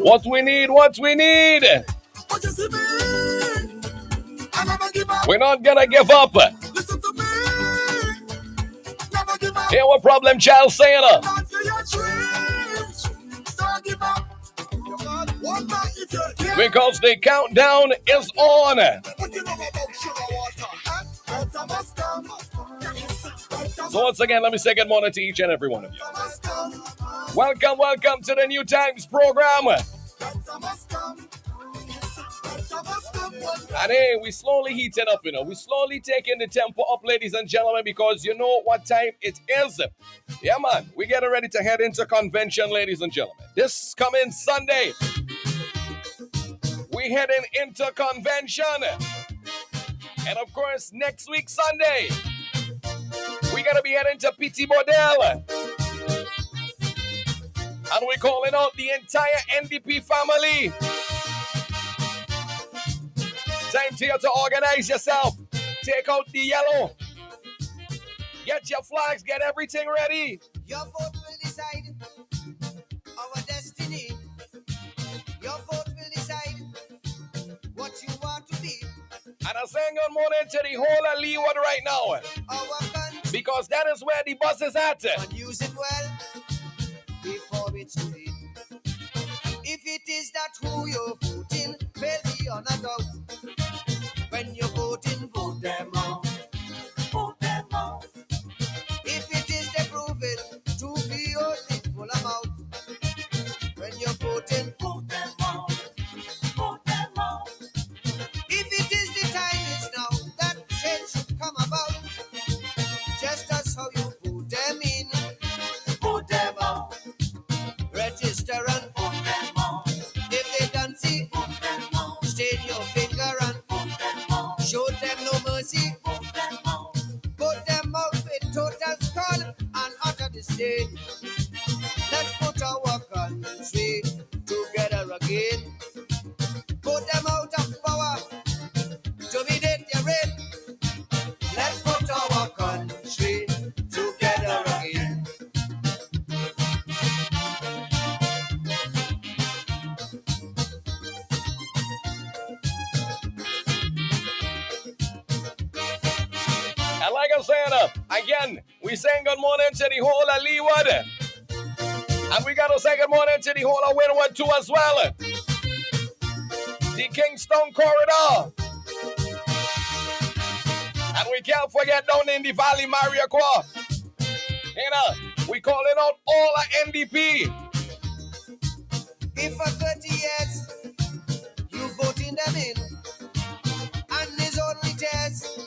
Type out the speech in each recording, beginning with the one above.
What we need, what we need. We're not gonna give up. Hear what problem child saying? Because the countdown is on. So once again, let me say good morning to each and every one of you. Welcome, welcome to the Newtimes Program. And hey, we slowly heating up, we slowly taking the tempo up, ladies and gentlemen, because you know what time it is. Yeah, man, we getting ready to head into convention, ladies and gentlemen. This coming Sunday, we heading into convention. And of course, next week, Sunday, we gotta be heading to Petit Bordel. And we're calling out the entire NDP family. Time to you to organize yourself. Take out the yellow. Get your flags. Get everything ready. Your vote will decide our destiny. Your vote will decide what you want to be. And I'm saying good morning to the whole of Leeward right now. Our country. Because that is where the bus is at. And use it well before it's too late. If it is that who you're voting, well, beyond a doubt. When you're voting, vote them out. Vote them out. If it is they prove it to be only full amount. When you're voting, vote them out. Vote them out. If it is the time is now that change should come about. Just as how you vote them in, vote them out. Register and vote them out. If they don't see, vote them out. Stain your finger and show them no mercy. Put them out with total scorn and utter disdain. Let's put our country together again. Put them out of power to be their reign. Let's put our country together again. And like I'm saying, again, we saying good morning to the whole of Leeward. And we got to say good morning to the whole of Windward too as well. The Kingston Corridor. And we can't forget down in the Valley, Mariaqua. We calling out all our NDP. If for 30 years you voting them in, and it's only test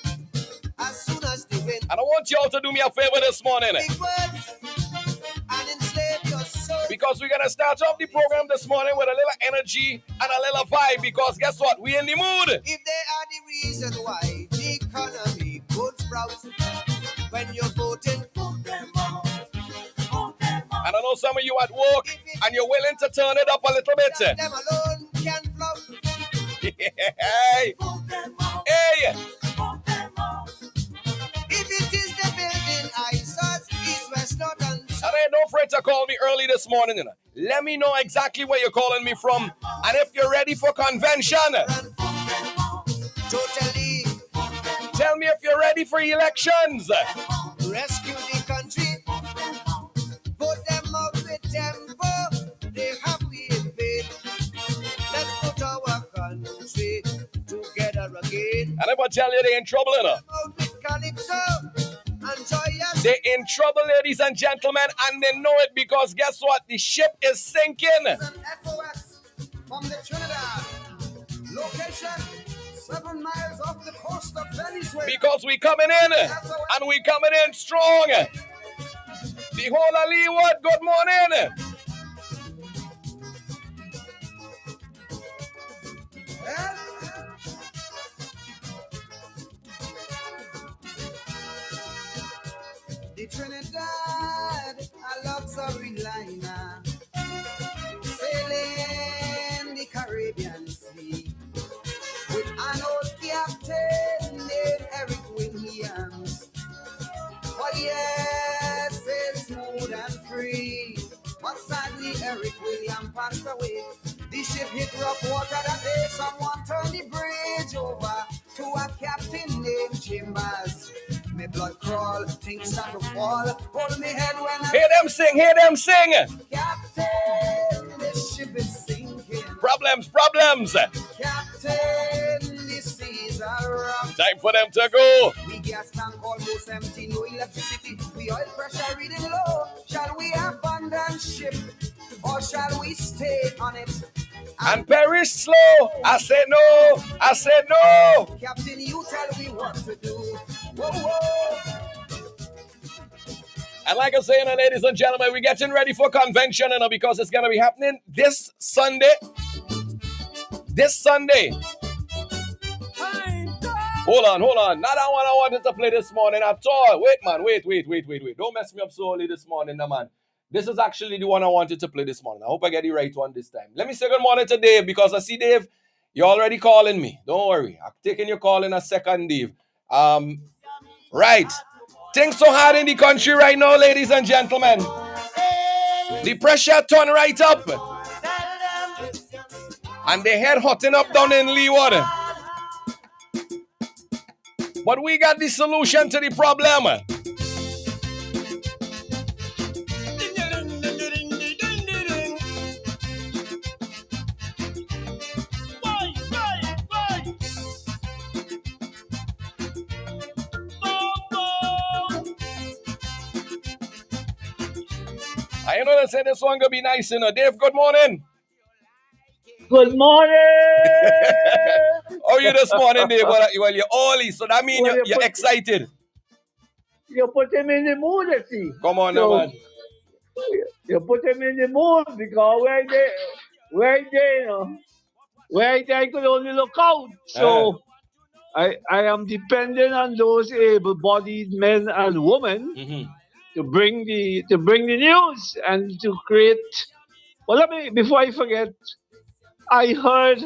as soon as they win. And I want you all to do me a favor this morning. Big words and enslave your soul. Because we're going to start off the program this morning with a little energy and a little vibe. Because guess what? We in the mood. If they are the reason why the economy could sprout, when you're voting, vote them out. Vote them out. And I know some of you at work and you're willing to turn it up a little bit. Them alone can flout. Hey. Vote them out. Hey. Vote them out. If it is the building ISOS, East, West, North, and South. And hey, don't fret to call me early this morning. Let me know exactly where you're calling me from and if you're ready for convention. Totally. Tell me if you're ready for elections. Rescue the country. Vote them out with tempo. They have we in vain. Let's put our country together again. And if I tell you they're in trouble, Out with Calypso and joyous. they're in trouble, ladies and gentlemen, and they know it because guess what? The ship is sinking. FOS from the Trinidad. Location 7 miles off the coast of Venezuela. Because we coming in, and we coming in strong. The whole of Leeward, good morning. The Trinidad, a luxury liner, sailing the Caribbean Sea with an old captain named Eric Williams. Oh yes, it's smooth and free, but sadly Eric Williams passed away. The ship hit rough water that day. Someone turned the bridge over to a captain named Chambers. Me blood crawl, things start to fall. Hold me head when I Hear them sing, hear them sing. Captain, this ship is sinking. Problems. Captain, this seas are rough. Time for them to go. We gas tank almost empty, no electricity. We oil pressure reading low. Shall we abandon ship or shall we stay on it and perish slow? I said no. Captain, you tell me what to do. Whoa. And like I was saying, ladies and gentlemen, we're getting ready for convention, because it's going to be happening this Sunday. Hold on. Not that one I wanted to play this morning at all. Wait, man. Wait. Don't mess me up so early this morning, man. This is actually the one I wanted to play this morning. I hope I get the right one this time. Let me say good morning to Dave, because I see Dave, you're already calling me. Don't worry. I'm taking your call in a second, Dave. Right. Things so hard in the country right now, ladies and gentlemen. The pressure turn right up. And they head hotting up down in Leeward. But we got the solution to the problem. I know they say this one gonna be nice, Dave, good morning. Good morning. How are you this morning, Dave? Well, you're early, so that means you're excited. You put him in the mood, you see. Come on, now, man. You put him in the mood because where they I could only look out. So I am dependent on those able-bodied men and women to bring the news and to create. Well, before I forget, I heard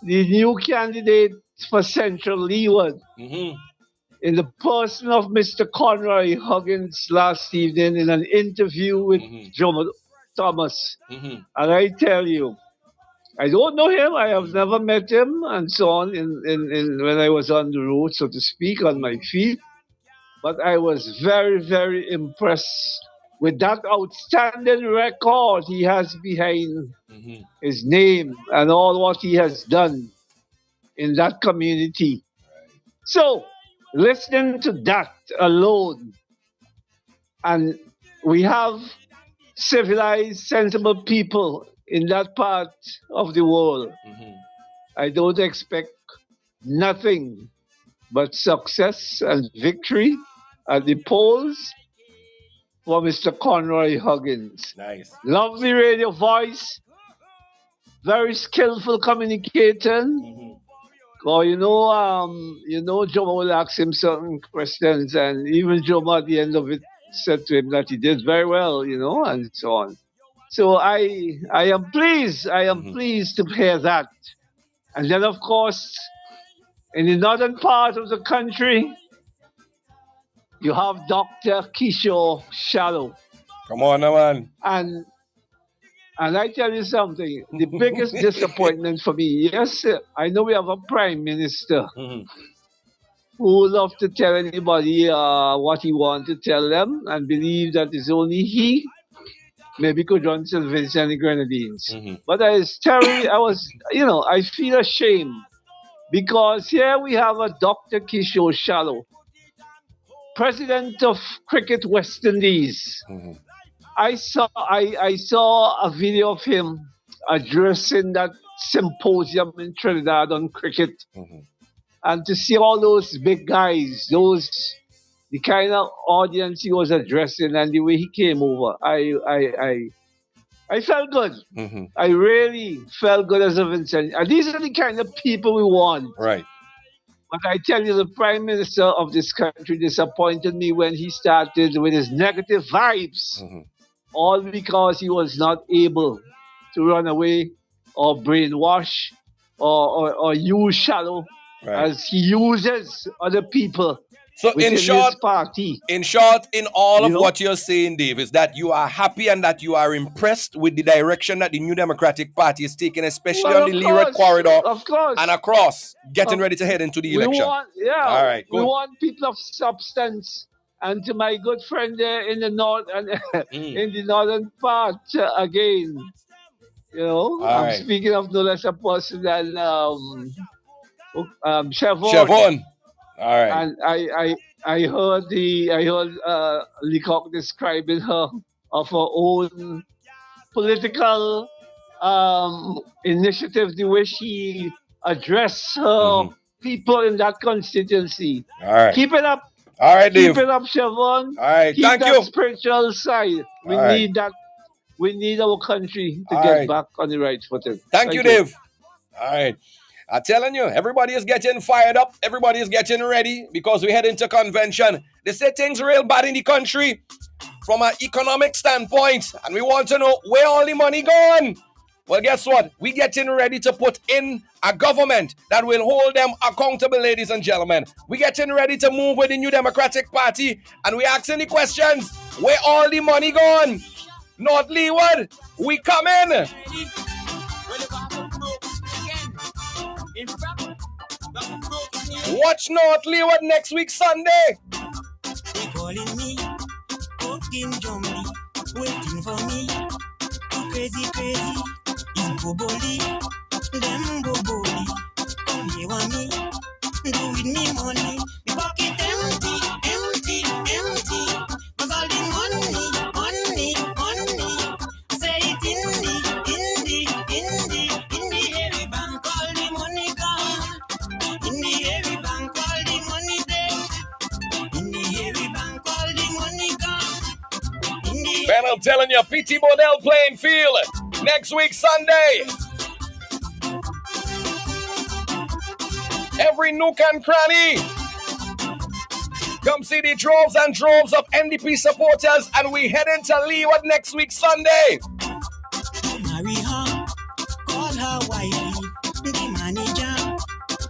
the new candidate for Central Leeward in the person of Mr. Conroy Huggins last evening in an interview with Jomo Thomas. And I tell you, I don't know him. I have never met him and so on in when I was on the road, so to speak, on my feet. But I was very, very impressed with that outstanding record he has behind his name and all what he has done in that community. So, listening to that alone, and we have civilized, sensible people in that part of the world. I don't expect nothing but success and victory at the polls for Mr. Conroy Huggins. Nice. Lovely radio voice, very skillful communicator. Or Jomo will ask him certain questions, and even Jomo at the end of it said to him that he did very well, and so on. So I am pleased. I am pleased to hear that. And then, of course, in the northern part of the country, you have Dr. Kishore Shallow. Come on, now, man. And I tell you something, the biggest disappointment for me, yes, I know we have a prime minister who would love to tell anybody what he wants to tell them and believe that it's only he maybe could run St. Vincent and the Grenadines. But I feel ashamed because here we have a Dr. Kishore Shallow, president of Cricket West Indies. I saw a video of him addressing that symposium in Trinidad on cricket, and to see all those big guys, the kind of audience he was addressing, and the way he came over, I felt good. I really felt good as a Vincent. And these are the kind of people we want. Right. But I tell you, the Prime Minister of this country disappointed me when he started with his negative vibes. All because he was not able to run away or brainwash or use Shallow as he uses other people So within his party. In short, in all of what you're saying, Dave, is that you are happy and that you are impressed with the direction that the New Democratic Party is taking, especially on the Leeward corridor and across, getting ready to head into the election. All right, we want people of substance. And to my good friend there in the north and in the northern part, again, I'm speaking of no less a person than Chevron. All right. And I heard Leacock describing her of her own political initiative, the way she addressed her people in that constituency. All right. Keep it up. All right, Dave. Keep it up, Chevron. All right, Keep thank that you. spiritual side. We need that. We need our country to get back on the right footing. Thank you, Dave. All right. I'm telling you, everybody is getting fired up. Everybody is getting ready because we head into convention. They say things real bad in the country from an economic standpoint, and we want to know where all the money gone. Well, guess what? We getting ready to put in a government that will hold them accountable, ladies and gentlemen. We getting ready to move with the New Democratic Party, and we asking the questions, where all the money gone? North Leeward, we coming. Watch North Leeward next week, Sunday. They calling me, cooking Jummy, waiting for me. Crazy, it's Boboli, them Boboli. Come here with me, do with me money. The pocket empty. Cause all the money. I say it in the heavy bank, all the money gone. In the heavy bank, all the money there. In the heavy bank, all the money gone. Man, I'm telling you, P.T. Bodell playing field next week, Sunday. Every nook and cranny. Come see the droves and droves of NDP supporters, and we head into Leeward next week, Sunday. Marry her, call her wifey. The manager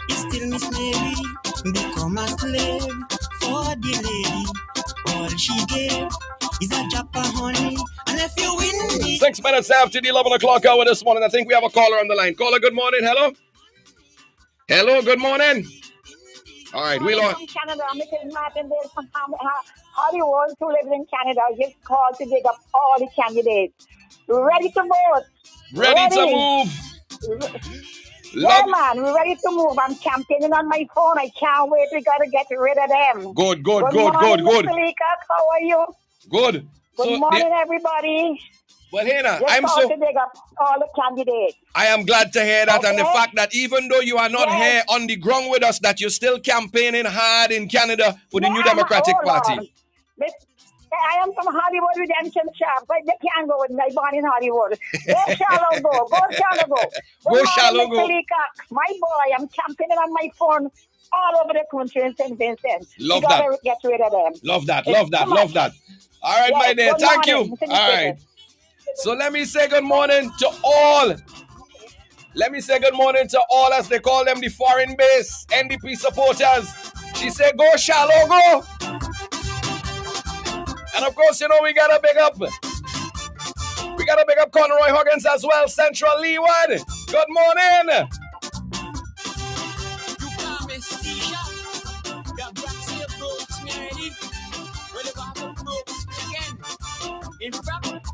is still Miss Mary. Become a slave for the lady. All she gave is a drop of honey. And if you win me. 6 minutes after the 11 o'clock hour this morning, I think we have a caller on the line. Caller, good morning. Hello? Hello, good morning. All right, we lost. From Canada, Mrs. Martindale from Hollywood, who lives in Canada, just called to dig up all the candidates. Ready to vote. Ready to move. Yeah, man, we're ready to move. I'm campaigning on my phone. I can't wait. We got to get rid of them. Good. Morning, Mr. Leacock. How are you? Good. Good morning, everybody. Well, Hannah, to dig up all the candidates. I am glad to hear that, and the fact that even though you are not here on the ground with us, that you're still campaigning hard in Canada for the New Democratic Party. I am from Hollywood Redemption Shop, but you can't go with me. I'm born in Hollywood. Go shallow go. Go shallow go. My boy, I'm campaigning on my phone all over the country in St. Vincent. Love that. Get rid of them. Love that. All right, my dear. Thank you. All right. So let me say good morning to all. As they call them the foreign base NDP supporters. She said, go shallow, go. And of course, we gotta big up Conroy Huggins as well, Central Leeward. Good morning. In fact,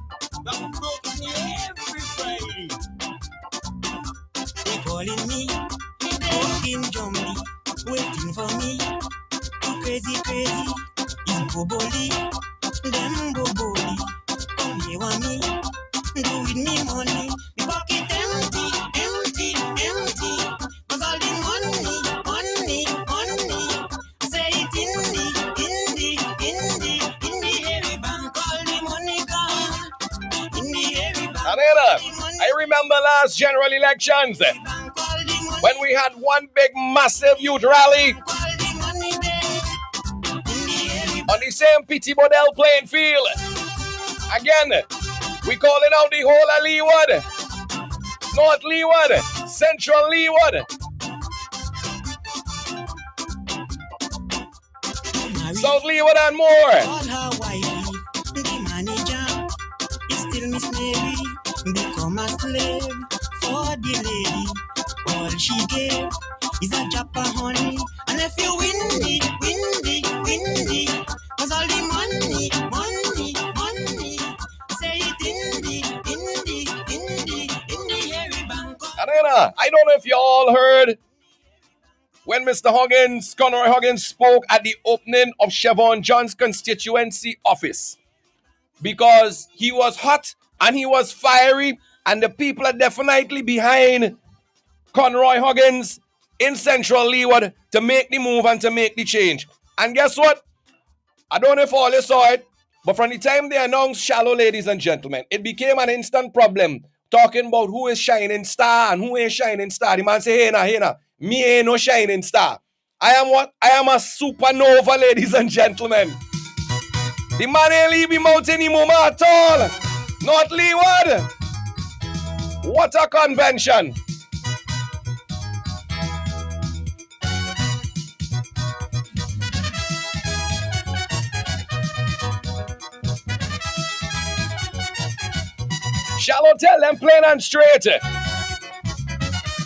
that broke me every Friday. They calling me, cooking Jummy, waiting for me. Crazy, it's Boboli, them Boboli. Come here with me, do with me money. The pocket empty. Cause all the money. Say it in the heavy bank, all the money gone. In the heavy bank. I remember last general elections when we had one big massive youth rally on the same P.T. Bodell playing field. Again, we calling out the whole of Leeward, North Leeward, Central Leeward. South Leeward and more. All her wifey, the manager, is still Miss Mary. Become a slave for the lady. All she gave is a drop of honey. And if you windy, cause all the money, say it in the hairy bank. I don't know if you all heard when Mr. Huggins, Conroy Huggins, spoke at the opening of Siobhan John's constituency office, because he was hot and he was fiery, and the people are definitely behind Conroy Huggins in Central Leeward to make the move and to make the change. And guess what? I don't know if all you saw it, but from the time they announced Shallow, ladies and gentlemen, it became an instant problem talking about who is shining star and who ain't shining star. The man say, hey now, me ain't no shining star. I am what? I am a supernova, ladies and gentlemen. The man ain't leave him out anymore at all. Not Leeward. What a convention. Shallow tell them plain and straight.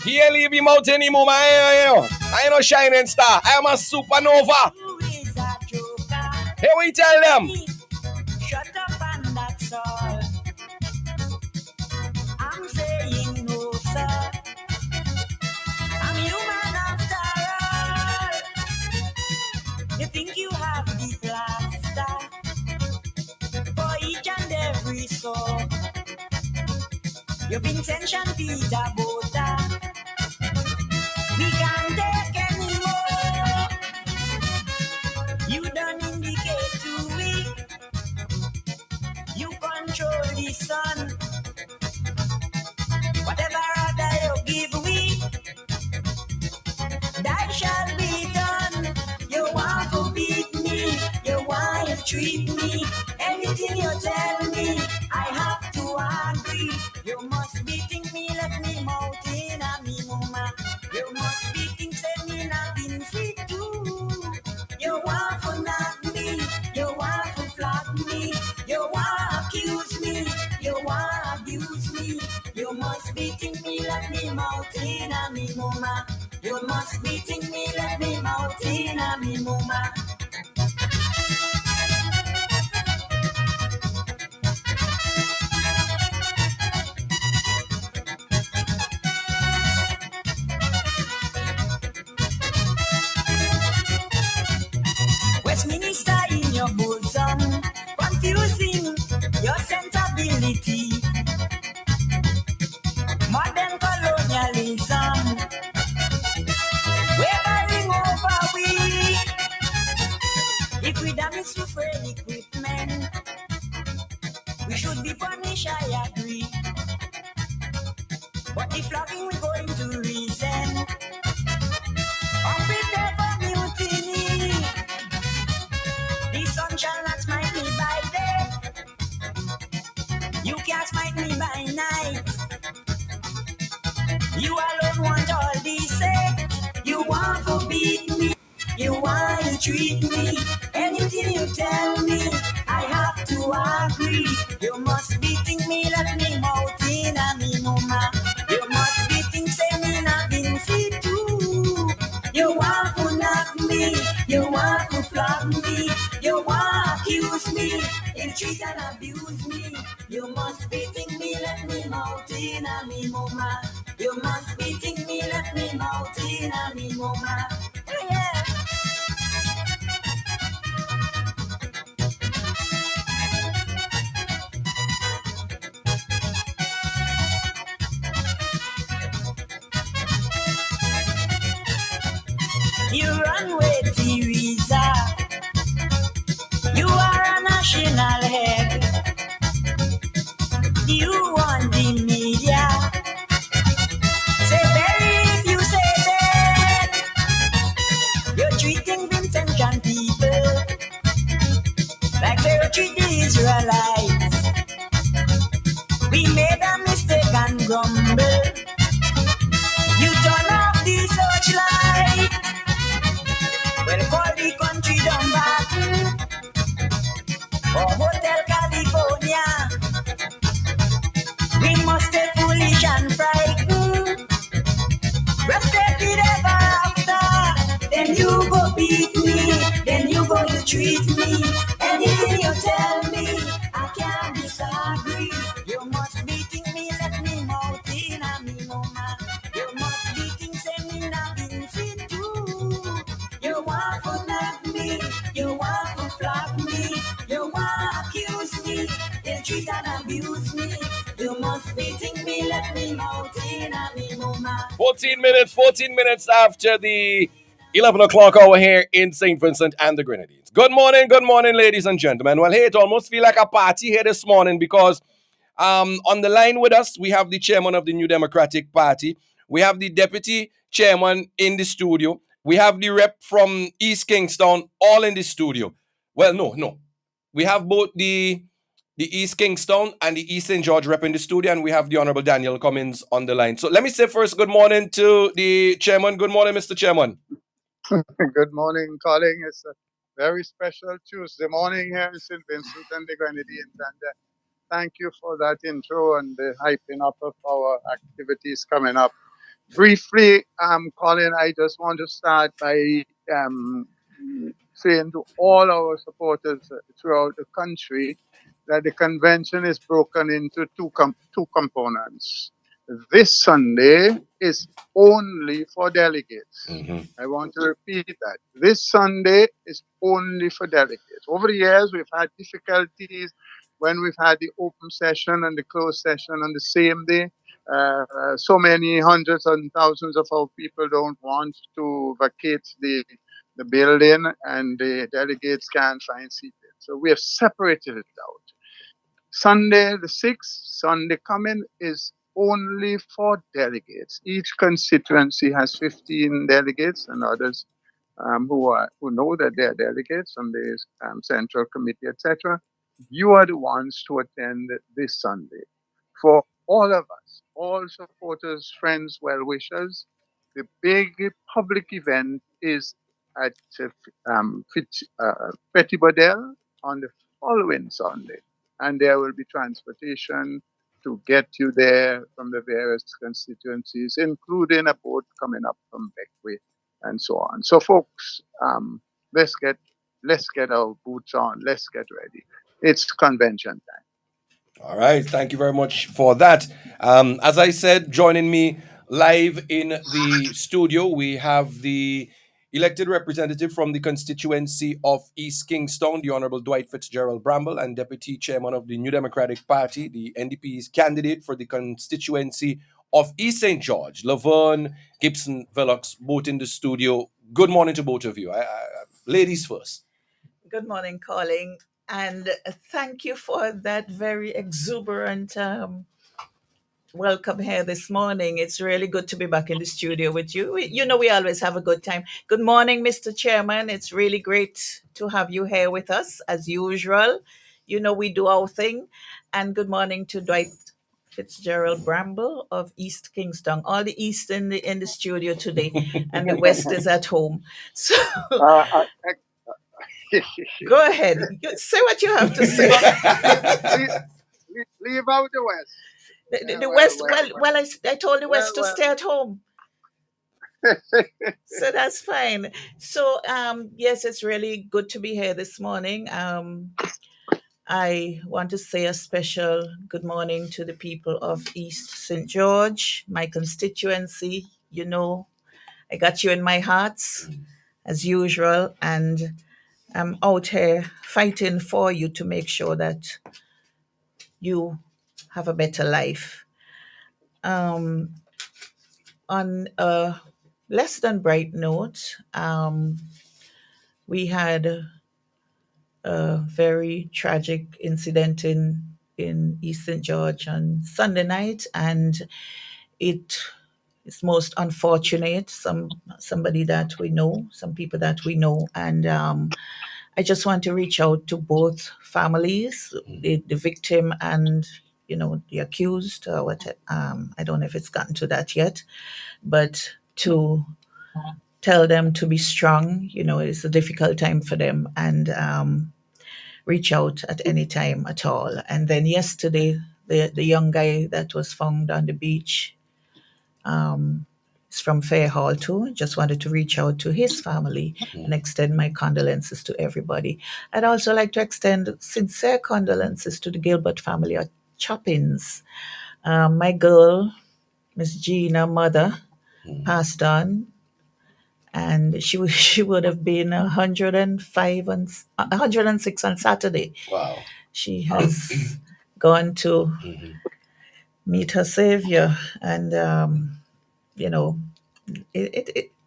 He ain't leave him out anymore, man. I ain't no shining star. I am a supernova. Here we tell them. Shut up and that's all. I'm saying no, sir. I'm human after all. You think you have the plaster for each and every soul. You've been tension Peter Bota. We can't take any more. You don't indicate to me. You control the sun. Whatever order you give me, that shall be done. You want to beat me, you want to treat me. Anything you tell me, I have to agree. You must be think me, let me mouth in a me mama. You must be think say me nothing free too. You want to knock me, you want to flog me, you want to accuse me, you want to abuse me. You must be think me, let me mouth in a me mama. You must be think me, let me mouth in a me mama. Westminster in your bosom, confusing your sensibility. Modern colonialism, wavering over we. If we damage to frail equipment, we should be punished, I agree. But the flogging we're going to reason. Unprepared for mutiny. The sun shall not smite me by day. You can't smite me by night. You alone want all this. You want to beat me. You want to treat me. Anything you tell me, I have to agree. You must be think me, let me mouth in a me mama. You must be think say me nothing fit too. You want to knock me, you want to flog me, you want to accuse me, ill treat and abuse me. You must be think me, let me mouth in a me mama. You must be think me, let me mouth in a me mama. Oh, yeah. You run with Teresa. You are a national head. You want the media. Say very if you say that. You're treating Vincent and people like they treat the Israelites. We made a mistake and grumble. You turn off the searchlight. treat me. Anything you tell me, I can't disagree. You must be think me, let me out in a me no man. You must be think say me not been fit too. You want to knock me, you want to flog me, you want to accuse me, they treat and abuse me. You must be think me, let me out in a me no man. 14 minutes after the 11 o'clock hour here in St. Vincent and the Grenadines. Good morning, ladies and gentlemen. Well, hey, it almost feel like a party here this morning because on the line with us, we have the chairman of the New Democratic Party. We have the deputy chairman in the studio. We have the rep from East Kingston all in the studio. Well, no. We have both the East Kingston and the East St. George rep in the studio, and we have the Honorable Daniel Cummins on the line. So let me say first good morning to the chairman. Good morning, Mr. Chairman. Good morning, Colin. It's a very special Tuesday morning here in St. Vincent and the Grenadines. And thank you for that intro and the hyping up of our activities coming up. Briefly, Colin, I just want to start by saying to all our supporters throughout the country that the convention is broken into two components. This Sunday is only for delegates. I want to repeat that. This Sunday is only for delegates. Over the years, we've had difficulties when we've had the open session and the closed session on the same day. So many hundreds and thousands of our people don't want to vacate the building, and the delegates can't find seats. So we have separated it out. Sunday the 6th, Sunday coming, is only for delegates. Each constituency has 15 delegates, and others who know that they are delegates on the central committee, etc. You are the ones to attend this Sunday. For all of us, all supporters, friends, well-wishers, the big public event is at Petit Bodel on the following Sunday. And there will be transportation to get you there from the various constituencies, including a boat coming up from Beckway and so on. So, folks, let's get our boots on. Let's get ready. It's convention time. All right. Thank you very much for that. As I said, joining me live in the studio, we have the elected representative from the constituency of East Kingston, the Honorable Dwight Fitzgerald Bramble, and Deputy Chairman of the New Democratic Party, the NDP's candidate for the constituency of East St. George, Laverne Gibson Velox, both in the studio. Good morning to both of you. Ladies first. Good morning, Colin. And thank you for that very exuberant welcome here this morning. It's really good to be back in the studio with you. You know, we always have a good time. Good morning, Mr. Chairman. It's really great to have you here with us, as usual. You know, we do our thing. And good morning to Dwight Fitzgerald Bramble of East Kingston. All the East in the studio today, and the West is at home. So go ahead. Say what you have to say. Leave out the West. The West, I told the West to stay at home. So that's fine. So, yes, it's really good to be here this morning. I want to say a special good morning to the people of East St. George, my constituency. You know, I got you in my hearts, as usual, and I'm out here fighting for you to make sure that you have a better life. On a less than bright note, we had a very tragic incident in East St. George on Sunday night, and it is most unfortunate. Somebody that we know, some people that we know, and I just want to reach out to both families, the victim and the accused. I don't know if it's gotten to that yet, but to tell them to be strong. It's a difficult time for them, and reach out at any time at all. And then yesterday, the young guy that was found on the beach, is from Fairhall too. Just wanted to reach out to his family and extend my condolences to everybody. I'd also like to extend sincere condolences to the Gilbert family at Choppins. My girl, Miss Gina, mother, passed on, and she would have been 105 and 106 on Saturday. Wow. She has gone to meet her savior, and you know,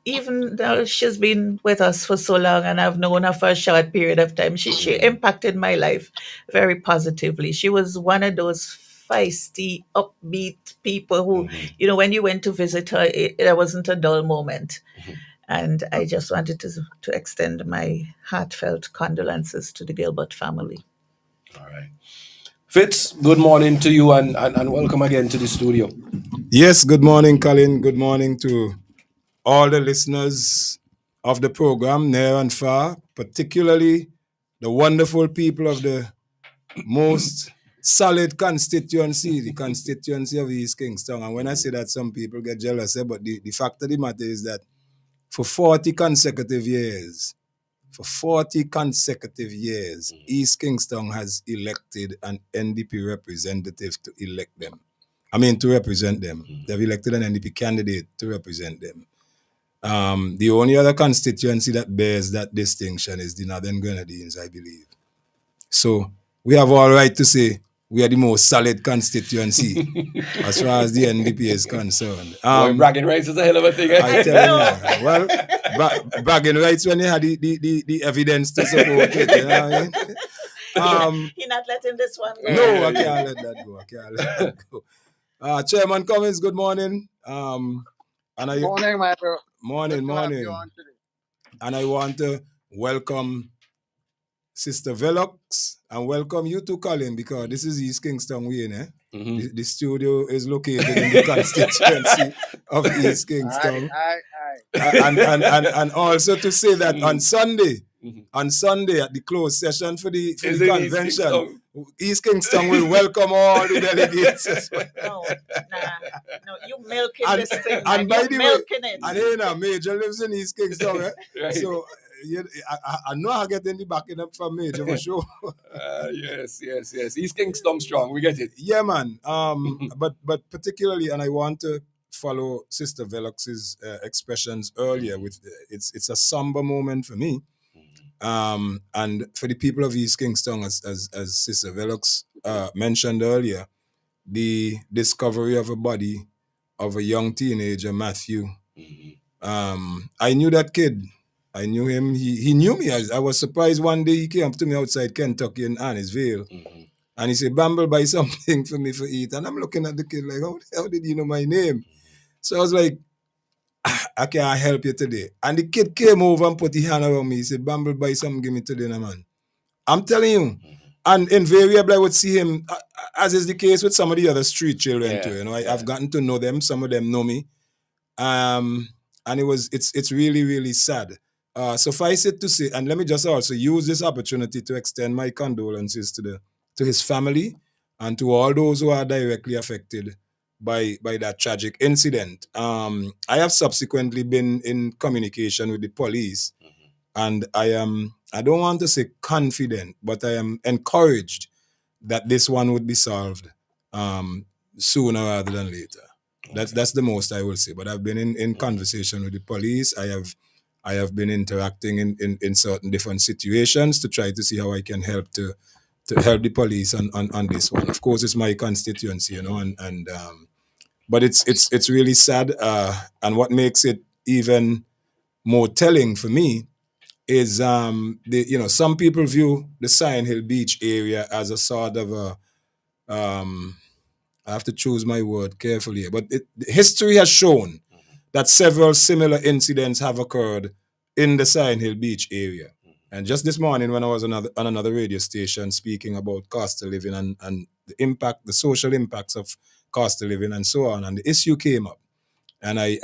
even though she's been with us for so long and I've known her for a short period of time, she impacted my life very positively. She was one of those feisty, upbeat people who, when you went to visit her, there wasn't a dull moment. And I just wanted to extend my heartfelt condolences to the Gilbert family. All right. Fitz, good morning to you and welcome again to the studio. Yes, good morning, Colin. Good morning to all the listeners of the program, near and far, particularly the wonderful people of the most solid constituency, the constituency of East Kingston. And when I say that, some people get jealous, but the fact of the matter is that for 40 consecutive years, East Kingston has elected an NDP representative to represent them. They've elected an NDP candidate to represent them. The only other constituency that bears that distinction is the Northern Grenadines, I believe. So we have all right to say we are the most solid constituency as far as the NDP is concerned. Bragging rights is a hell of a thing. I tell you, well, bragging rights when you had the evidence to support it. You know what I mean? You're not letting this one go. No, I can't let that go. Chairman Cummins, good morning. Morning, my bro. Morning. And I want to welcome Sister Velox and welcome you too, Colin, because this is East Kingston way, eh? The studio is located in the constituency of East Kingston. And also to say that on Sunday at the closed session for the convention, East Kingston will welcome all the delegates as well. No, you milking this thing. And by the way, it. and Major lives in East Kingston, eh? Right. So I know I get in the backing up from Major for sure. Yes. East Kingston strong. We get it. Yeah, man. But particularly, and I want to follow Sister Velox's expressions earlier. With it's a somber moment for me, and for the people of East Kingston, as Sister Velox mentioned earlier, the discovery of a body of a young teenager, Matthew. I knew that kid. I knew him. He knew me. I was surprised one day he came up to me outside Kentucky in Annisville. And he said, Bamble, buy something for me for eat. And I'm looking at the kid like, how did you know my name? So I was like, I can't help you today. And the kid came over and put his hand around me. He said, Bamble, buy something, give me to dinner, man. I'm telling you. And invariably, I would see him, as is the case with some of the other street children too. You know, I've gotten to know them. Some of them know me. And it's really, really sad. Suffice it to say, and let me just also use this opportunity to extend my condolences to his family and to all those who are directly affected by that tragic incident. I have subsequently been in communication with the police, and I don't want to say confident, but I am encouraged that this one would be solved sooner rather than later. That's the most I will say. But I've been in conversation with the police. I have been interacting in certain different situations to try to see how I can help to help the police on this one. Of course, it's my constituency, you know, and but it's really sad. And what makes it even more telling for me is some people view the Cyan Hill Beach area as a sort of a I have to choose my word carefully, but history has shown that several similar incidents have occurred in the Cyan Hill Beach area. And just this morning when I was on another radio station speaking about cost of living and the social impacts of cost of living and so on, and the issue came up. And I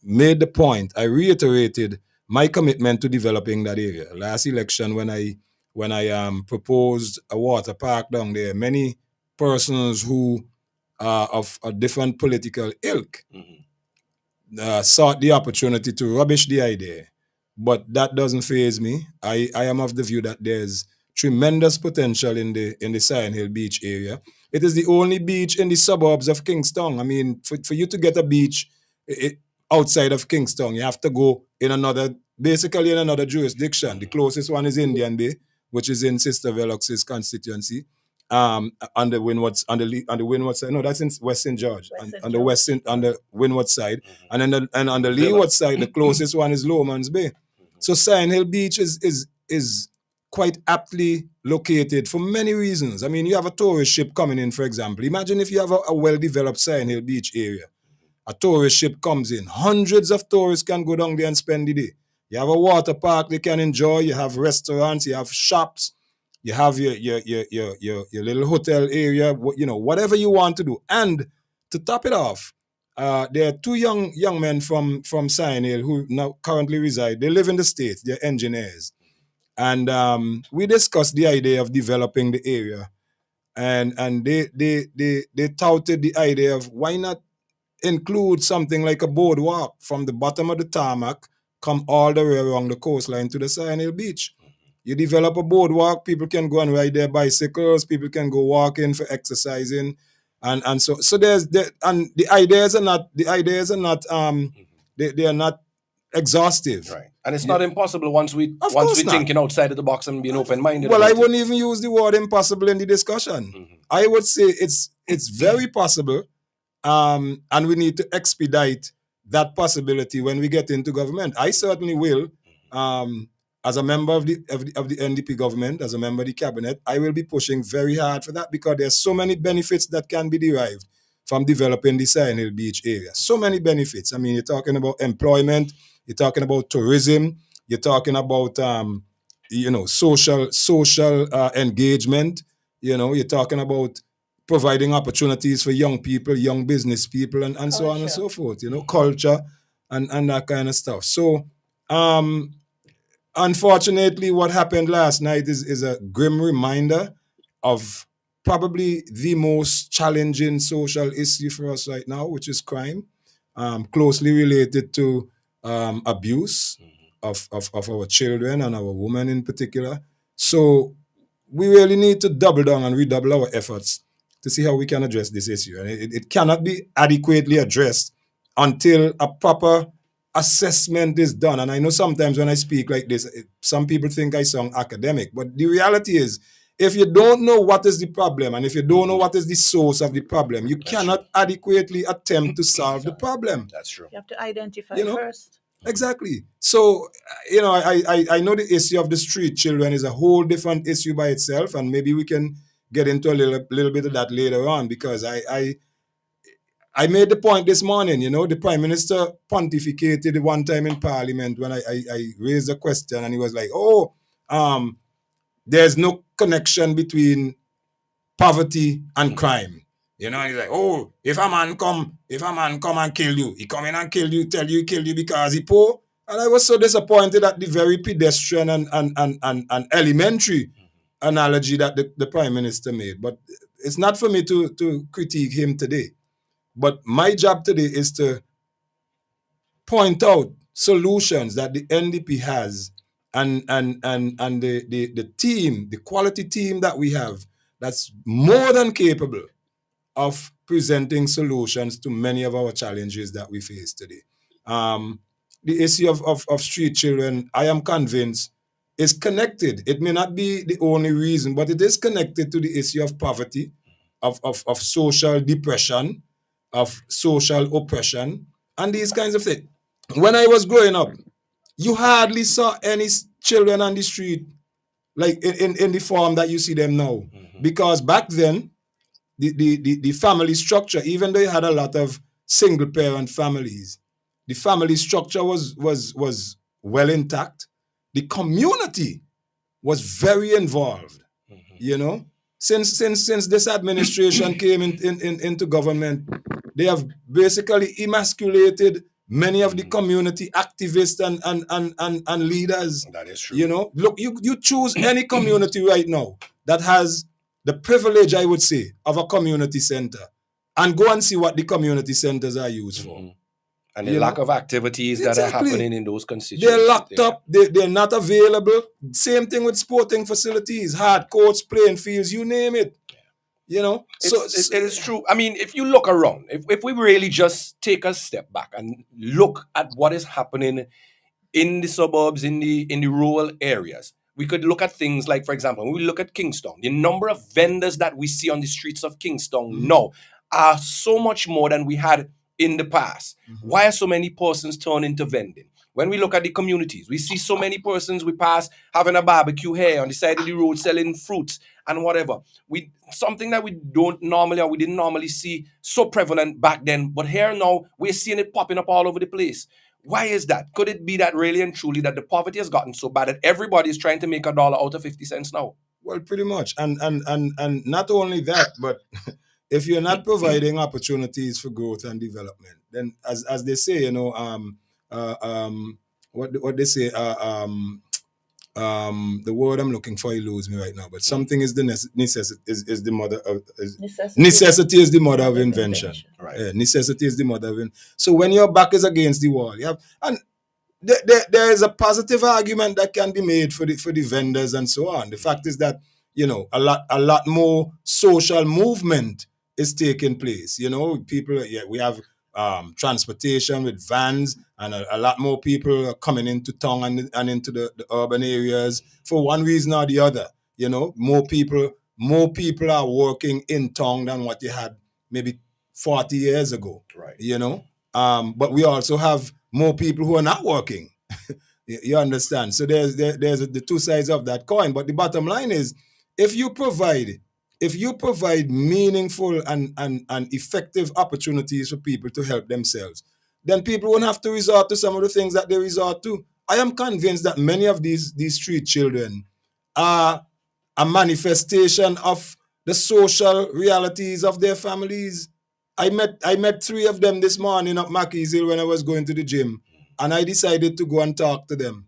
made the point, I reiterated my commitment to developing that area. Last election when I proposed a water park down there, many persons who are of a different political ilk sought the opportunity to rubbish the idea. But that doesn't faze me. I am of the view that there's tremendous potential in the Sion Hill Beach area. It is the only beach in the suburbs of Kingston. I mean, for you to get a beach outside of Kingston, you have to go basically in another jurisdiction. The closest one is Indian Bay, which is in Sister Velox's constituency. On the windward side. No, that's in West St. George. On the windward side, and then on the leeward side, the closest one is Lowman's Bay. So Sion Hill Beach is quite aptly located for many reasons. I mean, you have a tourist ship coming in, for example. Imagine if you have a well-developed Sion Hill Beach area. A tourist ship comes in. Hundreds of tourists can go down there and spend the day. You have a water park they can enjoy. You have restaurants. You have shops. You have your little hotel area. Whatever you want to do. And to top it off, there are two young men from Sion Hill who now currently reside. They live in the States. They're engineers. And we discussed the idea of developing the area. And they touted the idea of why not include something like a boardwalk from the bottom of the tarmac, come all the way along the coastline to the Sion Hill Beach. You develop a boardwalk, people can go and ride their bicycles, people can go walking for exercising, and so and the ideas are not they are not exhaustive. Right. And it's not impossible once we thinking outside of the box and being open-minded. Well, I wouldn't even use the word impossible in the discussion. I would say it's very possible. And we need to expedite that possibility when we get into government. I certainly will, as a member of the NDP government, as a member of the cabinet, I will be pushing very hard for that because there's so many benefits that can be derived from developing the Sion Hill Beach area. So many benefits. I mean, you're talking about employment, you're talking about tourism, you're talking about social engagement. You're talking about providing opportunities for young people, young business people, and so on and so forth, culture and that kind of stuff. So, unfortunately, what happened last night is a grim reminder of probably the most challenging social issue for us right now, which is crime, closely related to abuse of our children and our women in particular. So we really need to double down and redouble our efforts to see how we can address this issue. And it cannot be adequately addressed until a proper assessment is done. And I know sometimes when I speak like this, some people think I sound academic, but the reality is, if you don't know what is the problem and if you don't know what is the source of the problem, you cannot adequately attempt to solve the problem. That's true. You have to identify first. Exactly. So, I know the issue of the street children is a whole different issue by itself, and maybe we can get into a little bit of that later on, because I made the point this morning, the Prime Minister pontificated one time in Parliament when I raised a question, and he was like, there's no connection between poverty and crime. He's like, if a man come and kill you, he come in and kill you, tell you he killed you because he poor. And I was so disappointed at the very pedestrian and elementary analogy that the Prime Minister made. But it's not for me to critique him today. But my job today is to point out solutions that the NDP has and the team, the quality team that we have, that's more than capable of presenting solutions to many of our challenges that we face today. The issue of street children, I am convinced, is connected. It may not be the only reason, but it is connected to the issue of poverty, of social depression, of social oppression, and these kinds of things. When I was growing up, you hardly saw any children on the street like in the form that you see them now. Because back then, the family structure, even though you had a lot of single parent families, the family structure was well intact. The community was very involved. Since this administration came into government, they have basically emasculated many of the community activists and leaders. That is true. Look, you choose any community right now that has the privilege, I would say, of a community center, and go and see what the community centers are used for. And the lack of activities that are happening in those constituencies. They're locked up. They're not available. Same thing with sporting facilities, hard courts, playing fields, you name it. You know, it is true. I mean, if you look around, if we really just take a step back and look at what is happening in the suburbs, in the rural areas, we could look at things like, for example, when we look at Kingston, the number of vendors that we see on the streets of Kingston now are so much more than we had in the past. Why are so many persons turning into vending? When we look at the communities, we see so many persons we pass having a barbecue here on the side of the road selling fruits and whatever. Something that we don't normally, or we didn't normally see so prevalent back then, but here now we're seeing it popping up all over the place. Why is that? Could it be that really and truly that the poverty has gotten so bad that everybody is trying to make $1 out of 50 cents now? Well, pretty much. And not only that, but if you're not providing opportunities for growth and development, then as they say, you know, what they say, the word I'm looking for, you lose me right now, but something is the necessity is the mother of necessity is the mother of invention. Right. Necessity is the mother of so when your back is against the wall, you have, and there is a positive argument that can be made for the vendors and so on. The fact is that, you know, a lot more social movement is taking place. You know, people, we have transportation with vans, and a lot more people are coming into town and into the urban areas for one reason or the other. You know, more people are working in town than what you had maybe 40 years ago. Right. You know, but we also have more people who are not working. You understand? So there's the two sides of that coin. But the bottom line is, if you provide meaningful and effective opportunities for people to help themselves, then people won't have to resort to some of the things that they resort to. I am convinced that many of these street children are a manifestation of the social realities of their families. I met 3 of them this morning at Mackey's Hill when I was going to the gym, and I decided to go and talk to them.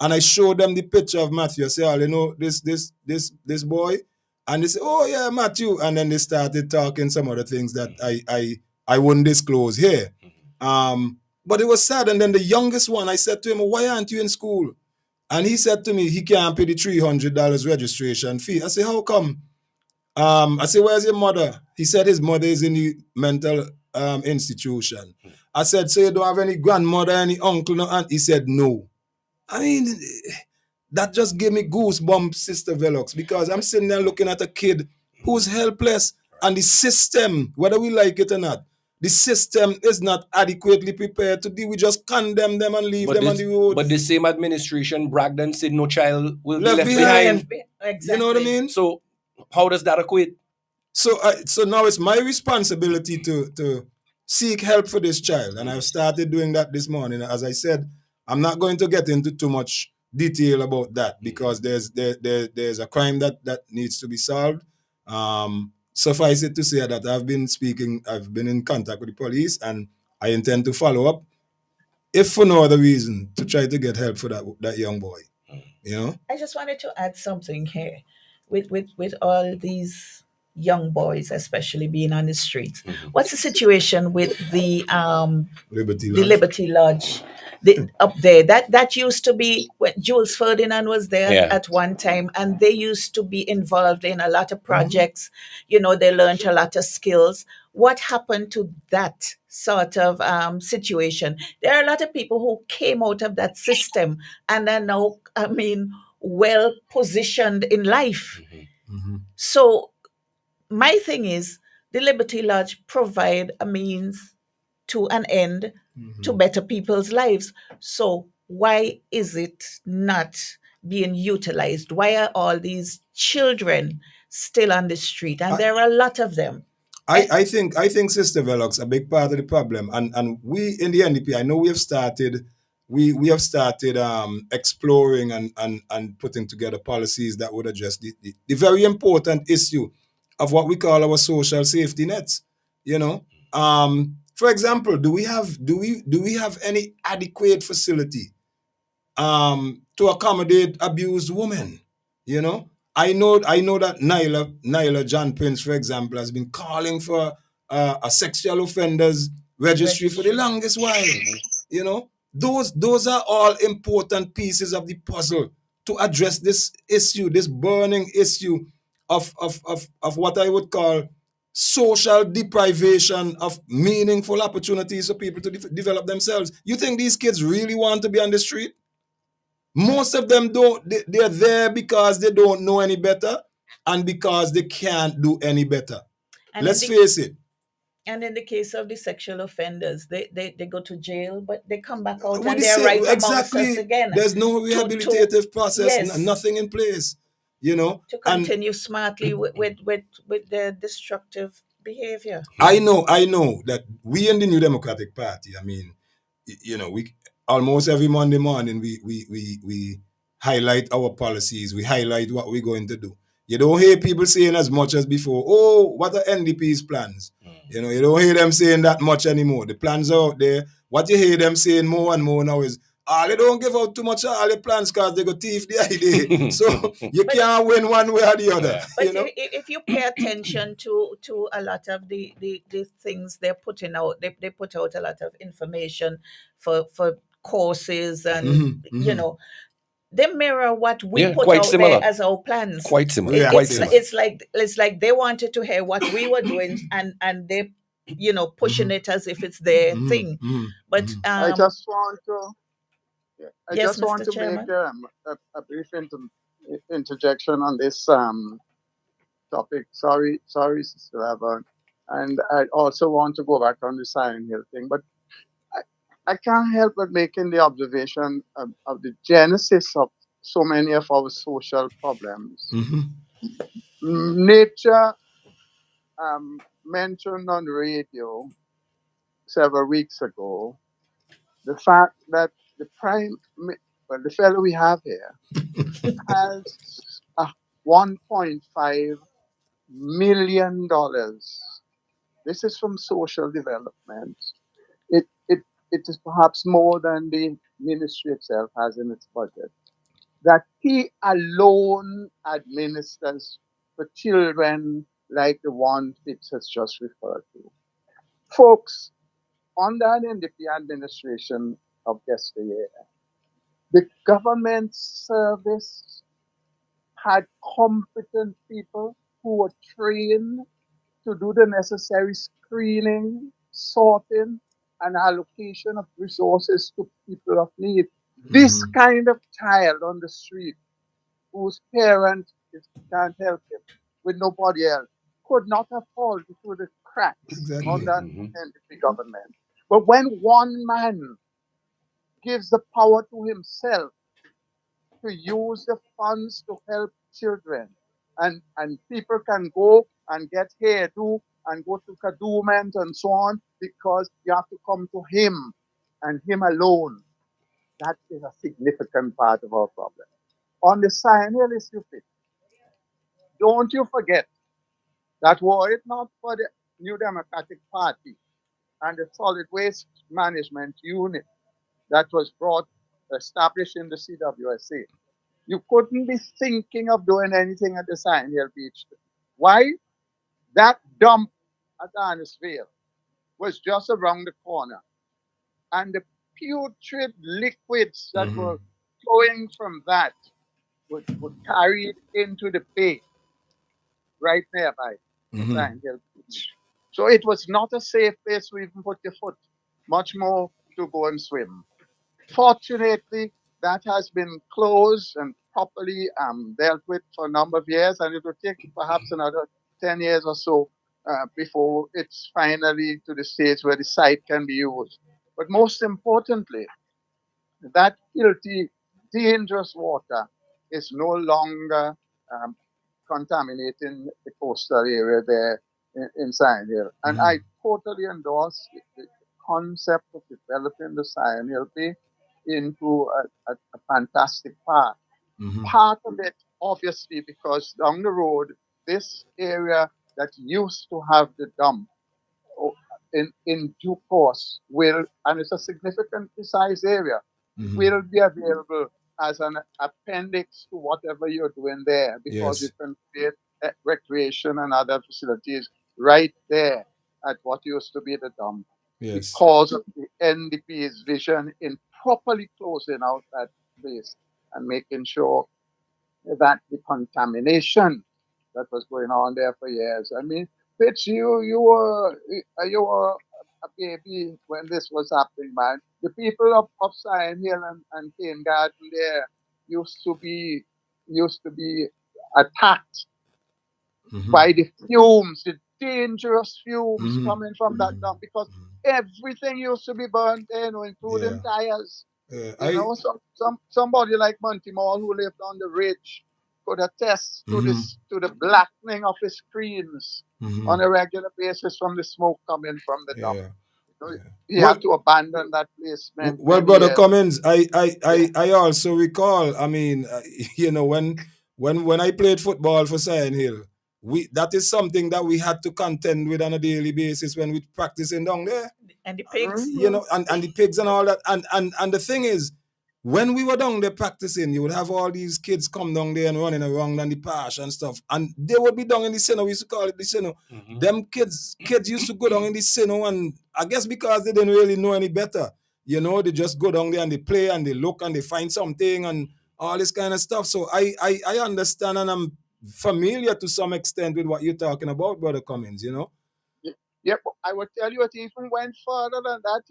And I showed them the picture of Matthew. I said, oh, you know, this boy? And they said, oh yeah, Matthew. And then they started talking some other things that I wouldn't disclose here. But it was sad. And then the youngest one, I said to him, why aren't you in school? And he said to me, he can't pay the $300 registration fee. I said, how come? I said, where's your mother? He said his mother is in the mental institution. I said, so you don't have any grandmother, any uncle, no aunt? He said, no. I mean, that just gave me goosebumps, Sister Velox, because I'm sitting there looking at a kid who's helpless, and the system, whether we like it or not, the system is not adequately prepared to deal. We just condemn them and leave them on the road. But the same administration bragged and said no child will be left behind. Exactly. You know what I mean? So how does that equate? So now it's my responsibility to seek help for this child, and I've started doing that this morning. As I said, I'm not going to get into too much detail about that because there's a crime that needs to be solved. Suffice it to say that I've been in contact with the police, and I intend to follow up, if for no other reason, to try to get help for that young boy. You know? I just wanted to add something here with all these young boys, especially being on the streets. What's the situation with the Liberty Lodge up there? That used to be when Jules Ferdinand was there at one time, and they used to be involved in a lot of projects. You know, they learned a lot of skills. What happened to that sort of situation? There are a lot of people who came out of that system and are now, well positioned in life. So my thing is, the Liberty Lodge provide a means to an end to better people's lives. So why is it not being utilized? Why are all these children still on the street? And there are a lot of them. I think Sister Velox, a big part of the problem, and we in the NDP, I know we have started exploring and putting together policies that would address the very important issue of what we call our social safety nets. You know, for example, do we have any adequate facility to accommodate abused women? You know, I know that Nyla John Prince, for example, has been calling for a sexual offenders registry for the longest while. You know, those are all important pieces of the puzzle to address this issue, this burning issue of what I would call social deprivation of meaningful opportunities for people to develop themselves. You think these kids really want to be on the street? Most of them don't. They're there because they don't know any better and because they can't do any better. And Let's face it. And in the case of the sexual offenders, they go to jail, but they come back out With and the they're same, right amongst exactly. us again. There's no rehabilitative process, yes, nothing in place, you know. to continue smartly with their destructive behavior. I know that we in the New Democratic Party, I mean, you know, we almost every Monday morning we highlight our policies, we highlight what we're going to do. You don't hear people saying as much as before, oh, what are NDP's plans? You know, you don't hear them saying that much anymore. The plans are out there. What you hear them saying more and more now is, they don't give out too much of all the plans because they go thief the idea. So you can't win one way or the other. But you know? if you pay attention to a lot of the things they're putting out, they put out a lot of information for courses and you know, they mirror what we put out similar. there as our plans. Quite similar. It's like they wanted to hear what we were doing and they, you know, pushing it as if it's their thing. But I just want to yes, Mr. want to Chairman. make a brief interjection on this topic. Sorry, Sister Laverne. And I also want to go back on the Siren Hill thing, but I can't help but making the observation of the genesis of so many of our social problems. Nature mentioned on the radio several weeks ago the fact that the the fellow we have here has $1.5 million. This is from social development. It is perhaps more than the ministry itself has in its budget. That he alone administers for children like the one Fitz has just referred to. Folks, under an NDP administration of yesteryear, the government service had competent people who were trained to do the necessary screening, sorting, and allocation of resources to people of need. This kind of child on the street whose parent can't help him with nobody else could not have fallen through the cracks on that NDP government. But when one man gives the power to himself to use the funds to help children, and people can go and get hairdo and go to Kadooment and so on because you have to come to him and him alone. That is a significant part of our problem. On the Siren issue, don't you forget that were it not for the New Democratic Party and the Solid Waste Management Unit that was established in the CWSA, you couldn't be thinking of doing anything at the Siren Hill Beach. Why? That dump at Annisvale was just around the corner. And the putrid liquids that were flowing from that were carried into the bay right nearby Siren Hill Beach. So it was not a safe place to even put your foot, much more to go and swim. Fortunately, that has been closed and properly dealt with for a number of years, and it will take perhaps another 10 years or so before it's finally to the stage where the site can be used. But most importantly, that guilty, dangerous water is no longer contaminating the coastal area there in Siren Hill. And I totally endorse the concept of developing the Siren Hill Bay into a fantastic park. Part of it, obviously, because down the road, this area that used to have the dump in due course will, and it's a significantly sized area, will be available as an appendix to whatever you're doing there, because you can create recreation and other facilities right there at what used to be the dump. Yes. because of the NDP's vision in properly closing out that place and making sure that the contamination that was going on there for years. I mean, Fitz, you were a baby when this was happening, man. The people of Sion Hill and Cane Garden there used to be attacked by the fumes, the dangerous fumes coming from that dump, because everything used to be burnt there, including tires. Somebody like Monty Mall who lived on the ridge could attest to the blackening of his screens on a regular basis from the smoke coming from the dump. He had to abandon that place. Well, Brother Cummins, I also recall. I mean, when I played football for Sion Hill, that is something that we had to contend with on a daily basis when we practicing down there. And the pigs, and the pigs and all that. And the thing is, when we were down there practicing, you would have all these kids come down there and running around on the pash and stuff, and they would be down in the Sino. We used to call it the Sino. Them kids used to go down in the Sino, and I guess because they didn't really know any better, they just go down there and they play and they look and they find something and all this kind of stuff. So I understand, and I'm familiar to some extent with what you're talking about, Brother Cummins, Yeah, but I would tell you it even went further than that,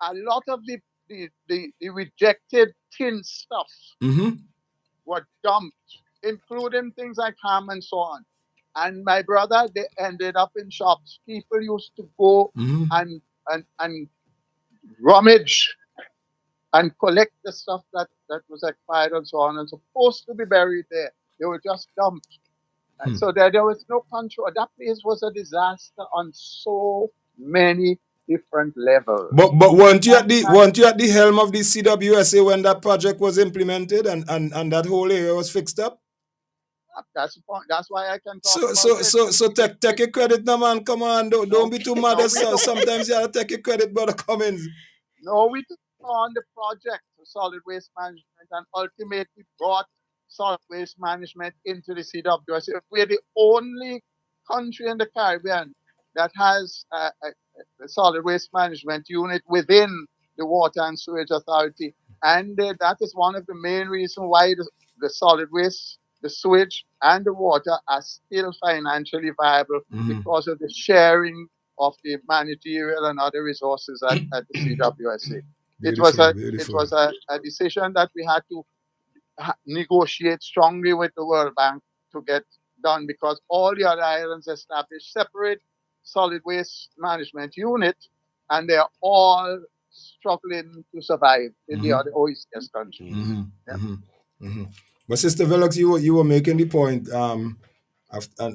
a lot of the rejected tin stuff were dumped, including things like ham and so on. And my brother, they ended up in shops. People used to go and rummage and collect the stuff that was expired and so on and supposed to be buried there. They were just dumped. And so there was no control. That place was a disaster on so many different levels. But weren't you at the helm of the CWSA when that project was implemented and that whole area was fixed up? That's the point. That's why I can talk So take your credit now, man. Come on, don't be too modest. Sometimes you have to take your credit, Brother Cummins. No, we took on the project of solid waste management and ultimately brought solid waste management into the CWSA. We're the only country in the Caribbean that has a solid waste management unit within the Water and Sewage Authority. And that is one of the main reasons why the solid waste, the sewage, and the water are still financially viable because of the sharing of the managerial and other resources at the CWSA. It was a decision that we had to negotiate strongly with the World Bank to get done, because all the other islands established separate solid waste management unit, and they're all struggling to survive in the other OECS countries. But Sister Velox, you were making the point, and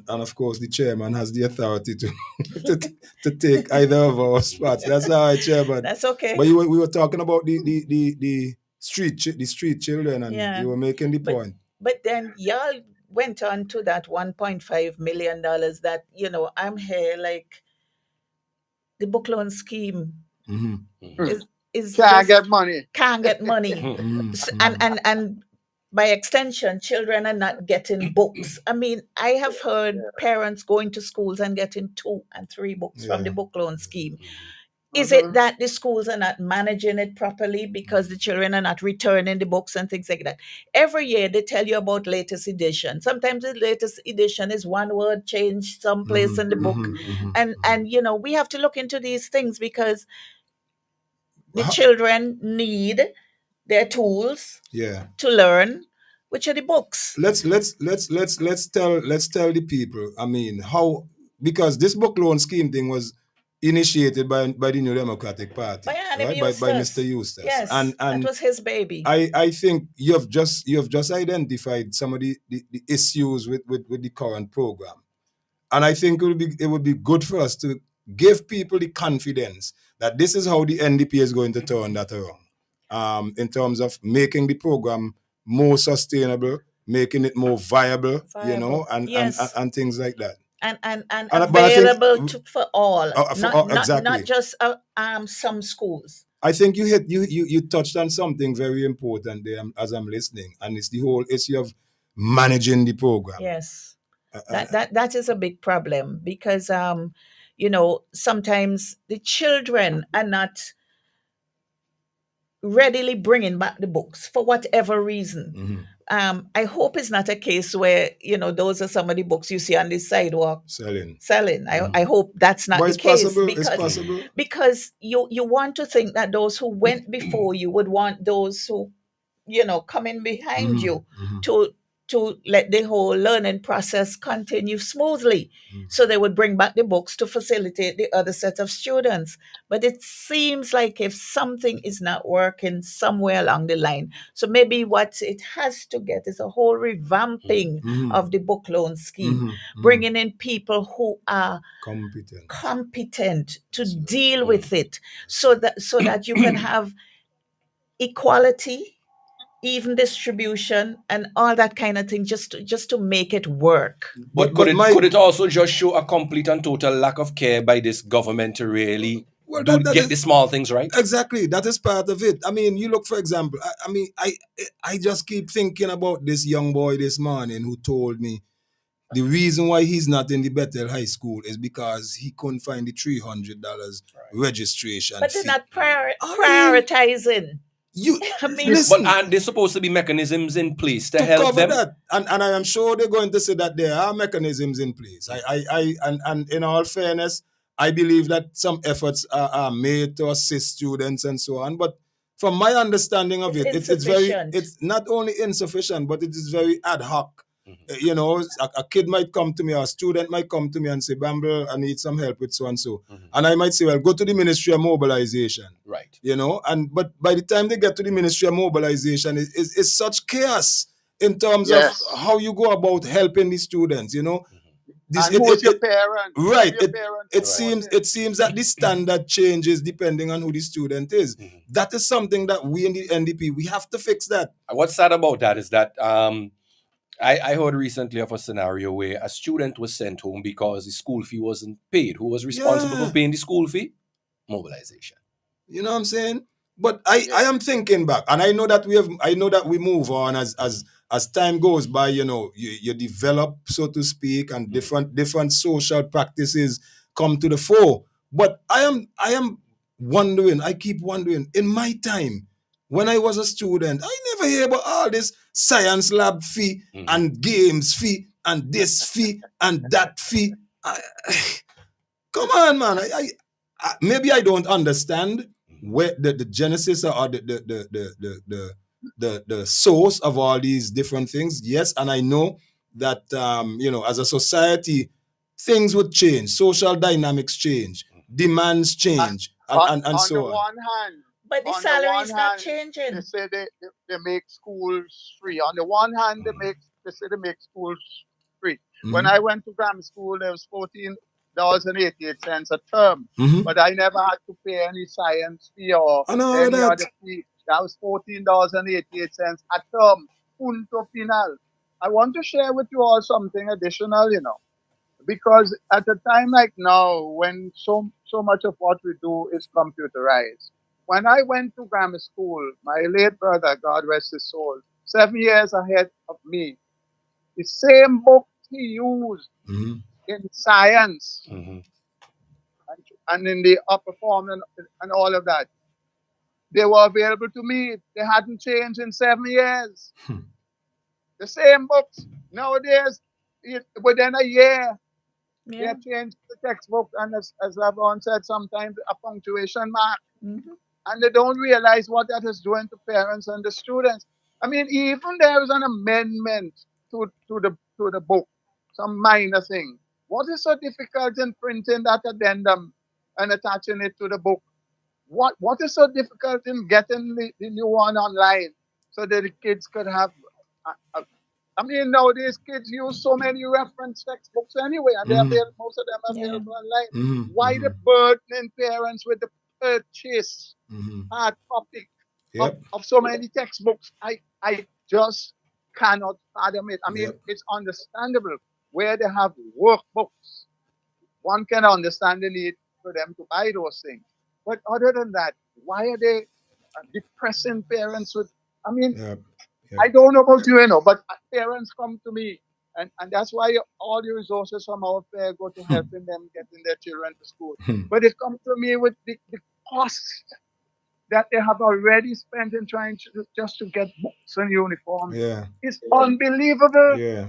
of course the chairman has the authority to take either of our spots. That's all right, Chairman. That's okay. But we were talking about the street children, and you were making the point. But then y'all went on to that $1.5 million that, I'm here like the book loan scheme is can't get money. And by extension, children are not getting books. I mean, I have heard parents going to schools and getting 2 and 3 books from the book loan scheme. Is it that the schools are not managing it properly because the children are not returning the books and things like that? Every year they tell you about latest edition. Sometimes the latest edition is one word changed someplace in the book. And we have to look into these things because the children need their tools to learn, which are the books. Let's tell the people, I mean, how, because this book loan scheme thing was initiated by the New Democratic Party, by Mr. Eustace. Yes, and that was his baby. I think you've just identified some of the issues with the current program, and I think it would be good for us to give people the confidence that this is how the NDP is going to turn that around, in terms of making the program more sustainable, making it more viable. And things like that. And available for all, exactly. not just some schools. I think you touched on something very important there as I'm listening, and it's the whole issue of managing the program. Yes, that is a big problem because sometimes the children are not readily bringing back the books for whatever reason. I hope it's not a case where, those are some of the books you see on the sidewalk selling. I hope that's not But the it's case, possible. It's possible. because you want to think that those who went before you would want those who, coming behind you to let the whole learning process continue smoothly. So they would bring back the books to facilitate the other set of students. But it seems like if something is not working somewhere along the line, so maybe what it has to get is a whole revamping of the book loan scheme, bringing in people who are competent to deal with it, so that you can have equality, even distribution, and all that kind of thing, just to make it work. But could it also just show a complete and total lack of care by this government to really get the small things right? Exactly, that is part of it. I mean, you look, for example, I just keep thinking about this young boy this morning who told me the reason why he's not in the Bethel High School is because he couldn't find the $300 registration But fee. they're not prioritizing. Listen, but there's supposed to be mechanisms in place to help cover them. that, and I am sure they're going to say that there are mechanisms in place. And in all fairness, I believe that some efforts are made to assist students and so on. But from my understanding of it's not only insufficient, but it is very ad hoc. A kid might come to me, or a student might come to me and say, Bamble, I need some help with so and so. And I might say, well, go to the Ministry of Mobilization. Right. But by the time they get to the Ministry of Mobilization, it's such chaos in terms of how you go about helping the students, and who's your parent? Right. It seems that the standard changes depending on who the student is. That is something that we in the NDP, we have to fix that. What's sad about that is that I heard recently of a scenario where a student was sent home because the school fee wasn't paid. Who was responsible for paying the school fee? Mobilization. You know what I'm saying? But I am thinking back, and I know that we move on as time goes by. You develop, so to speak, and different social practices come to the fore. But I am wondering. I keep wondering. In my time, when I was a student, I never hear about all this science lab fee and games fee and this fee and that fee. Come on, man. I maybe I don't understand where the genesis or the source of all these different things. Yes, and I know that as a society, things would change, social dynamics change, demands change, and so on. On the one hand, but the salary is not changing. They say they make schools free. On the one hand, they say they make schools free. When I went to grammar school, there was $14.88 a term, but I never had to pay any science fee or any other fee. That was $14.88 a term. Punto final. I want to share with you all something additional, because at a time like now, when so much of what we do is computerized. When I went to grammar school, my late brother, God rest his soul, 7 years ahead of me, the same book he used in science and in the upper form and all of that, they were available to me. They hadn't changed in 7 years. The same books. Nowadays, within a year, they have changed the textbook, and as Lavon said, sometimes a punctuation mark. And they don't realize what that is doing to parents and the students. I mean, even there is an amendment to the book, some minor thing. What is so difficult in printing that addendum and attaching it to the book? What is so difficult in getting the new one online so that the kids could have? I mean, nowadays kids use so many reference textbooks anyway, and most of them are available online. Why the burdening parents with the purchase hard copy of so many textbooks? I just cannot fathom it. I mean, it's understandable where they have workbooks. One can understand the need for them to buy those things. But other than that, why are they depressing parents with? I mean, I don't know about you, but parents come to me And that's why all the resources from our fair go to helping them getting their children to school. But it comes to me with the cost that they have already spent in trying to just to get books and uniforms. Yeah. It's unbelievable. Yeah.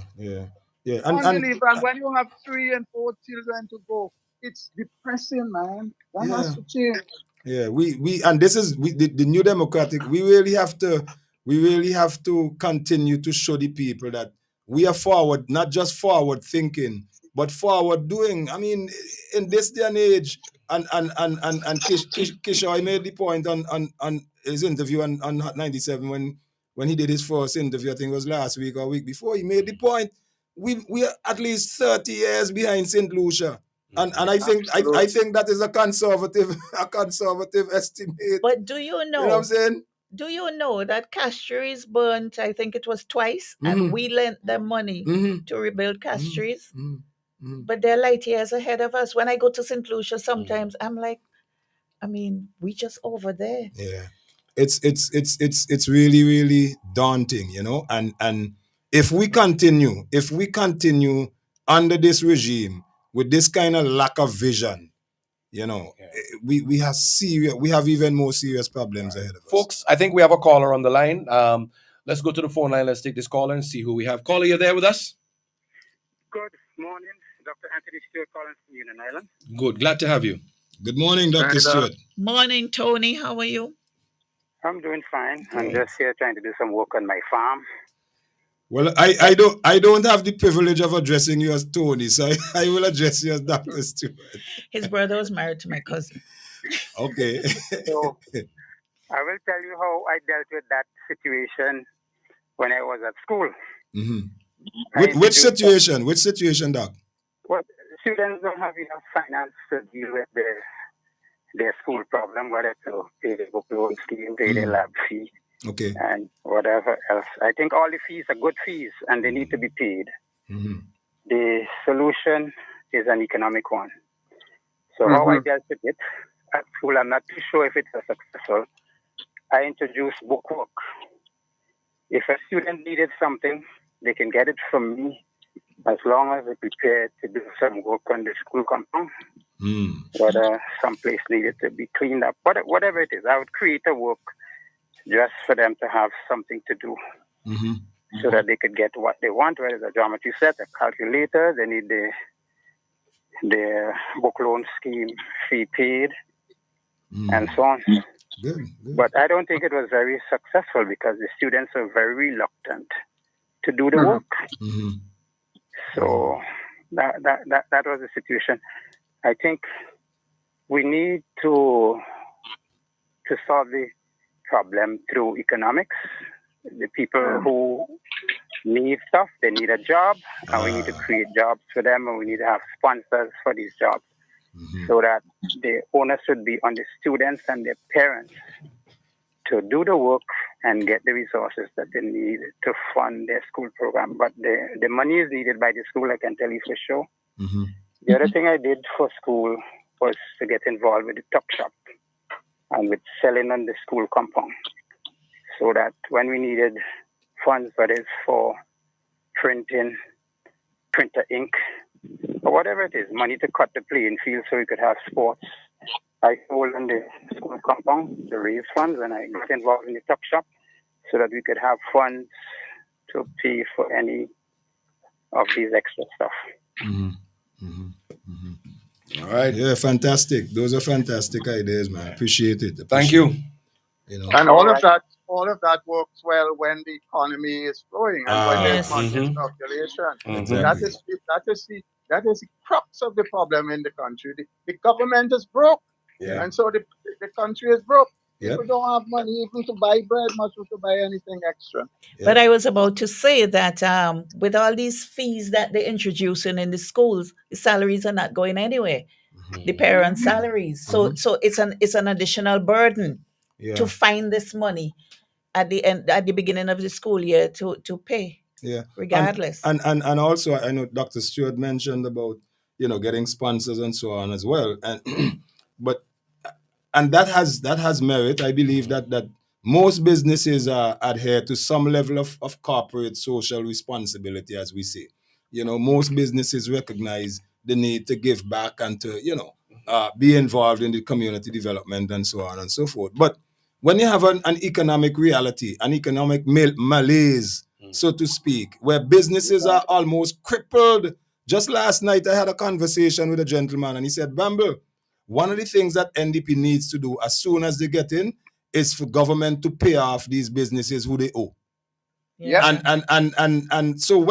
Unbelievable. And when you have 3 and 4 children to go, it's depressing, man. That has to change. Yeah, we and this is the New Democratic. We really have to continue to show the people that we are forward, not just forward thinking, but forward doing. I mean, in this day and age, and Kishore made the point on his interview on Hot 97 when he did his first interview. I think it was last week or week before. He made the point. We are at least 30 years behind St. Lucia. And I think that is a conservative estimate. But do you know? You know what I'm saying? Do you know that Castries burnt, I think it was twice, and we lent them money to rebuild Castries? But they're light years ahead of us. When I go to St. Lucia, sometimes I'm like, I mean, we just over there. Yeah. It's really, really daunting, you know, and if we continue under this regime with this kind of lack of vision, you know, we have even more serious problems ahead of us. Folks, I think we have a caller on the line. Let's go to the phone line. Let's take this caller and see who we have. Caller, you there with us? Good morning, Dr. Anthony Stewart calling from Union Island. Good, glad to have you. Good morning, Dr. Stewart. Morning, Tony. How are you? I'm doing fine. I'm just here trying to do some work on my farm. Well, I don't have the privilege of addressing you as Tony, so I will address you as Dr. Stewart. His brother was married to my cousin. Okay. So I will tell you how I dealt with that situation when I was at school. Which situation? Which situation, Doc? Well, students don't have enough finance to deal with their school problem, whether to pay the book loan scheme, pay their lab fee, and whatever else. I think all the fees are good fees, and they need to be paid. The solution is an economic one. So how I dealt with it at school, I'm not too sure if it was successful. I introduced bookwork. If a student needed something, they can get it from me as long as they're prepared to do some work on the school compound. Whether some place needed to be cleaned up, whatever it is, I would create a work just for them to have something to do so that they could get what they want, whether it's a geometry set, a calculator, they need their book loan scheme fee paid, and so on. Good. But I don't think it was very successful because the students are very reluctant to do the work. So that was the situation. I think we need to solve the problem through economics. The people who need stuff, they need a job, and we need to create jobs for them, and we need to have sponsors for these jobs so that the onus should be on the students and their parents to do the work and get the resources that they need to fund their school program. But the money is needed by the school, I can tell you for sure. The other thing I did for school was to get involved with the tuck shop and with selling on the school compound, so that when we needed funds, whether it's for printing, printer ink, or whatever it is, money to cut the playing field so we could have sports, I sold in the school compound to raise funds, and I got involved in the tuck shop so that we could have funds to pay for any of these extra stuff. All right. Yeah, fantastic. Those are fantastic ideas, man. Appreciate it. Thank you. You know. And all of that works well when the economy is flowing and when there's money in circulation. That is the crux of the problem in the country. The government is broke, and so the country is broke. People don't have money even to buy bread, much to buy anything extra. But I was about to say that with all these fees that they're introducing in the schools, the salaries are not going anywhere. The parents' salaries. So it's an additional burden to find this money at the beginning of the school year to pay. Yeah. Regardless. And also I know Dr. Stewart mentioned about, getting sponsors and so on as well. And that has merit. I believe that most businesses adhere to some level of corporate social responsibility, as we say. most businesses recognize the need to give back and to, be involved in the community development and so on and so forth. But when you have an economic reality, an economic malaise, so to speak, where businesses are almost crippled. Just last night, I had a conversation with a gentleman and he said, Bamble, one of the things that NDP needs to do as soon as they get in is for government to pay off these businesses who they owe. Yeah. And so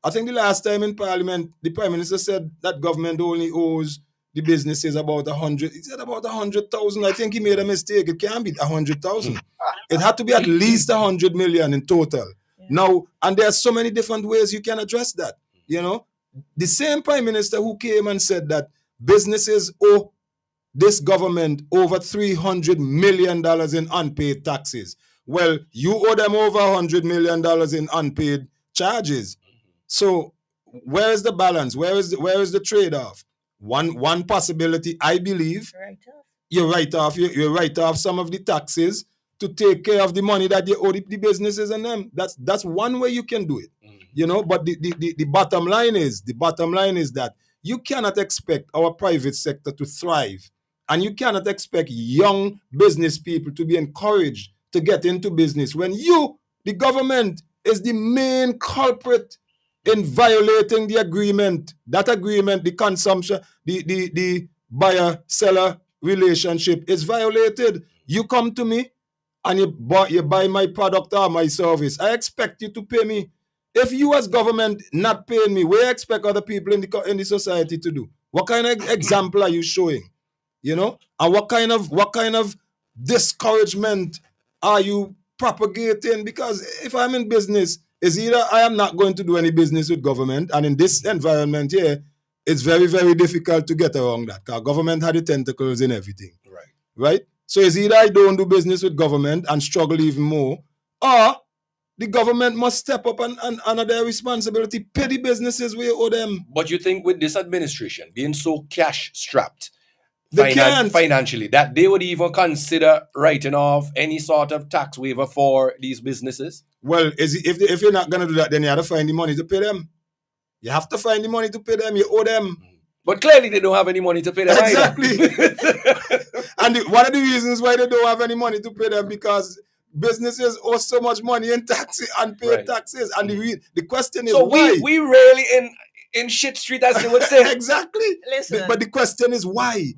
I think the last time in Parliament, the Prime Minister said that government only owes the businesses about 100. He said about 100,000. I think he made a mistake. It can't be 100,000. It had to be at least 100 million in total. Yeah. Now, and there are so many different ways you can address that. The same Prime Minister who came and said that businesses owe this government over $300 million in unpaid taxes. Well, you owe them over $100 million in unpaid charges. So where is the balance? Where is the trade-off? One possibility, I believe, you write off some of the taxes to take care of the money that you owe the businesses and them. That's one way you can do it. But the bottom line is that you cannot expect our private sector to thrive. And you cannot expect young business people to be encouraged to get into business when you, the government, is the main culprit in violating the agreement. That agreement, the consumption, the buyer-seller relationship is violated. You come to me and you buy my product or my service. I expect you to pay me. If you as government not paying me, what do you expect other people in the society to do? What kind of example are you showing? And what kind of discouragement are you propagating? Because if I'm in business, it's either I am not going to do any business with government, and in this environment here, it's very, very difficult to get around that, because government had the tentacles in everything. Right? So it's either I don't do business with government and struggle even more, or the government must step up and honor their responsibility, pay the businesses we owe them. But you think with this administration being so cash-strapped, can't financially, that they would even consider writing off any sort of tax waiver for these businesses? Well, if you're not going to do that, then you have to find the money to pay them. You have to find the money to pay them. You owe them. But clearly they don't have any money to pay them. Exactly. And one of the reasons why they don't have any money to pay them, because businesses owe so much money in taxes, unpaid taxes. And the question is, so why? we really in shit street, as they would say. Exactly. Listen, but the question is why?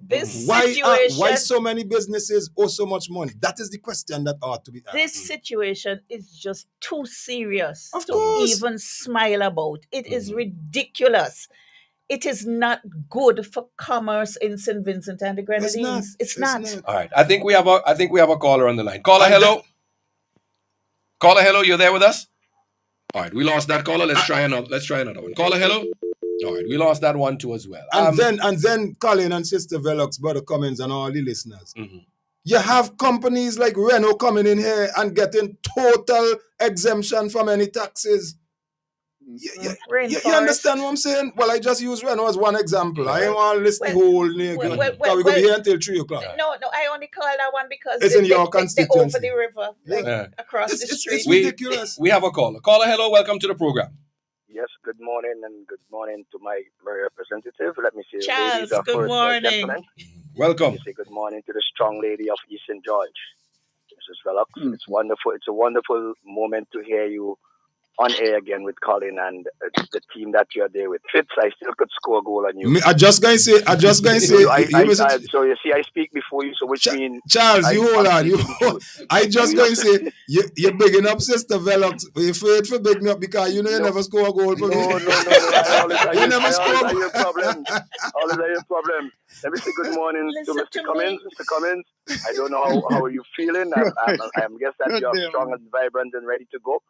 Why so many businesses owe so much money? That is the question that ought to be asked. This situation is just too serious to even smile about. It is ridiculous. It is not good for commerce in St. Vincent and the Grenadines. It's not. All right. I think we have a caller on the line. Caller, hello. Caller, hello. You there with us? All right, we lost that caller. Let's try another one. Caller, hello. All right, we lost that one too as well. And then Colin and Sister Velox, Brother Cummins, and all the listeners. You have companies like Renault coming in here and getting total exemption from any taxes. You understand what I'm saying? Well, I just use Renault as one example. I ain't want to list the whole name. Because we're going to be here until 3 o'clock. No, I only call that one because it's in your constituency. They over the river, across the street. It's ridiculous. We have a caller. Caller, hello. Welcome to the program. Yes, good morning, and good morning to my representative. Let me say, Charles, good morning. Welcome. Let me say good morning to the strong lady of East St. George, Mrs. Velox. It's wonderful. It's a wonderful moment to hear you on air again with Colin and the team that you're there with. Fitz, I still could score a goal on you. I just going to say. So you see, I speak before you, so which means... Charles, you hold on. I just going to say, you're bigging up Sister Velox. You're afraid for bigging up because you never score a goal for me. No. You never score. Always are your problem. Let me say good morning to Mr. Cummins. Mr. Cummins, I don't know how are you feeling. I'm guess that you're strong and vibrant and ready to go.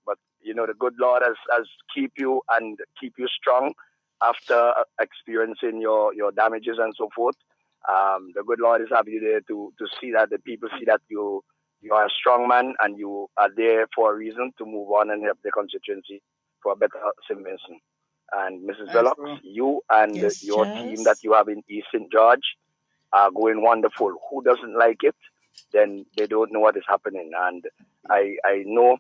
But the good Lord has keep you strong after experiencing your damages and so forth. The good Lord is having you there to see that the people see that you are a strong man and you are there for a reason to move on and help the constituency for a better St. Vincent. And Mrs. Velox, you and your team that you have in East St. George are going wonderful. Who doesn't like it? Then they don't know what is happening. And I know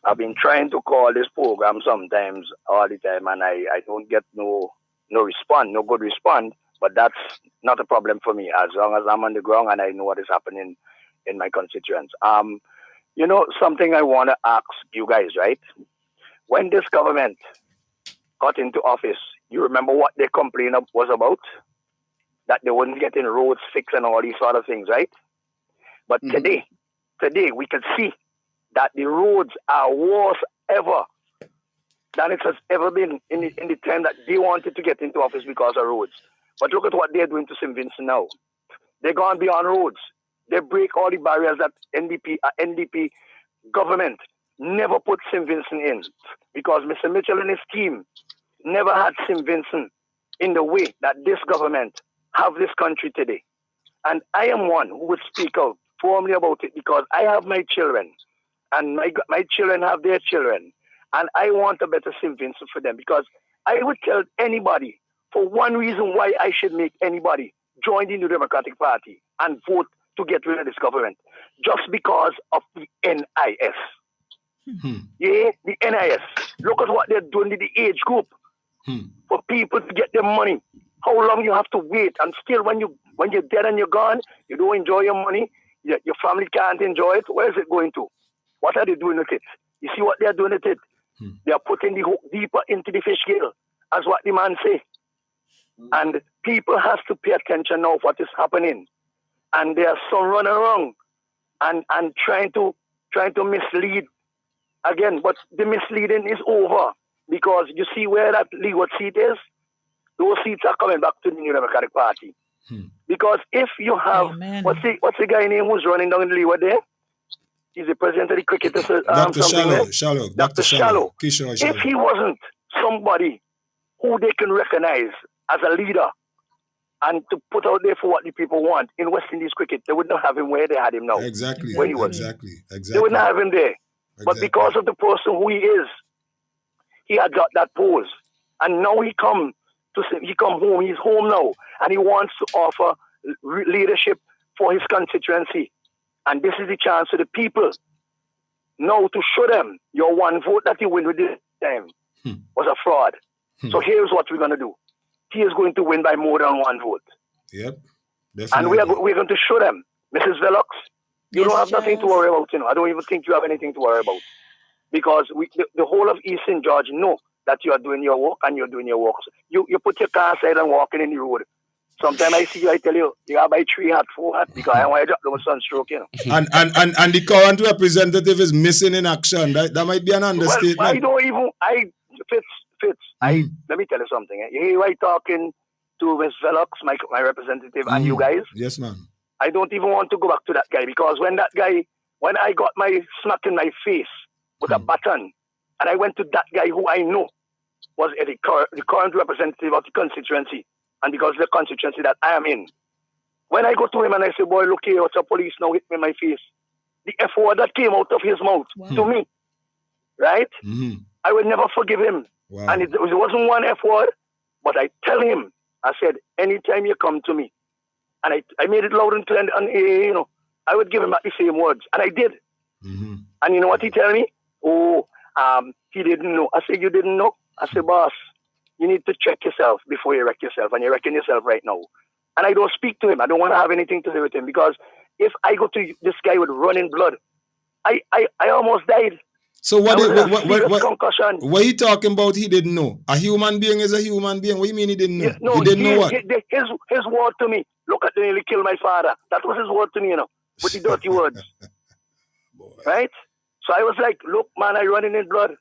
I've been trying to call this program sometimes, all the time, and I don't get no response, no good response. But that's not a problem for me as long as I'm on the ground and I know what is happening in my constituents. Something I want to ask you guys, right? When this government got into office, you remember what their complaint was about? That they weren't getting roads fixed and all these sort of things, right? But today we can see that the roads are worse ever than it has ever been in the time that they wanted to get into office because of roads. But look at what they're doing to St. Vincent now. They're gone beyond roads. They break all the barriers that NDP government never put St. Vincent in, because Mr. Mitchell and his team never had St. Vincent in the way that this government have this country today. And I am one who would speak out formally about it, because I have my children and my children have their children. And I want a better St. Vincent for them, because I would tell anybody for one reason why I should make anybody join the New Democratic Party and vote to get rid of this government, just because of the NIS. Yeah, the NIS. Look at what they're doing to the age group for people to get their money. How long you have to wait, and still when you're dead and you're gone, you don't enjoy your money. Your family can't enjoy it. Where is it going to? What are they doing with it? You see what they're doing with it? They are putting the hook deeper into the fish gill, as what the man say. And people have to pay attention now of what is happening. And there are some running around and trying to mislead again. But the misleading is over, because you see where that legal seat is? Those seats are coming back to the New Democratic Party. Because if you have, what's the guy name who's running down in the leeward there? He's the president of the cricketers. Dr. Shallow. Dr. Shallow. If he wasn't somebody who they can recognize as a leader and to put out there for what the people want in West Indies cricket, they would not have him where they had him now. Exactly. Where he was. Exactly. They would not have him there. But because of the person who he is, he had got that pose. And now he come home. He's home now, and he wants to offer leadership for his constituency. And this is the chance for the people now to show them your one vote that you win with this time was a fraud. So here's what we're going to do. He is going to win by more than one vote. Yep. Definitely. And we're going to show them, Mrs. Velox, you don't have nothing to worry about. I don't even think you have anything to worry about. Because the whole of East St. George know that you are doing your work and you're doing your work. You put your car aside and walking in the road. Sometimes I see you, I tell you, you gotta buy 3 hats, 4 hats, because I want to drop them sunstroke, And the current representative is missing in action. That might be an understatement. Well, Fitz, let me tell you something. You hear I talking to Ms. Velox, my representative, and you guys? Yes, ma'am. I don't even want to go back to that guy, because when I got my smack in my face with a baton, and I went to that guy who I know was the current representative of the constituency, and because of the constituency that I am in. When I go to him and I say, boy, look here, what's a police now hit me in my face? The F word that came out of his mouth to me, right? I would never forgive him. Wow. And it wasn't one F word, but I tell him, I said, anytime you come to me, and I made it loud and clear, and I would give him back the same words, and I did. And you know what he tell me? He didn't know. I said, you didn't know? I said, boss, you need to check yourself before you wreck yourself, and you're wrecking yourself right now. And I don't speak to him. I don't want to have anything to do with him, because if I go to this guy with running blood, I almost died. So what are you talking about? He didn't know. A human being is a human being. What do you mean he didn't know? No, he didn't know what? His word to me, look at the nearly killed my father. That was his word to me, with the dirty words. Right? So I was like, look, man, I running in blood,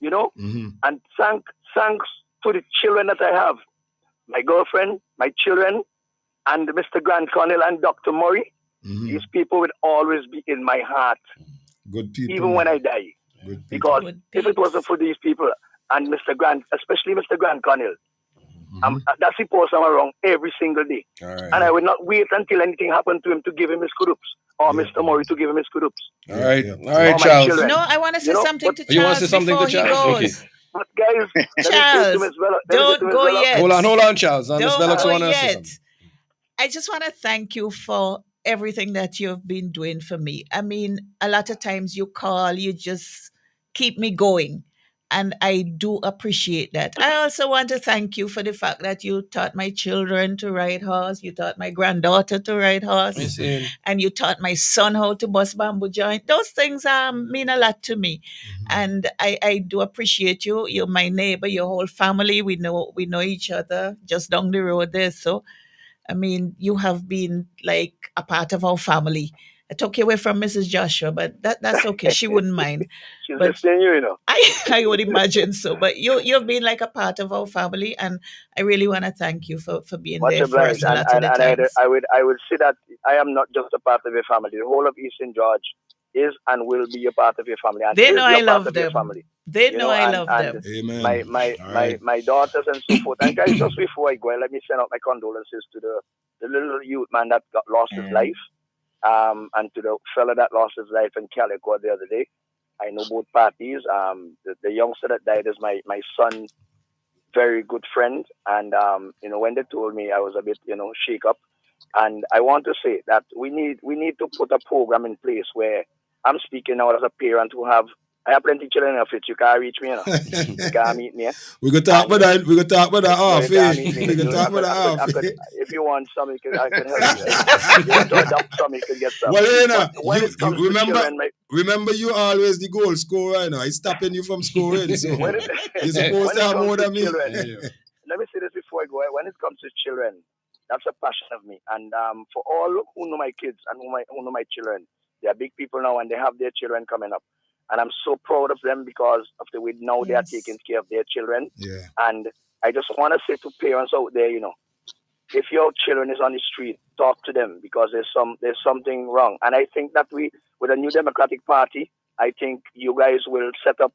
and thanks to the children that I have, my girlfriend, my children, and Mr. Grant Connell and Dr. Murray. These people will always be in my heart. Good people. Even when I die. Because if it wasn't for these people and Mr. Grant, especially Mr. Grant Connell, that's the person I'm around every single day. Right. And I would not wait until anything happened to him to give him his kudos, or Mr. Murray to give him his kudos. All right, Charles. No, I want to say something to Charles. You want to say something to Charles? Okay. But guys, Charles, don't go yet. Hold on, Charles. Don't go yet. I just want to thank you for everything that you've been doing for me. I mean, a lot of times you call, you just keep me going. And I do appreciate that. I also want to thank you for the fact that you taught my children to ride horse. You taught my granddaughter to ride horse. And you taught my son how to bust bamboo joint. Those things mean a lot to me. And I do appreciate you. You're my neighbor, your whole family. We know each other just down the road there. So I mean, you have been like a part of our family. I took you away from Mrs. Joshua, but that's okay. She wouldn't mind. She's But listening, you know. I would imagine so. But you've been like a part of our family, and I really want to thank you for being Much there for us obliged. a And, lot of and, the and times. I would say that I am not just a part of your family. The whole of Eastern George is and will be a part of your family and They is know your I part love of your them. family. They You know know, I and, love and them. Amen. All right. my daughters and so forth. And guys, just before I go, let me send out my condolences to the little youth man that lost his life. And to the fella that lost his life in Calico the other day. I know both parties. The youngster that died is my son's very good friend. And, when they told me, I was a bit, shake up. And I want to say that we need to put a program in place where I'm speaking now as a parent I have plenty of children in office. You can't reach me, You can't meet me. We could talk about that. We could talk about that No, off. you can't meet me. We could talk about that off. If you want some, I can help you. If you want to adopt some, you can get some. Well, when it comes to children, remember you always the goal scorer. He's stopping you from scoring. So you're supposed to have more than me. Let me say this before I go. When it comes to children, that's a passion of me. And for all who know my kids and who know my children, they are big people now and they have their children coming up. And I'm so proud of them because of the way now they are taking care of their children. Yeah. And I just want to say to parents out there, if your children is on the street, talk to them because there's something wrong. And I think that with a new Democratic Party, I think you guys will set up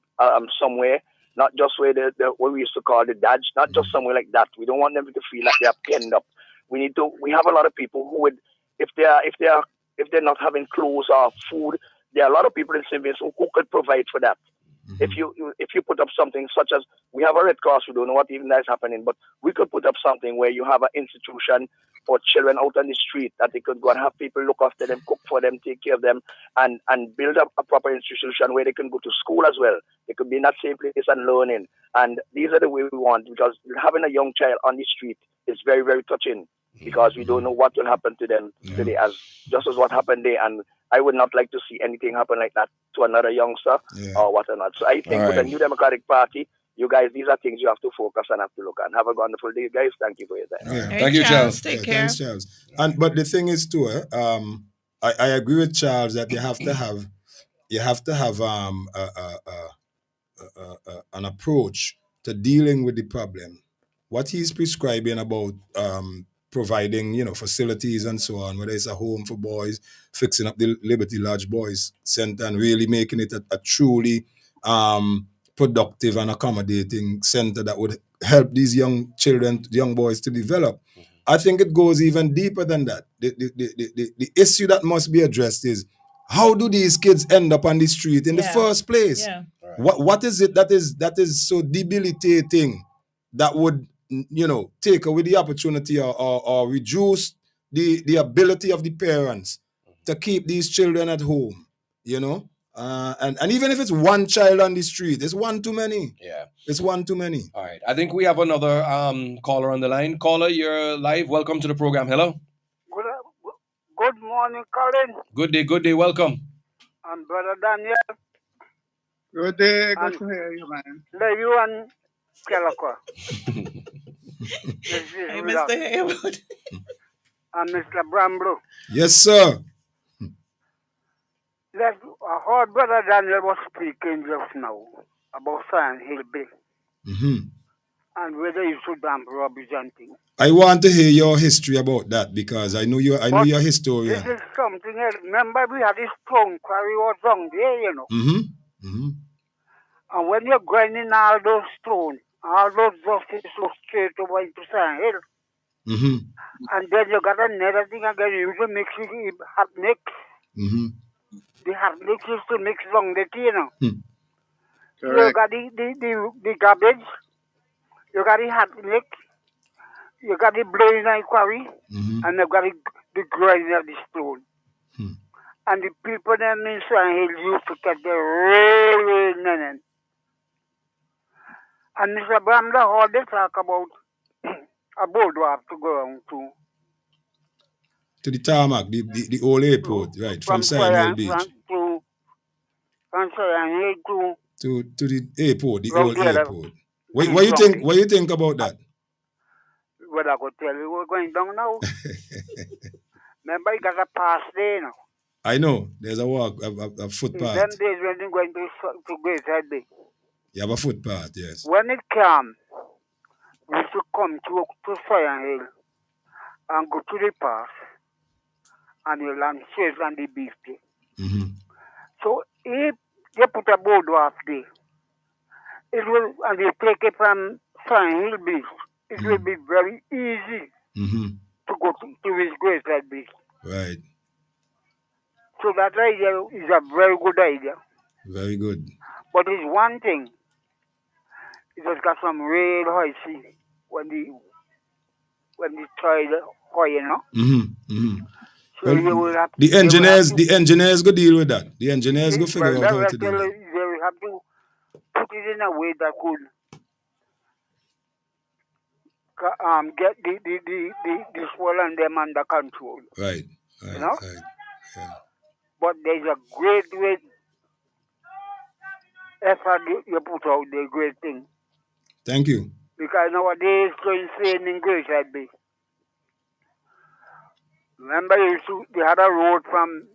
somewhere, not just where what we used to call the Dodge, not just somewhere like that. We don't want them to feel like they are penned up. We have a lot of people who would, if they're not having clothes or food, there are a lot of people in civils who could provide for that. If you put up something such as, we have a Red Cross, we don't know what even that is happening, but we could put up something where you have an institution for children out on the street that they could go and have people look after them, cook for them, take care of them, and build up a proper institution where they can go to school as well. They could be in that same place and learning. And these are the way we want, because having a young child on the street is very, very touching because we don't know what will happen to them today, just as what happened there. And I would not like to see anything happen like that to another youngster or whatnot. So I think with the New Democratic Party, you guys, these are things you have to focus and have to look at. Have a wonderful day, guys. Thank you for your time. Yeah. Thank you, Charles. Take care. Thanks, Charles. But the thing is too, I agree with Charles that you have to have an approach to dealing with the problem. What he's prescribing about providing, facilities and so on, whether it's a home for boys, fixing up the Liberty Lodge Boys Center and really making it a truly productive and accommodating center that would help these young boys to develop. I think it goes even deeper than that. The issue that must be addressed is, how do these kids end up on the street in the first place? Yeah. What is it that is so debilitating that would take away the opportunity or reduce the ability of the parents to keep these children at home? And even if it's one child on the street, it's one too many. Yeah. It's one too many. All right. I think we have another caller on the line. Caller, you're live. Welcome to the program. Hello. Good morning, Colin. Good day. Welcome. And Brother Daniel. Good day. Good to hear you, man. Love you and Calico. Hey, Mr. Haywood. And Mr. Bramble. Yes, sir. I heard Brother Daniel was speaking just now about Sand Hill Bay. And whether you should damp rubbish and things. I want to hear your history about that because I know you're a historian. This is something else. Remember, we had this stone quarry was down there, And when you're grinding all those stones, all those justice so straight over into Sand Hill. And then you got another thing again, you usually mix it hot mix. The hot mix used to mix along the tea, You got the garbage, you got the hot mix, you got the blowing and quarry, and you got the grinding of the stone. And the people them in San Hill used to catch the railway men. And Mr. Bramda, how they talk about a boardwalk to go on to the tarmac, the old airport, right? From Cyan Beach. From Cyan Hill to the airport, the old together. airport. What you think about that? What I could tell you, we're going down now. Remember, you got a pass there now. I know. There's a walk, a footpath. In them days when you're going to Great Head Bay. You have a footpath, yes. When it came, we used to come to Cyan Hill and go to the pass and you land straight on the beach there. Mm-hmm. So if you put a boardwalk there, it will, and you take it from Cyan Hill Beach, it will be very easy to go to this Great Head Beach. Right. So that idea is a very good idea. Very good. But it's one thing. It has got some real high sea when they try the high, you know. So well, you will have the engineers go deal with that. The engineers go figure out how to do it. They will have to put it in a way that could get the swell and them under control. Right. You know? Right. Yeah. But there's a great effort you put out there, great thing. Thank you. Because nowadays it's so insane in Great Head Bay. Remember they had a road from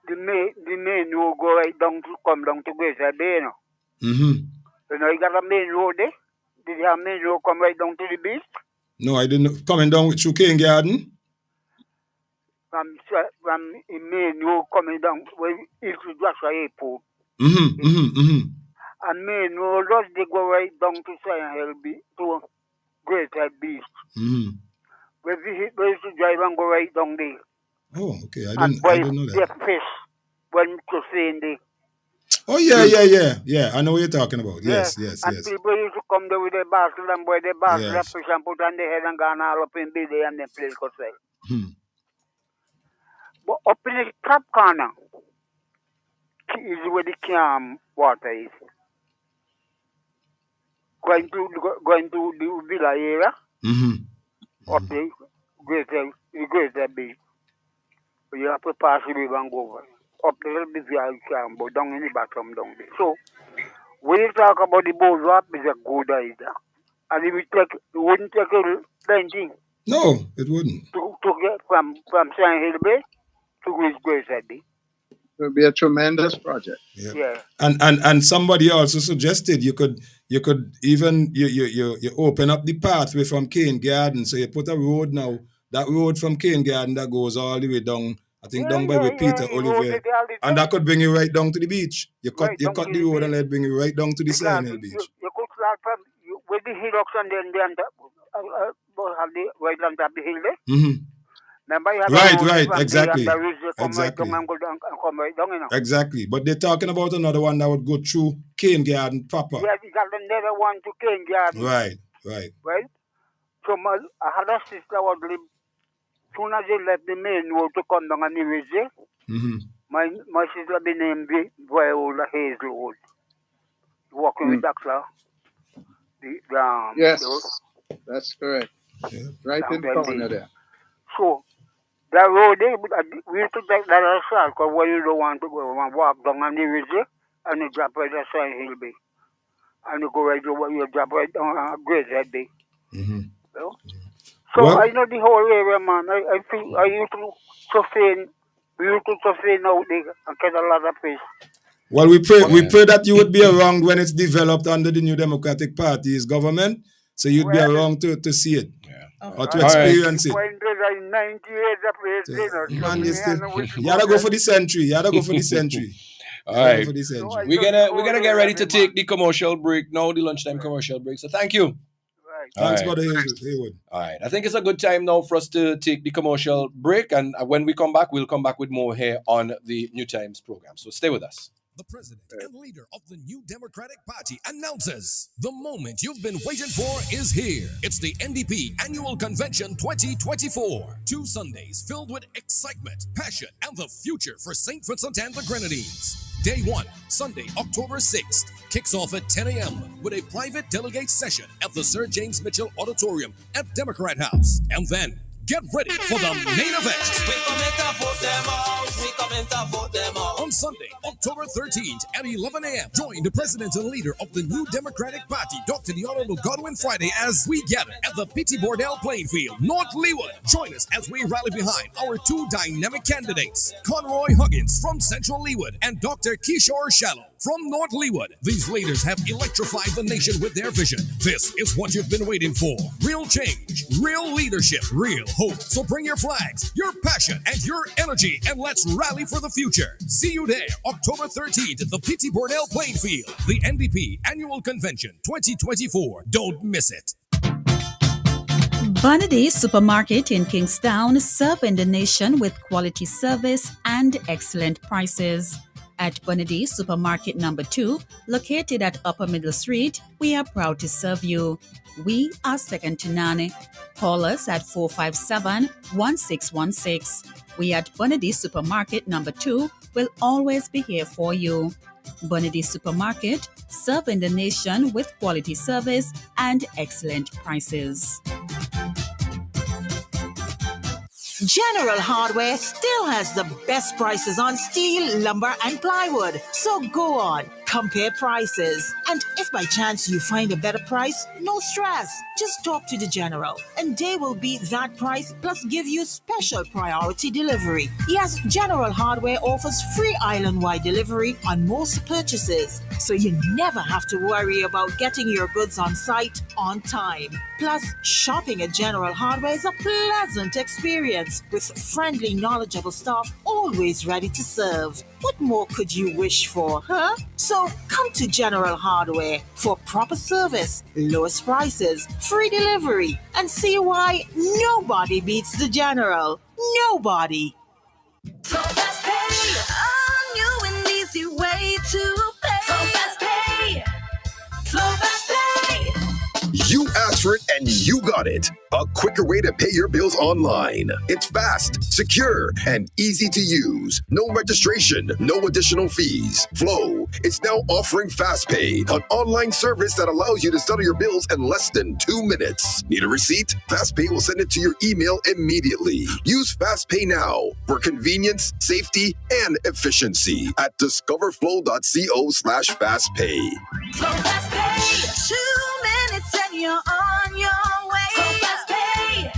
the main road go right down to come down to Great Head Bay, you know. You know, you got a main road there. Did you have a main road come right down to the beach? No, I didn't. Coming down through Cane Garden? From the main road coming down where it's Joshua Airport. And main road just they go right down to Cyan Hill Beach, to Great Head Beach. Where we used to drive and go right down there. Oh, okay. I didn't know that. Get fish when to stay in there. Oh, yeah. I know what you're talking about. Yes. And people used to come there with their basket and buy their basket of fish and put on their head and go all up in bed and then play for sale. But up in the top corner is where the calm water is. Going to the villa area. Up the Great Beach. You have to pass the river and go over. Up there, the villa can go down in the bottom down there. So, when you talk about the boardwalk, it's a good idea. And it wouldn't take plenty. No, it wouldn't. To get from Cyan Hill Bay to Great Head Bay. It would be a tremendous project. Yeah. And somebody also suggested you could even you open up the pathway from Cane Garden, so you put a road now. That road from Cane Garden that goes all the way down, I think down by where Peter Olivier, and that could bring you right down to the beach. You cut the road and let bring you right down to the Cyan Hill Beach. You could start from with the hillocks and then right on top of the hill there. Remember you have right, exactly. Exactly. But they're talking about another one that would go through Cane Garden proper. Yes, you got another one to Cane Garden. Right. So I had a sister who lived, soon as they left the main road to come down on the ridge, my sister been named Viola Hazelwood. Walking with Dr. Yes, that's correct. Yeah. Right in corner there. So, that road there, we used to take that as a because when you don't want to go and walk down on the ridge and you drop right at Cyan Hill Bay. And you go right over, you drop right down on Great Head Bay. So, I know the whole area, man. I feel I used to sustain out there and catch a lot of fish. Well, we pray that you would be around when it's developed under the New Democratic Party's government, so you'd be around to see it or to experience it. You gotta go for the century. All right, we're gonna get ready to take the commercial break now, the lunchtime commercial break. So thank you. Thanks, Brother Haywood. All right, I think it's a good time now for us to take the commercial break, and when we come back, we'll come back with more here on the Newtimes program. So stay with us. the president and leader of the New Democratic Party, announces the moment you've been waiting for is here. It's the NDP Annual Convention 2024. 2 Sundays filled with excitement, passion, and the future for St. Vincent and the Grenadines. Day 1, Sunday, October 6th, kicks off at 10 a.m. with a private delegate session at the Sir James Mitchell Auditorium at Democrat House. And then, get ready for the main event. We come in to vote them out. We come in to vote them out. On Sunday, October 13th at 11 a.m., join the president and leader of the New Democratic Party, Dr. The Honorable Godwin Friday, as we gather at the P.T. Bordell playing field, North Leeward. Join us as we rally behind our 2 dynamic candidates, Conroy Huggins from Central Leeward and Dr. Kishore Shallow from North Leeward. These leaders have electrified the nation with their vision. This is what you've been waiting for. Real change, real leadership, real hope. So bring your flags, your passion, and your energy, and let's rally for the future. See you there, October 13th at the P.T. Bordell playing field, the NDP Annual Convention 2024. Don't miss it. Bonady Supermarket in Kingstown, serving the nation with quality service and excellent prices. At Bonady Supermarket number 2, located at Upper Middle Street, we are proud to serve you. We are second to none. Call us at 457-1616. We at Bonady Supermarket number 2 will always be here for you. Bonady Supermarket, serving the nation with quality service and excellent prices. General Hardware still has the best prices on steel, lumber, and plywood. So go on, compare prices. And if by chance you find a better price, no stress. Just talk to the General, and they will beat that price plus give you special priority delivery. Yes, General Hardware offers free island-wide delivery on most purchases, so you never have to worry about getting your goods on site on time. Plus, shopping at General Hardware is a pleasant experience with friendly, knowledgeable staff always ready to serve. What more could you wish for, huh? So come to General Hardware for proper service, lowest prices, free delivery, and see why nobody beats the General. Nobody. So fast pay. A new and easy way to pay. So fast pay. So fast pay. You asked for it and you got it. A quicker way to pay your bills online. It's fast, secure, and easy to use. No registration, no additional fees. Flow is now offering FastPay, an online service that allows you to settle your bills in less than 2 minutes. Need a receipt? FastPay will send it to your email immediately. Use FastPay now for convenience, safety, and efficiency at discoverflow.co/fastpay. Flow fast pay. 2 minutes and you're on your way. Flow fast pay.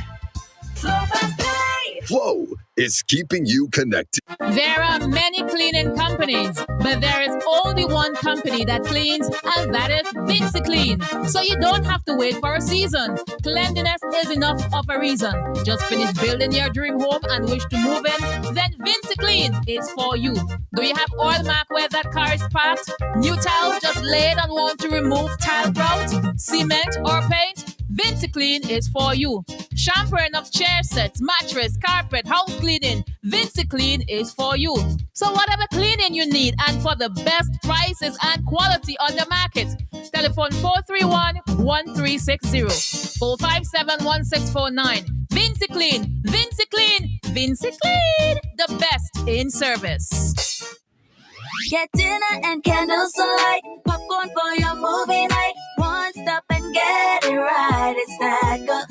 Flow fast pay. Flow is keeping you connected. There are many cleaning companies, but there is only one company that cleans, and that is VinceClean. So you don't have to wait for a season. Cleanliness is enough of a reason. Just finish building your dream home and wish to move in? Then VinceClean is for you. Do you have oil mark where that car is parked? New tiles just laid and want to remove tile grout, cement, or paint? VinceClean is for you. Shampooing of chair sets, mattress, carpet, house cleaning. VinceClean is for you. So whatever cleaning you need and for the best prices and quality on the market, telephone 431-1360, 457-1649. VinceClean, VinceClean, VinceClean, the best in service. Get dinner and candles alight, popcorn for your movie night. One stop and get it right. It's that good.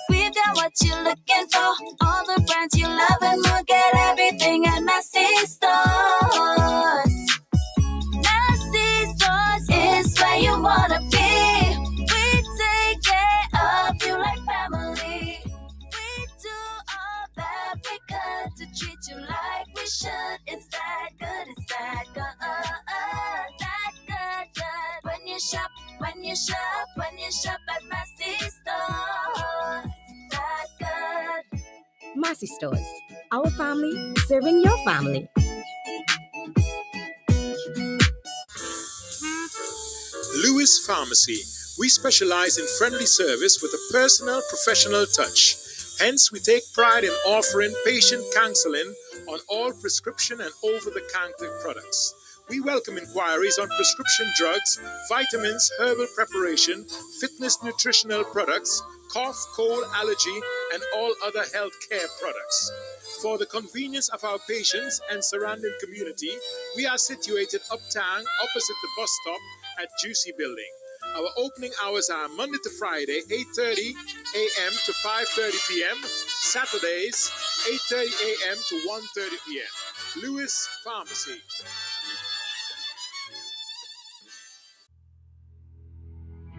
We've got what you're looking for. All the brands you love and more. Get everything at Massy Stores. Massy Stores is where you wanna be. We take care of you like family. We do all that we could to treat you like we should. It's that good. It's that good. That good. When you shop at Massy Stores. That good. Massy Stores, our family serving your family. Lewis Pharmacy. We specialize in friendly service with a personal, professional touch. Hence, we take pride in offering patient counseling on all prescription and over-the-counter products. We welcome inquiries on prescription drugs, vitamins, herbal preparation, fitness nutritional products, cough, cold, allergy, and all other health care products. For the convenience of our patients and surrounding community, we are situated uptown opposite the bus stop at Juicy Building. Our opening hours are Monday to Friday, 8:30 a.m. to 5:30 p.m. Saturdays, 8:30 a.m. to 1:30 p.m. Lewis Pharmacy.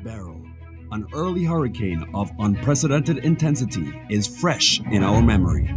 Beryl, an early hurricane of unprecedented intensity, is fresh in our memory.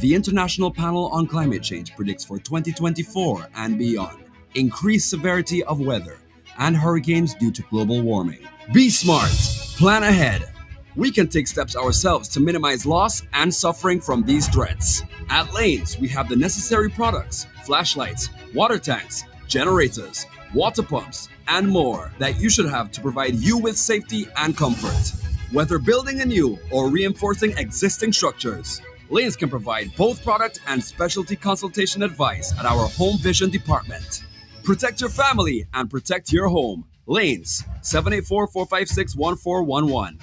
The International Panel on Climate Change predicts for 2024 and beyond increased severity of weather and hurricanes due to global warming. Be smart, plan ahead. We can take steps ourselves to minimize loss and suffering from these threats. At Lanes, we have the necessary products, flashlights, water tanks, generators, water pumps, and more that you should have to provide you with safety and comfort. Whether building anew or reinforcing existing structures, Lanes can provide both product and specialty consultation advice at our Home Vision department. Protect your family and protect your home. Lanes, 784-456-1411.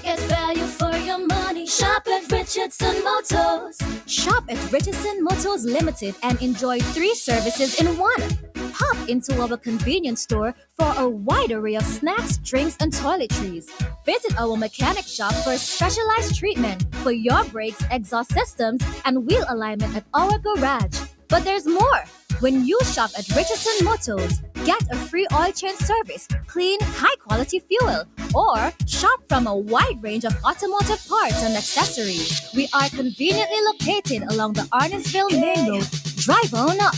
Get value for your money. Shop at Richardson Motors. Shop at Richardson Motors Limited and enjoy 3 services in one. Hop into our convenience store for a wide array of snacks, drinks, and toiletries. Visit our mechanic shop for specialized treatment for your brakes, exhaust systems, and wheel alignment at our garage. But there's more. When you shop at Richardson Motors, get a free oil change service, clean, high-quality fuel, or shop from a wide range of automotive parts and accessories. We are conveniently located along the Arnesville Main Road. Drive on up.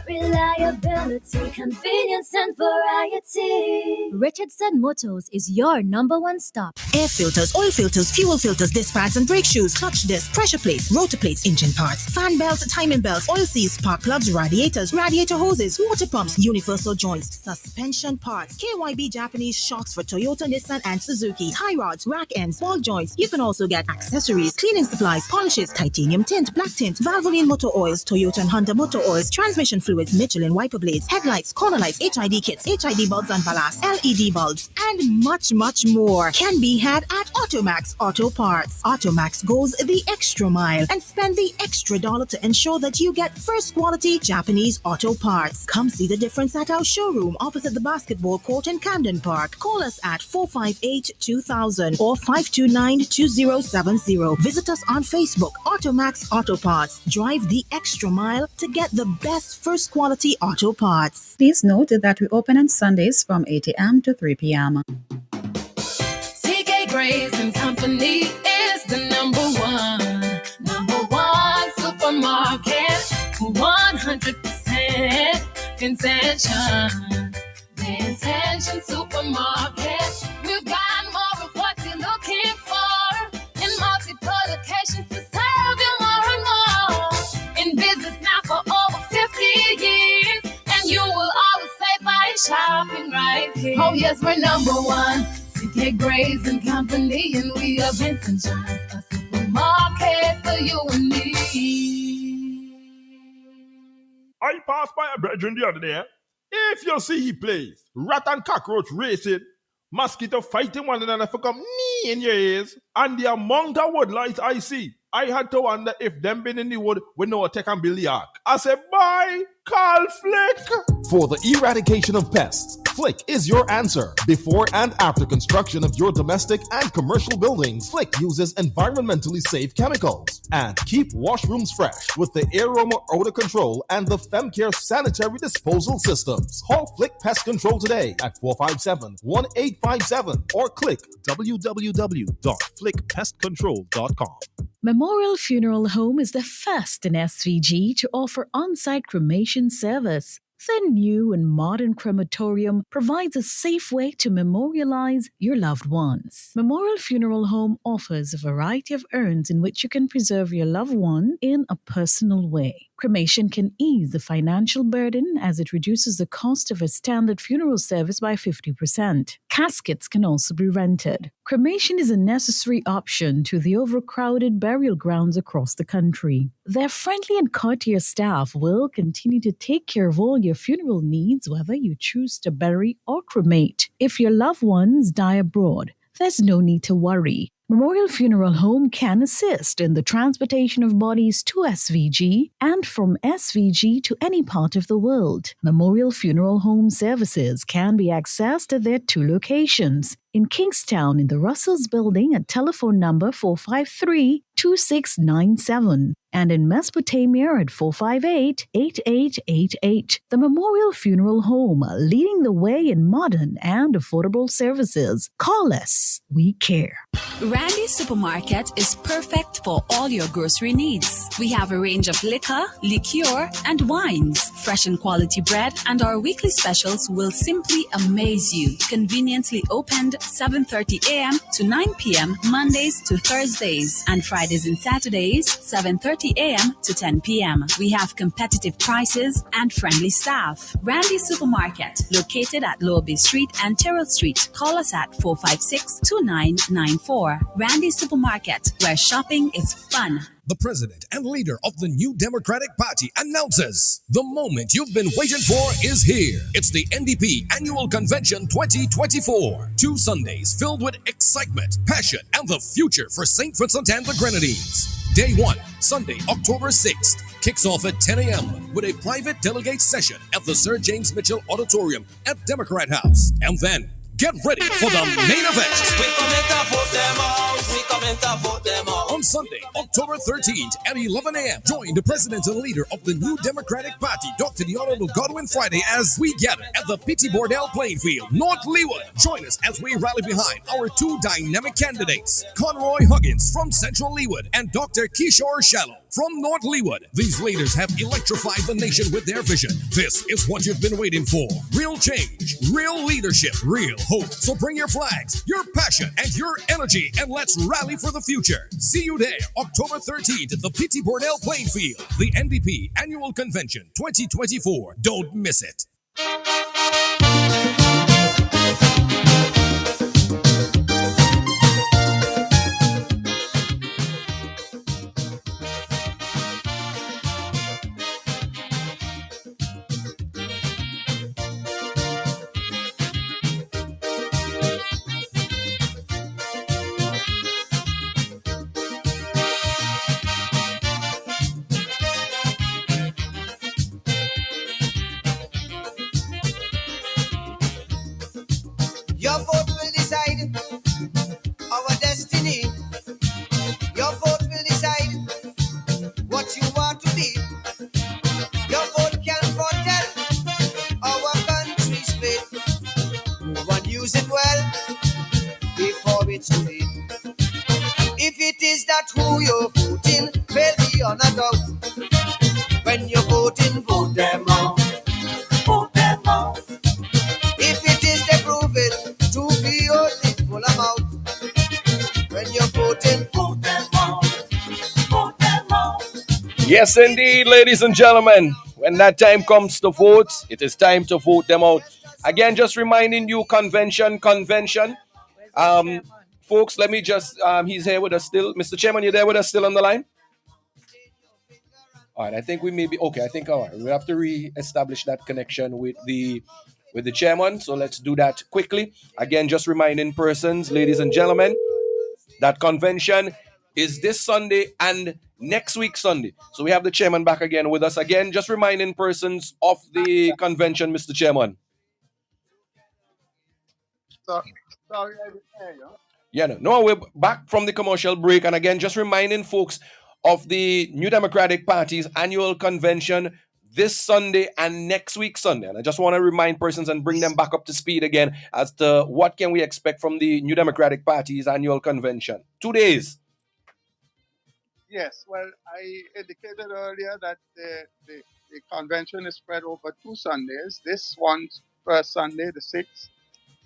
Reliability, convenience, and variety. Richardson Motors is your #1 stop. Air filters, oil filters, fuel filters, disc pads and brake shoes, clutch disc, pressure plates, rotor plates, engine parts, fan belts, timing belts, oil seals, spark plugs, radiators, radiator hoses, water pumps, universal joints, suspension parts, KYB Japanese shocks for Toyota, Nissan, and Suzuki, tie rods, rack ends, ball joints. You can also get accessories, cleaning supplies, polishes, titanium tint, black tint, Valvoline motor oils, Toyota and Honda motor oils, transmission fluids, Michelin wiper blades, headlights, corner lights, HID kits, HID bulbs and ballast, LED bulbs, and much, much more can be had at Automax Auto Parts. Automax goes the extra mile and spend the extra dollar to ensure that you get first quality Japanese auto parts. Come see the difference at our showroom opposite the basketball court in Camden Park. Call us at 458-2000 or 529-2070. Visit us on Facebook, Automax Auto Parts. Drive the extra mile to get the best first quality auto parts. Please note that we open on Sundays from 8 a.m. to 3 p.m. CK Grace and Company is the number one supermarket, 100% intention. The Intention Supermarket. We've got more of what you're looking for in multiple locations to serve you more and more. In business now for over 50 years, and you will always say by shopping right here. Oh yes, we're number one. CK Grace and Company, and we are Vincent John, a supermarket for you and me. I passed by a brethren the other day. If you see he plays rat and cockroach racing, mosquito fighting one another for come knee in your ears, and the amount of woodlights I see, I had to wonder if them been in the wood with no attack and build the ark. I said, bye, call Flick. For the eradication of pests, Flick is your answer. Before and after construction of your domestic and commercial buildings, Flick uses environmentally safe chemicals. And keep washrooms fresh with the Aroma Odor Control and the FemCare Sanitary Disposal Systems. Call Flick Pest Control today at 457-1857 or click www.flickpestcontrol.com. Memorial Funeral Home is the first in SVG to offer on-site cremation service. The new and modern crematorium provides a safe way to memorialize your loved ones. Memorial Funeral Home offers a variety of urns in which you can preserve your loved one in a personal way. Cremation can ease the financial burden as it reduces the cost of a standard funeral service by 50%. Caskets can also be rented. Cremation is a necessary option to the overcrowded burial grounds across the country. Their friendly and courteous staff will continue to take care of all your funeral needs, whether you choose to bury or cremate. If your loved ones die abroad, there's no need to worry. Memorial Funeral Home can assist in the transportation of bodies to SVG and from SVG to any part of the world. Memorial Funeral Home services can be accessed at their 2 locations. In Kingstown in the Russells Building at telephone number 453-2697 and in Mesopotamia at 458-8888. The Memorial Funeral Home, leading the way in modern and affordable services. Call us. We care. Randy's Supermarket is perfect for all your grocery needs. We have a range of liquor, liqueur, and wines, fresh and quality bread, and our weekly specials will simply amaze you. Conveniently opened 7:30 a.m. to 9 p.m. Mondays to Thursdays, and Fridays and Saturdays 7:30 a.m. to 10 p.m. We have competitive prices and friendly staff. Randy's Supermarket, located at Lower Bay Street and Terrell Street. Call us at 456-2994. Randy's Supermarket, where shopping is fun. The president and leader of the New Democratic Party announces the moment you've been waiting for is here. It's the NDP Annual Convention 2024. 2 Sundays filled with excitement, passion, and the future for St. Vincent and the Grenadines. Day 1, Sunday, October 6th, kicks off at 10 a.m. with a private delegate session at the Sir James Mitchell Auditorium at Democrat House. And then, get ready for the main event. We come in to vote them out. We come in to vote them out. On Sunday, October 13th at 11 a.m., join the president and leader of the New Democratic Party, Dr. the Honorable Godwin Friday, as we gather at the Petit Bordel playing field, North Leeward. Join us as we rally behind our 2 dynamic candidates, Conroy Huggins from Central Leeward and Dr. Kishore Shallow from North Leeward. These leaders have electrified the nation with their vision. This is what you've been waiting for. Real change, real leadership, real hope. So bring your flags, your passion, and your energy, and let's rally for the future. See you there, October 13th at the Petit Bordel playing field. The NDP Annual Convention 2024. Don't miss it. Your vote will decide our destiny. Your vote will decide what you want to be. Your vote can foretell our country's fate. Move and use it well before it's too late. If it is that who you're voting, well beyond a doubt. When you're voting, vote them out. Vote them out. If it is they prove it to be only full amount. When you're voting, vote them out. Vote them out. Yes, indeed, ladies and gentlemen. When that time comes to vote, it is time to vote them out. Again, just reminding you, convention. Folks, let me just, he's here with us still. Mr. Chairman, you there with us still on the line? All right, I think we may be, okay, I think, all right, we have to re-establish that connection with the chairman, so let's do that quickly. Again, just reminding persons, ladies and gentlemen, that convention is this Sunday and next week Sunday. So we have the chairman back again with us. Again, just reminding persons of the convention, Mr. Chairman. Sorry, I didn't hear you. Yeah, no, we're back from the commercial break. And again, just reminding folks of the New Democratic Party's annual convention this Sunday and next week Sunday. And I just want to remind persons and bring them back up to speed again as to what can we expect from the New Democratic Party's annual convention. 2 days. Yes, well, I indicated earlier that the convention is spread over 2 Sundays. This one, first Sunday, the 6th,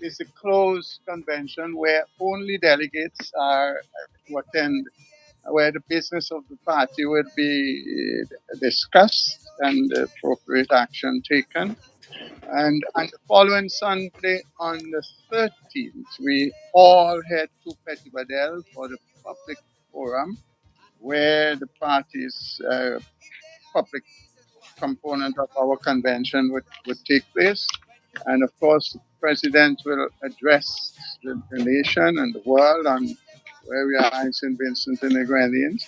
is a closed convention where only delegates are to attend, where the business of the party will be discussed and appropriate action taken. And the following Sunday, on the 13th, we all head to Petit Badel for the public forum, where the party's public component of our convention would take place. And of course, the president will address the nation and the world on where we are in St. Vincent and the Grenadines.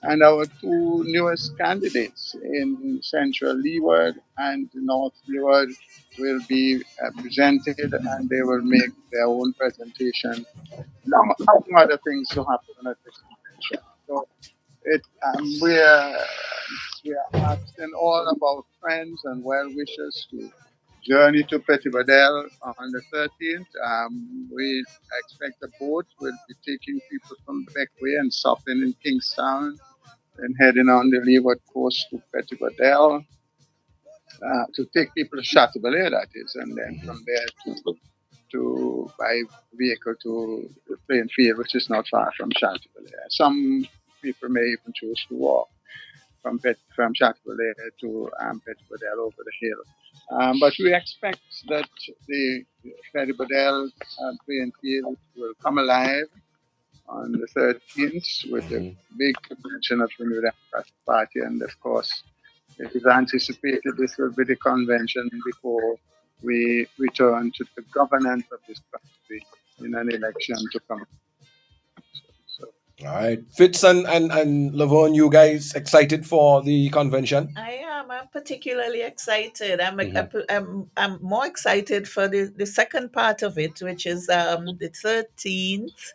And our two newest candidates in Central Leeward and North Leeward will be presented, and they will make their own presentation, among other things to happen at the convention. So we are asking all of our friends and well wishers to journey to Petit Badel on the 13th. We expect a boat will be taking people from the Beckway and stopping in Kingstown and heading on the leeward coast to Petit Badel to take people to Chateaubalais, that is, and then from there to by vehicle to the playing field, which is not far from Chateaubalais. Some people may even choose to walk from Chateaubalais to Petit Badel over the hill. But we expect that the Petit Badel playing field will come alive on the 13th with a big convention of the New Democratic Party. And of course, it is anticipated this will be the convention before we return to the governance of this country in an election to come. All right. Fitz and Lavon, you guys excited for the convention? I am. I'm particularly excited. I'm more excited for the second part of it, which is the 13th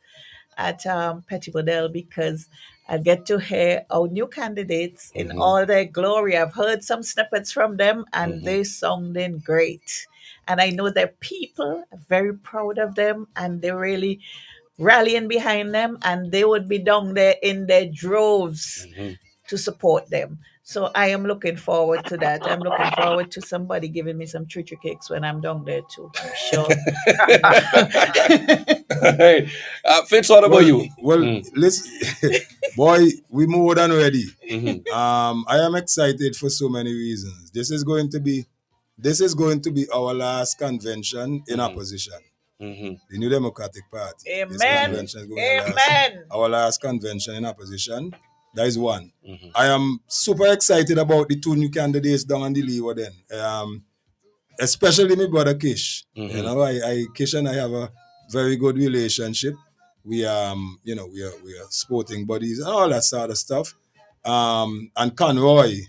at Petit Bodel, because I get to hear our new candidates in all their glory. I've heard some snippets from them, and they sounding great. And I know that people are very proud of them, and they're really rallying behind them, and they would be down there in their droves to support them. So I am looking forward to that. I'm looking forward to somebody giving me some chuchu cakes when I'm down there too. I'm sure. Hey, Fitz, what about you? Well, listen, boy, we more than ready. I am excited for so many reasons. This is going to be our last convention in opposition. The New Democratic Party. Amen. This convention is going to last, our last convention in opposition. That is one. I am super excited about the two new candidates down on the leeward then. Especially my brother Kish. You know, Kish and I have a very good relationship. We we are sporting buddies and all that sort of stuff. And Conroy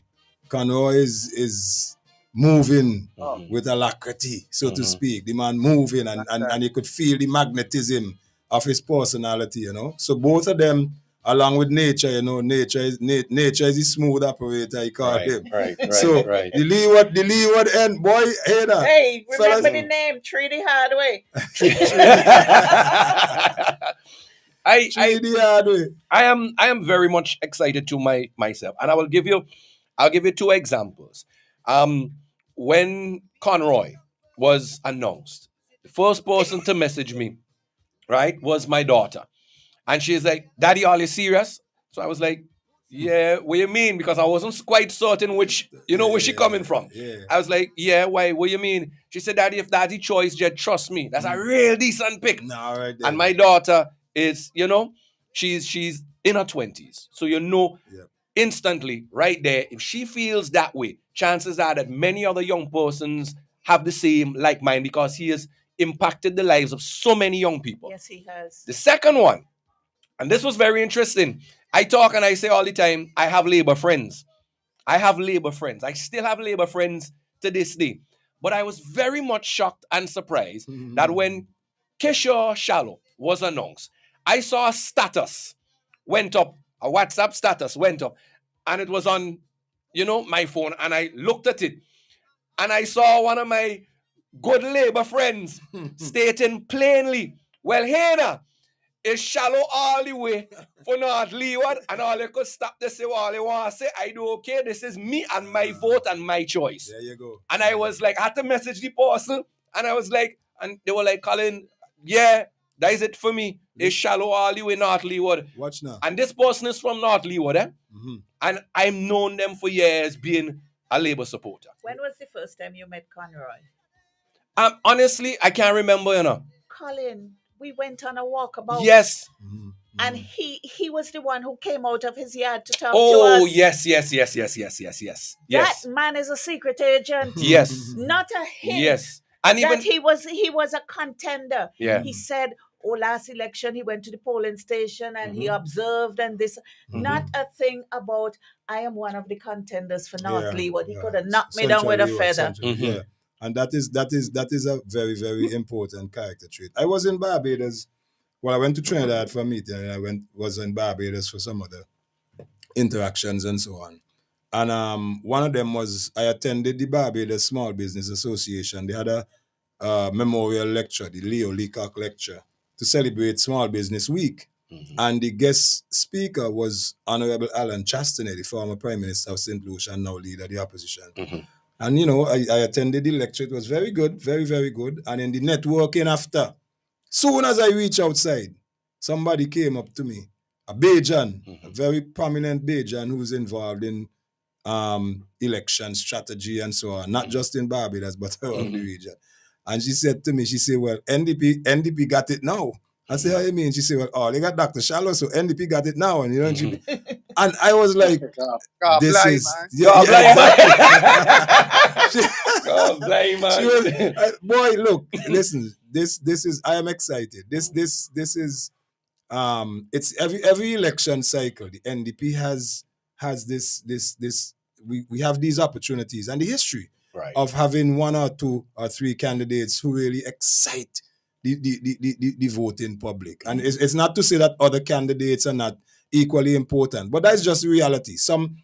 is moving with alacrity, so to speak. The man moving and you could feel the magnetism of his personality, you know. So both of them, along with nature, you know, nature is the smooth operator, I call him. So the leeward end, boy, hey, remember the name, Treaty Hardway. I am very much excited to myself, and I'll give you two examples. When Conroy was announced, the first person to message me, right, was my daughter, and she's like, "Daddy, are you serious?" So I was like, "Yeah, what you mean?" Because I wasn't quite certain where she coming from. I was like, "Yeah, why? What you mean?" She said, "Daddy, if that's the choice, just trust me. That's a real decent pick." And my daughter is, she's in her 20s. So instantly, right there, if she feels that way, chances are that many other young persons have the same like mind, because he has impacted the lives of so many young people. Yes, he has. The second one, and this was very interesting. I talk and I say all the time, I have Labour friends. I still have Labour friends to this day. But I was very much shocked and surprised that when Kishore Shallow was announced, I saw a status went up, a WhatsApp status went up, and it was on, my phone, and I looked at it, and I saw one of my good Labour friends stating plainly, "Well, Hannah, it's Shallow all the way for North Leeward, and all you could stop to say all you want to say, I do okay, this is me and my vote and my choice." There you go. And I was like, I had to message the person, and I was like, and they were like, "Colin, yeah, that is it for me. It's Shallow all the way North Leeward." Watch now. And this person is from North Leeward, and I've known them for years, being a Labour supporter. When was the first time you met Conroy? Honestly, I can't remember, you know. Colin, we went on a walkabout. Yes. And he was the one who came out of his yard to talk to Oh, us. yes. That man is a secret agent. Yes. Not a hint. Yes. And that even he was a contender. Yeah. He said, last election he went to the polling station and he observed and this. Not a thing about I am one of the contenders for North Leeward. He could have knocked me down with a feather. Yeah. And that is a very, very important character trait. I was in Barbados. Well, I went to Trinidad for a meeting and I was in Barbados for some other interactions and so on. And one of them was I attended the Barbados Small Business Association. They had a memorial lecture, the Leo Leacock lecture, to celebrate Small Business Week. And the guest speaker was Honorable Alan Chastanet, the former Prime Minister of St. Lucia and now leader of the opposition. And, you know, I attended the lecture. It was very good, very, very good. And in the networking after, soon as I reached outside, somebody came up to me, a Bajan, a very prominent Bajan who's involved in election strategy and so on, not just in Barbados, but around the region. And she said to me, well, NDP got it now. I said, how you mean? She said, well, they got Dr. Shallow, so NDP got it now. And, you know, and I was like, this is... God blame, man. Boy, look, listen, this is, I am excited. This is, it's every election cycle, the NDP has this, we have these opportunities and the history of having one or two or three candidates who really excite the voting public. And it's not to say that other candidates are not equally important, but that's just reality. Some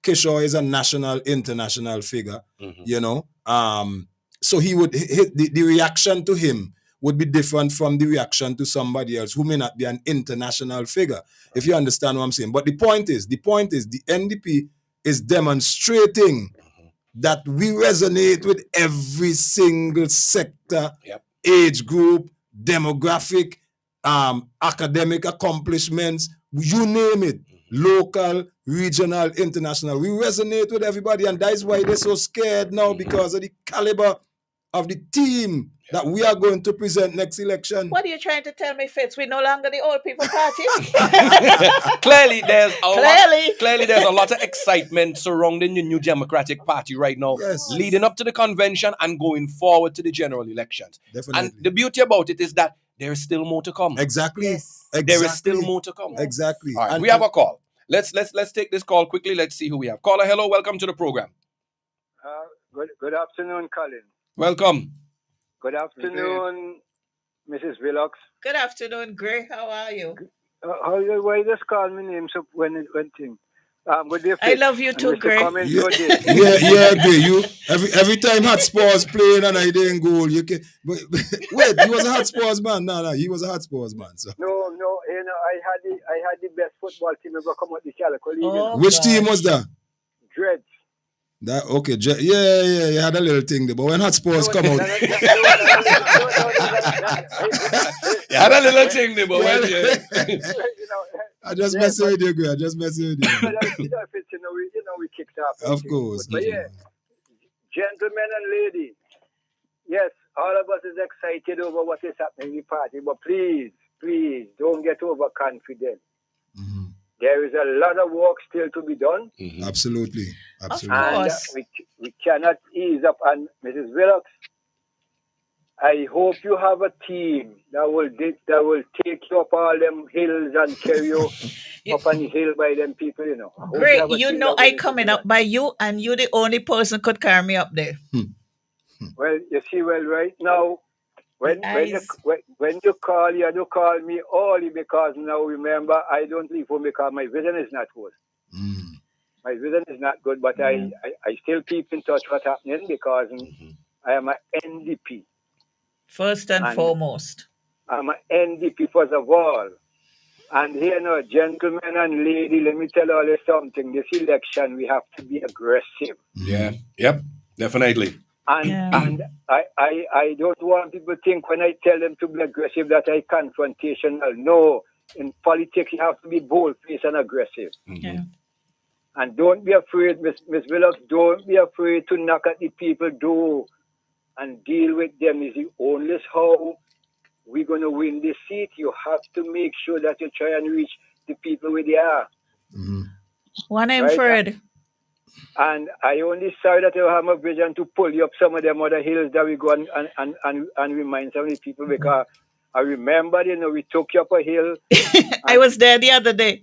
Kishore is a national, international figure, you know. So he would hit the reaction to him would be different from the reaction to somebody else who may not be an international figure, if you understand what I'm saying. But the point is the NDP is demonstrating that we resonate with every single sector, age group, demographic, academic accomplishments, you name it, local, regional, international. We resonate with everybody, and that is why they're so scared now, because of the caliber of the team that we are going to present next election. What are you trying to tell me, Fitz? We're no longer the old people party? Clearly, there's a lot of excitement surrounding the New Democratic Party right now, leading up to the convention and going forward to the general elections. Definitely. And the beauty about it is that there is still more to come. Exactly. There is still more to come. Exactly. All right, we have a call. Let's take this call quickly. Let's see who we have. Caller, hello, welcome to the program. Good afternoon, Colin. Welcome. Good afternoon, Mrs. Willox. Good afternoon, Gray. How are you? Why just call me names up when thing? Good day, I love you too, Gray. Yeah, Gray. You every time Hotspurs playing and I didn't goal, you can. But wait, he was a Hotspurs man. No, he was a Hotspurs man. So. No. You know, I had the best football team ever come out the Calico League. Oh, which team was that? Dreads. That okay, yeah, you had a little thing there, but when Hotspurs come out, you had a little thing there, but when I just messing with you, Gray. I just messing with you. We kicked off. Of course. But yeah, gentlemen and ladies, yes, all of us is excited over what is happening in the party, but please, don't get overconfident. There is a lot of work still to be done. Absolutely. And we cannot ease up. And Mrs. Willox, I hope you have a team that will take you up all them hills and carry you up on the hill by them people, you know. Great, you know I coming up by you, and you the only person could carry me up there. Well, you see, right now, when you call, you do call me only because now remember I don't leave home because my vision is not good. My vision is not good, but I still keep in touch what's happening because I am an NDP. First and foremost. I'm an NDP first of all. And here now, gentlemen and lady, let me tell all you something. This election, we have to be aggressive. Yeah. Yep. Definitely. And I don't want people to think when I tell them to be aggressive that I confrontational. No, in politics you have to be bold-faced and aggressive. Yeah. And don't be afraid, Miss Willox, don't be afraid to knock at the people door and deal with them. Is the only how we're going to win this seat. You have to make sure that you try and reach the people where they are. One name, Fred. And I only saw that you have a vision to pull you up some of them other hills that we go and remind some of the people, because I remember, we took you up a hill. I was there the other day.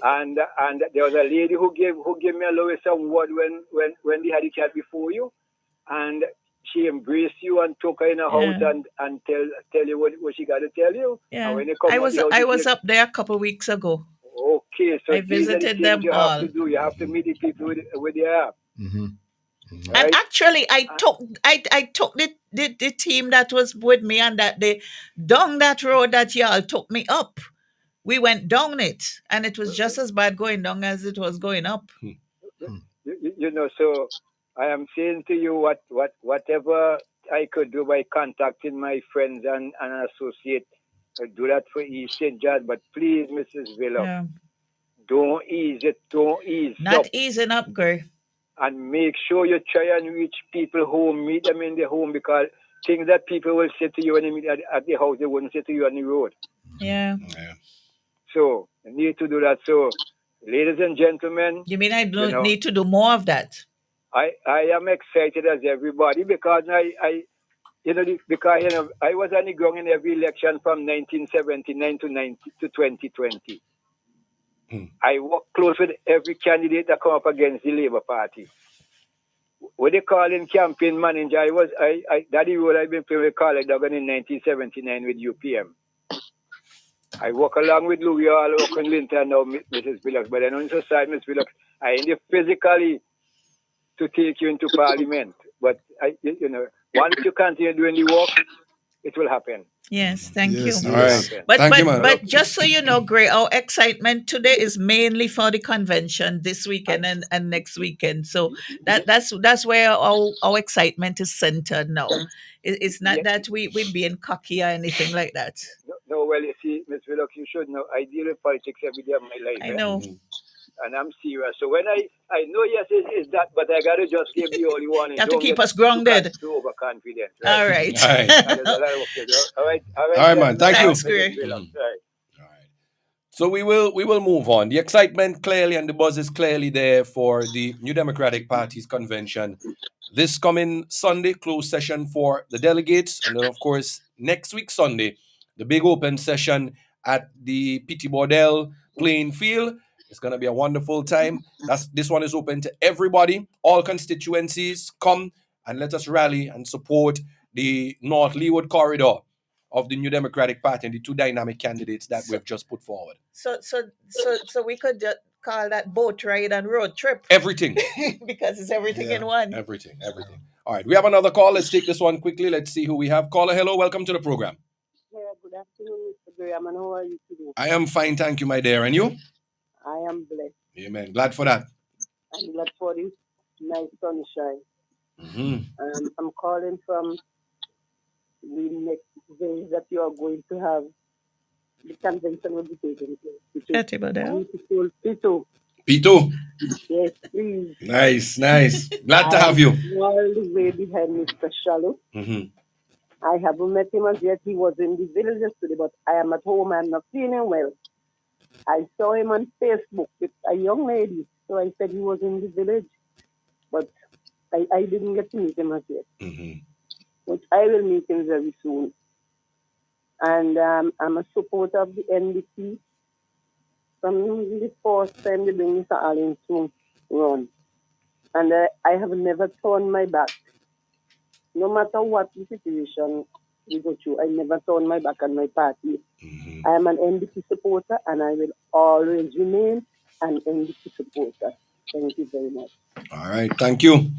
And there was a lady who gave me a Lois award when they had the cat before you, and she embraced you and took her in a house and tell you what she got to tell you. Yeah, and when you come I was up there a couple of weeks ago. Okay, so I visited them you all. Have to do. You have to meet the people where they are. Right? And actually, I took the team that was with me and that day down that road that y'all took me up. We went down it, and it was just as bad going down as it was going up. So I am saying to you whatever I could do by contacting my friends and associates, do that for East St. John. But please, Mrs. Willow, don't ease it. Don't ease Not up. easing up, girl. And make sure you try and reach people home, meet them in their home, because things that people will say to you when they meet at the house, they wouldn't say to you on the road. Yeah. So you need to do that. So, ladies and gentlemen, you mean I don't need to do more of that? I am excited as everybody, because I was on the ground in every election from 1979 to 2020. I worked close with every candidate that come up against the Labour Party. What they call in campaign manager, Daddy role I've been playing with Carl Duggan in 1979 with UPM. I work along with Louis Hall, work with Linton now, Mrs. Willox, but I know in society, Miss Willox, I ain't physically to take you into Parliament. But once you continue doing the work, it will happen. Yes, thank you. All right. But just so you know, Gray, our excitement today is mainly for the convention this weekend and next weekend. So that's where our excitement is centered now. It's not that we're being cocky or anything like that. No, well, you see, Ms. Willox, you should know, I deal with politics every day of my life. I know. And I'm serious. So when I know, yes, it's that, but I got to just give the only one. You have to keep us grounded. Too overconfident. Right? All right. All right. All right, man. Thank you. So we will move on. The excitement clearly and the buzz is clearly there for the New Democratic Party's convention. This coming Sunday, closed session for the delegates. And then, of course, next week, Sunday, the big open session at the P.T. Bordell playing field. It's going to be a wonderful time. This one is open to everybody. All constituencies come and let us rally and support the North Leeward corridor of the New Democratic Party and the two dynamic candidates that we've just put forward. So we could just call that boat ride and road trip. Everything. Because it's everything in one. Everything. All right, we have another call. Let's take this one quickly. Let's see who we have. Caller, hello, welcome to the program. Yeah, good afternoon, Mr. Graham, and how are you today? I am fine, thank you, my dear. And you? I am blessed. Amen. Glad for that. I'm glad for this nice sunshine. Mm-hmm. I'm calling from the next day that you are going to have. The convention will be taking place. Beautiful Pito. Pito? Yes, please. Nice. Glad to have you. All the way behind Mr. Shallow. Mm-hmm. I haven't met him as yet. He was in the village yesterday, but I am at home. I'm not feeling well. I saw him on Facebook with a young lady, so I said he was in the village, but I didn't get to meet him as yet. Mm-hmm. But I will meet him very soon. And I'm a supporter of the NDP. From the first time they bring Mr. Allen to run. And I have never turned my back. No matter what the situation we go through, I never turn my back on my party. Mm-hmm. I am an NDP supporter, and I will always remain an NDP supporter. Thank you very much. All right, thank you.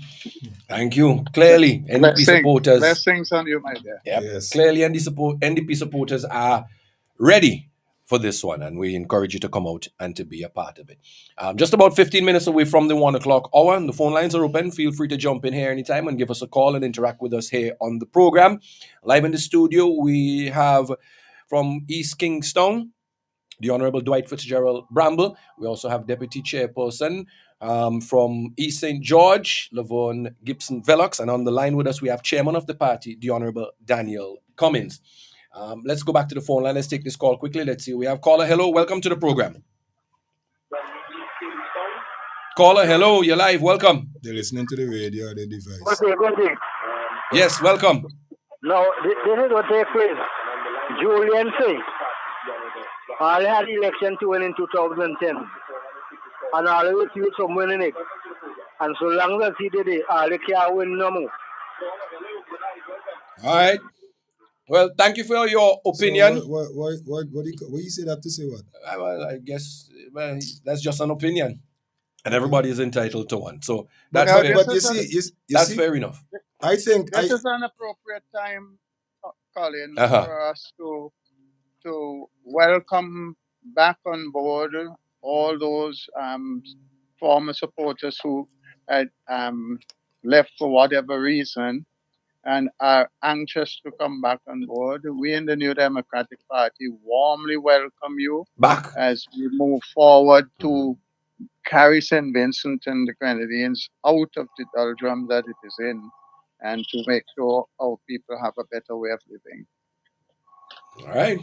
Clearly, NDP supporters. Blessings on you, my dear. Yep. Yes. Clearly, NDP supporters are ready for this one, and we encourage you to come out and to be a part of it. Just about 15 minutes away from the 1 o'clock hour, and the phone lines are open. Feel free to jump in here anytime and give us a call and interact with us here on the program. Live in the studio, we have from East Kingstown, the Honorable Dwight Fitzgerald Bramble. We also have Deputy Chairperson From East St. George, Lavon Gibson Velox, and on the line with us we have Chairman of the party, the Honorable Daniel Cummins. Let's go back to the phone line. Let's take this call quickly. Let's see. We have caller. Hello, welcome to the program. Caller, hello, you're live. Welcome. They're listening to the radio or the device. Okay. Yes, welcome. Now, this is what takes place. Julian say, I had election to win in 2010. And I will see some winning it. And so long as he did it, I can't win no more. All right. Well, thank you for your opinion. So what you say that to say what? Well, I guess that's just an opinion. And everybody is entitled to one. So that's that's fair enough. I think this is an appropriate time, Colin, for us to welcome back on board all those former supporters who had left for whatever reason and are anxious to come back on board. We in the New Democratic Party warmly welcome you back as we move forward to carry St. Vincent and the Grenadines out of the doldrum that it is in, and to make sure our people have a better way of living. All right.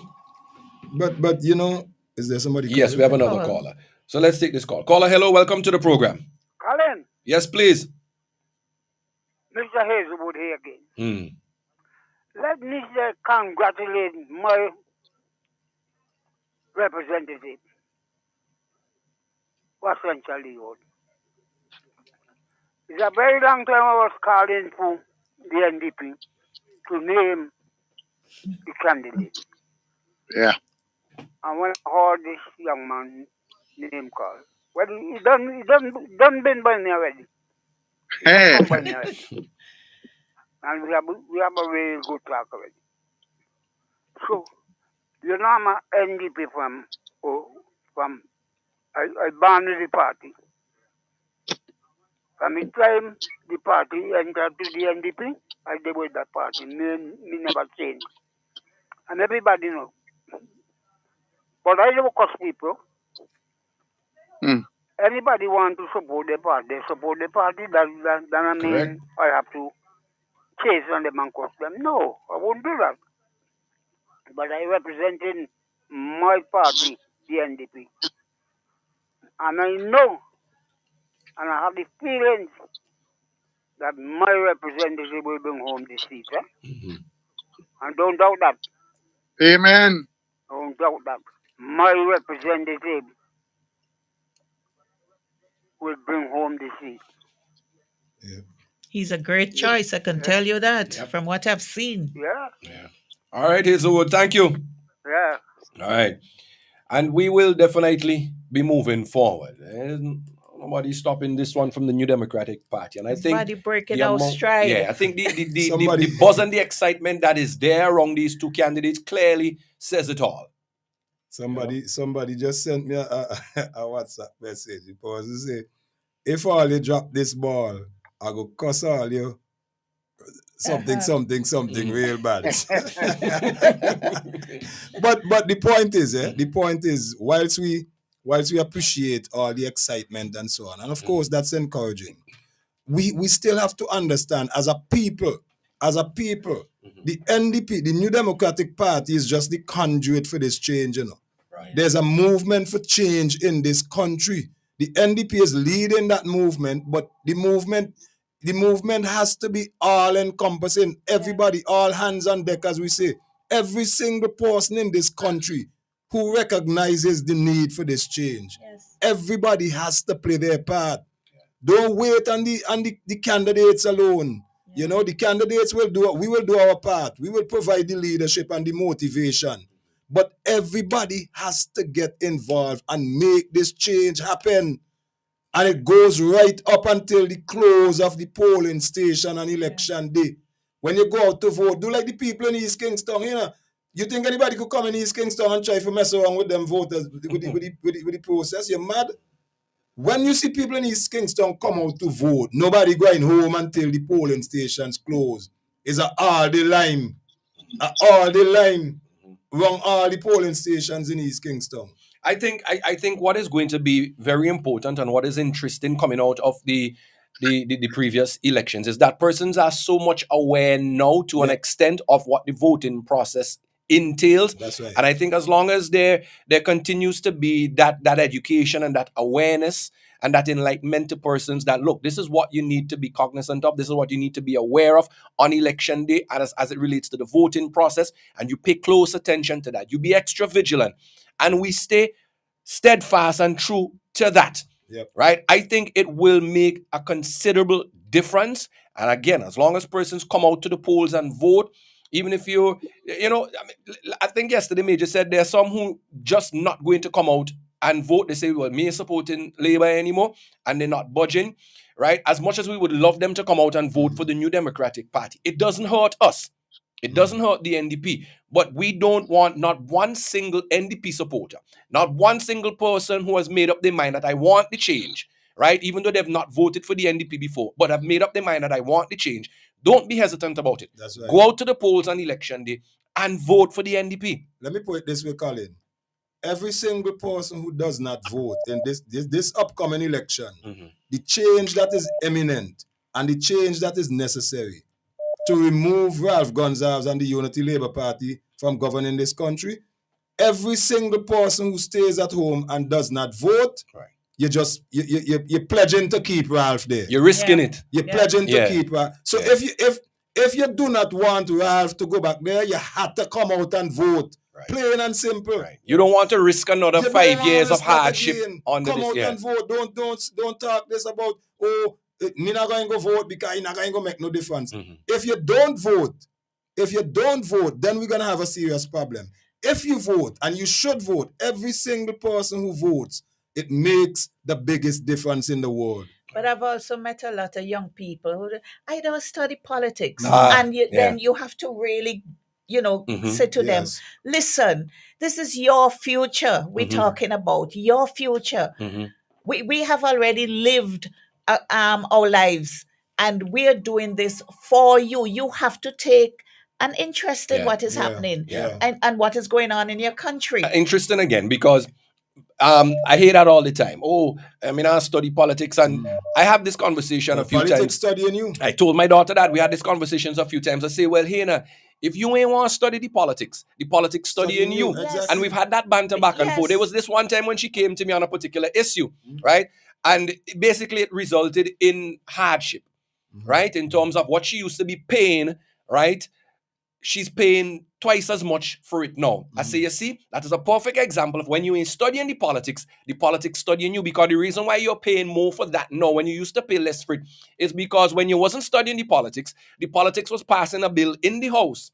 But you know, is there somebody? Yes, we have another caller. So let's take this call. Caller, hello, welcome to the program. Colin. Yes, please. Mr. Hazelwood here again. Let me congratulate my representative for Central Leeward. It's a very long time I was calling for the NDP to name the candidate. Yeah. And when I heard this young man name called, well, he done been by me already. Hey. By me already. And we have a very good talk already. So, you know, I'm an NDP from I born with the party. From the time the party entered to the NDP, I did with that party. Me never changed. And everybody knows. But I never cost people. Anybody want to support the party, they support the party. That I mean, correct. I have to chase on them and cost them. No, I won't do that. But I represented my party, the NDP. And I know, and I have the feelings that my representative will bring home the seat. And don't doubt that. Amen. Don't doubt that. My representative will bring home the seat. Yeah. He's a great choice, I can tell you that, from what I've seen. Yeah. All right, Hazelwood, thank you. Yeah. All right. And we will definitely be moving forward. Nobody's stopping this one from the New Democratic Party. And I think everybody breaking our stride. Yeah, I think the buzz and the excitement that is there around these two candidates clearly says it all. Somebody just sent me a WhatsApp message because they say, if all you drop this ball, I go cuss all you something real bad. but the point is, whilst we appreciate all the excitement and so on, and of course that's encouraging, we still have to understand as a people, the NDP, the New Democratic Party, is just the conduit for this change, you know. Right. There's a movement for change in this country. The NDP is leading that movement, but the movement has to be all-encompassing. Everybody, all hands on deck, as we say. Every single person in this country who recognizes the need for this change. Yes. Everybody has to play their part. Don't wait on the candidates alone. Yeah. You know, the candidates we will do our part. We will provide the leadership and the motivation. But everybody has to get involved and make this change happen. And it goes right up until the close of the polling station on election day. When you go out to vote, do like the people in East Kingston, you know. You think anybody could come in East Kingston and try to mess around with them voters, with the process? You're mad? When you see people in East Kingston come out to vote, nobody going home until the polling stations close. It's all the line. Run all the polling stations in East Kingston. I think what is going to be very important and what is interesting coming out of the previous elections is that persons are so much aware now to an extent of what the voting process entails. That's right. And I think as long as there continues to be that education and that awareness and that enlightenment to persons that, look, this is what you need to be cognizant of, this is what you need to be aware of on election day as it relates to the voting process, and you pay close attention to that. You be extra vigilant. And we stay steadfast and true to that. Yep. Right? I think it will make a considerable difference. And again, as long as persons come out to the polls and vote, even if I think yesterday Major said there are some who just not going to come out and vote. They say, well, me is supporting Labour anymore, and they're not budging, right? As much as we would love them to come out and vote for the New Democratic Party, it doesn't hurt us. It doesn't hurt the NDP, but we don't want not one single NDP supporter, not one single person who has made up their mind that I want the change, right? Even though they've not voted for the NDP before, but have made up their mind that I want the change. Don't be hesitant about it. That's right. Go out to the polls on election day and vote for the NDP. Let me put it this way, Colin. Every single person who does not vote in this upcoming election, the change that is imminent and the change that is necessary to remove Ralph Gonsalves and the Unity Labour Party from governing this country, every single person who stays at home and does not vote, right, you're pledging to keep Ralph there. You're risking it. You're pledging to keep Ralph. So if you do not want Ralph to go back there, you have to come out and vote. Right. Plain and simple. Right. You don't want to risk another 5 years of hardship on Come out and vote. Don't talk this about, me not going to go vote because you're not going to make no difference. If you don't vote, then we're going to have a serious problem. If you vote, and you should vote, every single person who votes, it makes the biggest difference in the world. But I've also met a lot of young people who, I don't study politics. Then you have to really, say to them, listen, this is your future we're talking about, your future. We have already lived our lives, and we're doing this for you. You have to take an interest in what is happening and what is going on in your country. Interesting again, because I hear that all the time. I study politics, and I have this conversation a few times. Politics studying you. I told my daughter that. We had these conversations a few times. I say, well, Hannah, if you ain't want to study the politics studying you. Exactly. And we've had that banter back and forth. There was this one time when she came to me on a particular issue, right? And basically it resulted in hardship, right? In terms of what she used to be paying, right? She's paying twice as much for it now. I say, you see, that is a perfect example of when you ain't studying the politics studying you, because the reason why you're paying more for that now when you used to pay less for it is because when you wasn't studying the politics was passing a bill in the House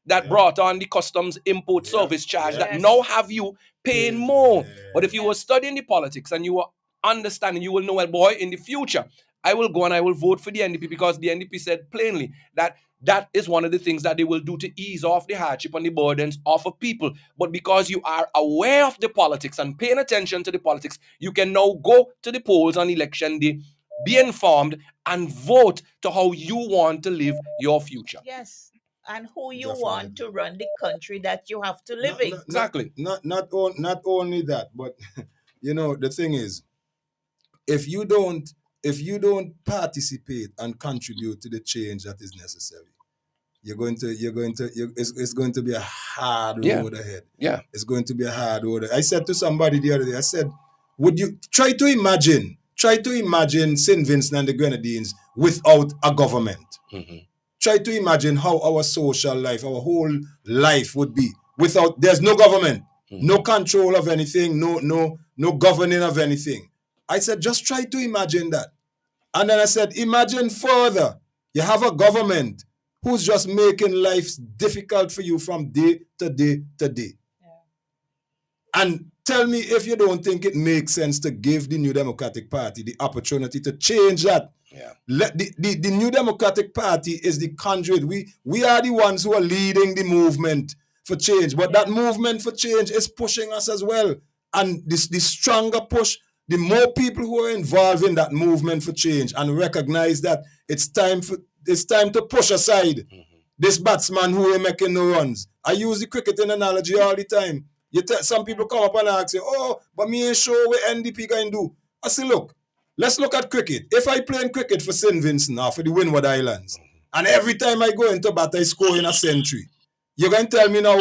that brought on the customs import service charge that now have you paying more. But if you were studying the politics and you were understanding, you will know, well, boy, in the future, I will go and I will vote for the NDP because the NDP said plainly that is one of the things that they will do to ease off the hardship and the burdens off of people. But because you are aware of the politics and paying attention to the politics, you can now go to the polls on election day, be informed, and vote to how you want to live your future. Yes. And who you want to run the country that you have to live in. Exactly. Not only that, but the thing is, if you don't participate and contribute to the change that is necessary, it's going to be a hard road ahead. Yeah. It's going to be a hard road. I said to somebody the other day, I said, would you try to imagine St. Vincent and the Grenadines without a government? Try to imagine how our social life, our whole life would be without, there's no government, no control of anything, no governing of anything. I said, just try to imagine that. And then I said, imagine further. You have a government who's just making life difficult for you from day to day to day. Yeah. And tell me if you don't think it makes sense to give the New Democratic Party the opportunity to change that. Yeah. The New Democratic Party is the conduit. We are the ones who are leading the movement for change. But that movement for change is pushing us as well. And the stronger push, the more people who are involved in that movement for change and recognize that it's time to push aside this batsman who are making no runs. I use the cricketing analogy all the time. Some people come up and ask you, oh, but me ain't sure what NDP going to do. I say, look, let's look at cricket. If I play in cricket for St. Vincent or for the Windward Islands, and every time I go into bat, I score in a century, you're going to tell me now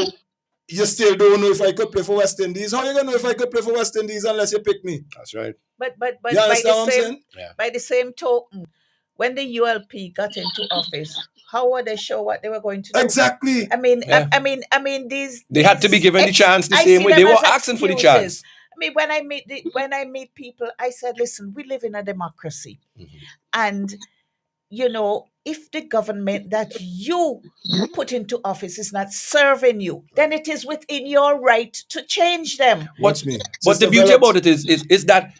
you still don't know if I could play for West Indies? How are you going to know if I could play for West Indies unless you pick me? That's right. But You understand what I'm saying? by the same token, when the ULP got into office, how were they sure what they were going to do? Exactly. I mean, Yeah. I mean, these They had to be given the chance the I same see way. them They were as asking for the excuses. chance. I mean, when I meet people, I said, listen, we live in a democracy, and you know, if the government that you put into office is not serving you, then it is within your right to change them. Watch me. But the beauty about it is that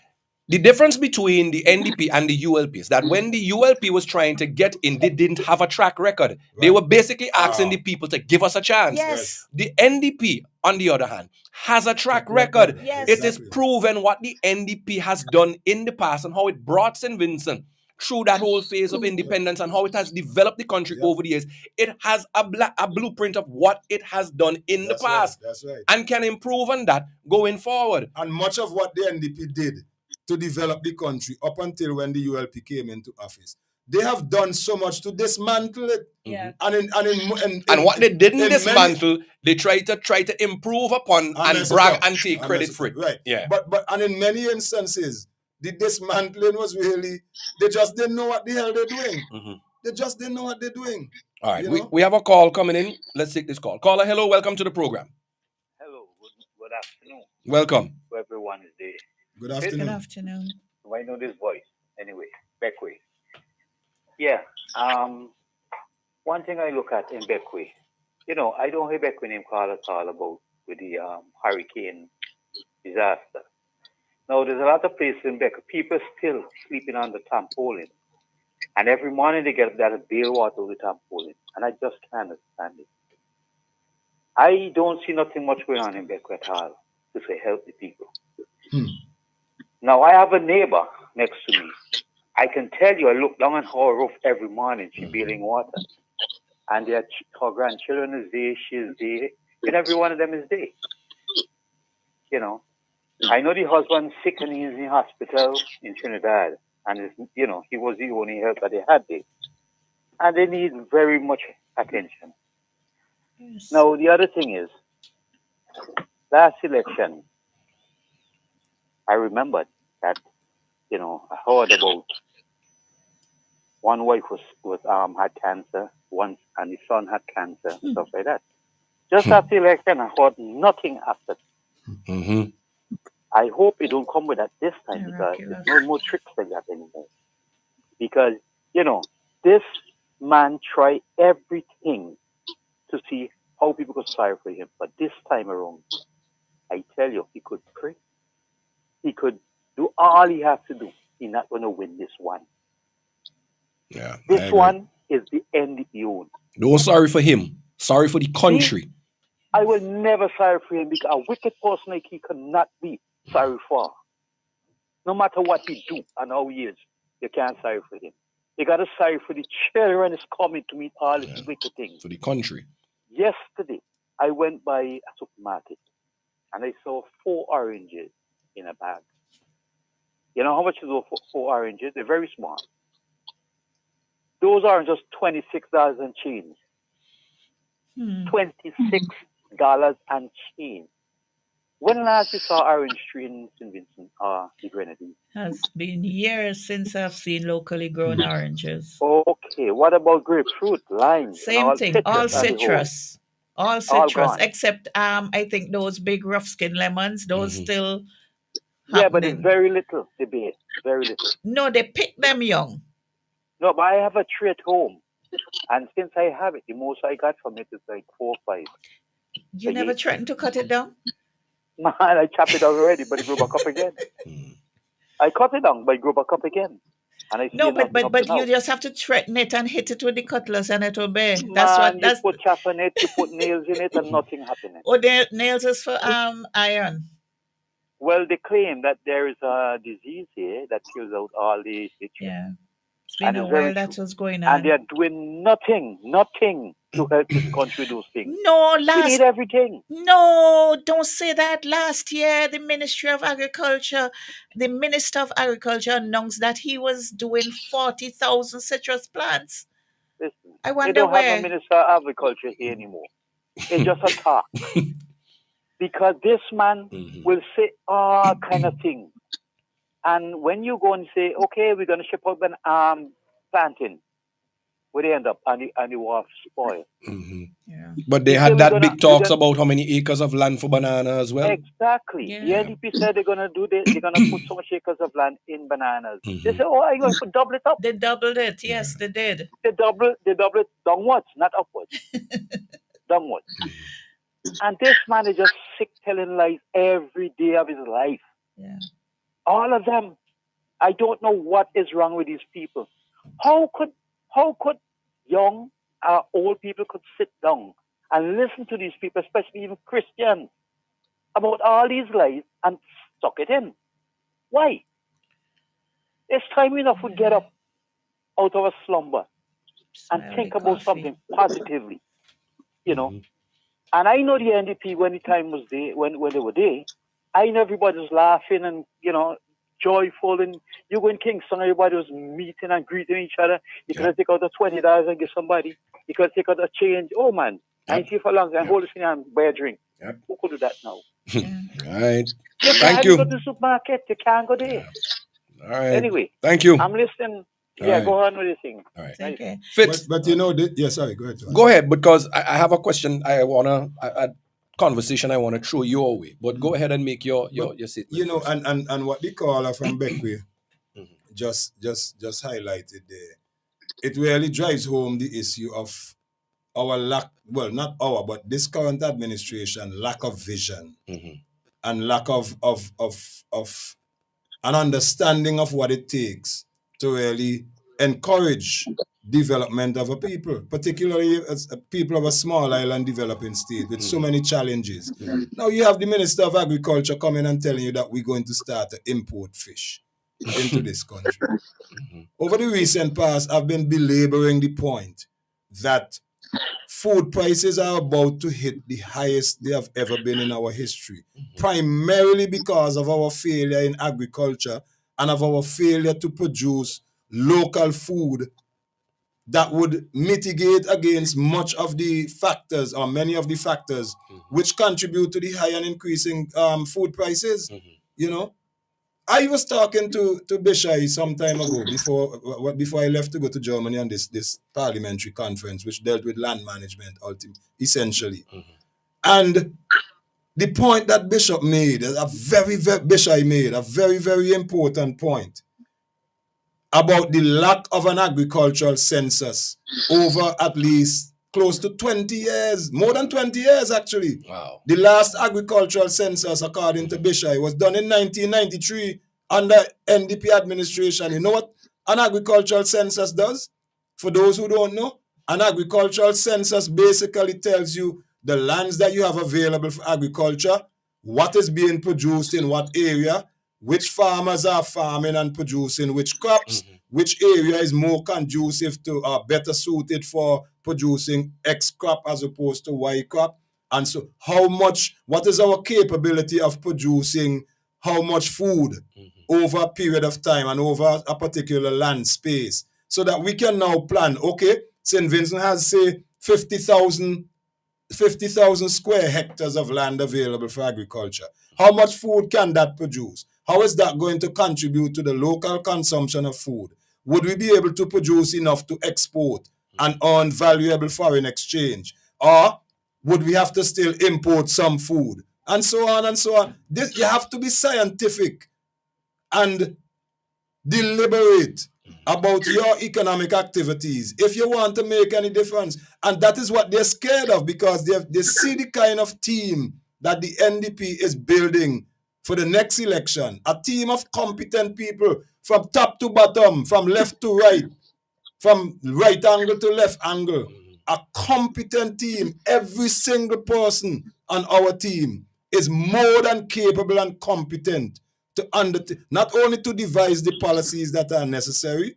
the difference between the NDP and the ULP is that when the ULP was trying to get in, they didn't have a track record. They were basically asking the people to give us a chance. Yes. The NDP, on the other hand, has a track record. Yes. It is proven what the NDP has done in the past and how it brought St. Vincent through that whole phase of independence and how it has developed the country over the years. It has a blueprint of what it has done in the past. That's right. And can improve on that going forward. And much of what the NDP did to develop the country up until when the ULP came into office, they have done so much to dismantle it. Yeah. And what they didn't dismantle, they try to improve upon and brag and take credit for it. Right. Yeah. But in many instances, the dismantling was really, they just didn't know what the hell they're doing. They just didn't know what they're doing. All right. We have a call coming in. Let's take this call. Caller, hello. Welcome to the program. Hello. Good afternoon. Welcome. Everyone is there. Good afternoon. Good afternoon. I know this voice. Anyway, Beckway. Yeah. One thing I look at in Beckway, you know, I don't hear Beckway name called at all about with the hurricane disaster. Now, there's a lot of places in Beckway, people still sleeping on the tarpaulin. And every morning they get up there to bail water with the tarpaulin. And I just can't understand it. I don't see nothing much going on in Beckway at all to say help the people. Now, I have a neighbor next to me. I can tell you, I look down on her roof every morning. She's bailing water. And her grandchildren is there, she's there, and every one of them is there. You know, I know the husband's sick and he's in the hospital in Trinidad. And, you know, he was the only help that they had there. And they need very much attention. Yes. Now, the other thing is, last election, I remembered that, you know, I heard about one wife had cancer once, and the son had cancer, stuff like that. Just after the election, I heard nothing after. I hope it don't come with that this time, because there's no more tricks like that anymore. Because, you know, this man tried everything to see how people could sorry for him. But this time around, I tell you, he could pray. He could do all he has to do. He's not going to win this one. Yeah. This one is the NDP own. Don't sorry for him. Sorry for the country. I will never sorry for him, because a wicked person like he cannot be sorry for. No matter what he do and how he is, you can't sorry for him. You got to sorry for the children is coming to meet all these wicked things. For the country. Yesterday, I went by a supermarket and I saw 4 oranges in a bag. You know how much is those 4 oranges? They're very small. Those oranges, $26 and change. $26 and change. When last you saw orange tree in St. Vincent or the Grenadines? Has been years since I've seen locally grown oranges. Okay, what about grapefruit, lime? Same thing, all citrus. All citrus, except I think those big rough skin lemons, those still happening. But it's very little, they bear. Very little. No, they pick them young. No, but I have a tree at home. And since I have it, the most I got from it is like 4 or 5. You never threatened to cut it down? Man, I chopped it down already, but it grew back up again. I cut it down, but it grew back up again. And I but you just have to threaten it and hit it with the cutlass and it will bear. You put chaff in it, you put nails in it, and nothing happening. Oh, nails is for iron. Well, they claim that there is a disease here that kills out all the citrus. Yeah. It's been a while that was going on. And they are doing nothing to help this country do things. No, We need everything. No, don't say that. Last year, the Minister of Agriculture announced that he was doing 40,000 citrus plants. Listen, I they wonder don't have no where. Minister of Agriculture here anymore. It's just a talk. Because this man will say all kind of things. And when you go and say, okay, we're going to ship out planting, where they end up? And the war spoil. But they had that big talks about how many acres of land for banana as well. Exactly. The NDP said they're going to do this. They're going to put so much acres of land in bananas. They said, oh, are you going to double it up? They doubled it. Yes, they did. They double it downwards, not upwards. Downwards. And this man is just sick telling lies every day of his life. Yeah. All of them. I don't know what is wrong with these people. How could young or old people could sit down and listen to these people, especially even Christians, about all these lies and suck it in? Why? It's time enough we get up out of a slumber and think about something positively, you know. And I know the NDP when the time was there, when they were there, I know everybody was laughing and, you know, joyful, and you go in Kingston, everybody was meeting and greeting each other. You could take out the $20 and give somebody. You could take out a change. Oh man, I ain't see you for long. And hold this thing and buy a drink. Who could do that now? All right. You Thank you. go to the supermarket. You can't go there. All right. Anyway. Thank you. I'm listening. All Yeah, right. go on with your thing. All right. Okay. Fitz. But you know, sorry, go ahead. Go ahead, because I have a question. A conversation I want to throw your way. But go ahead and make your statement. You know, and what the caller from Beckwith just highlighted there, it really drives home the issue of our lack, well, not our, but this current administration lack of vision and lack of an understanding of what it takes to really encourage development of a people, particularly as a people of a small island developing state with so many challenges. Now you have the Minister of Agriculture coming and telling you that we're going to start to import fish into this country. Over the recent past, I've been belaboring the point that food prices are about to hit the highest they have ever been in our history, primarily because of our failure in agriculture and of our failure to produce local food that would mitigate against much of the factors or many of the factors which contribute to the high and increasing food prices. You know, I was talking to Bishai some time ago before I left to go to Germany on this parliamentary conference which dealt with land management essentially. And the point that Bishai made a very, very important point about the lack of an agricultural census over at least close to 20 years, more than 20 years actually. Wow. The last agricultural census, according to Bishai, was done in 1993 under NDP administration. You know what an agricultural census does? For those who don't know, an agricultural census basically tells you the lands that you have available for agriculture, what is being produced in what area, which farmers are farming and producing which crops, which area is more conducive to better suited for producing X crop as opposed to Y crop. And so what is our capability of producing how much food over a period of time and over a particular land space, so that we can now plan, okay, St. Vincent has, say, 50,000 square hectares of land available for agriculture. How much food can that produce? How is that going to contribute to the local consumption of food? Would we be able to produce enough to export and earn valuable foreign exchange? Or would we have to still import some food? And so on and so on. You have to be scientific and deliberate about your economic activities if you want to make any difference. And that is what they're scared of, because they see the kind of team that the NDP is building for the next election. A team of competent people from top to bottom, from left to right, from right angle to left angle. A competent team. Every single person on our team is more than capable and competent to not only to devise the policies that are necessary,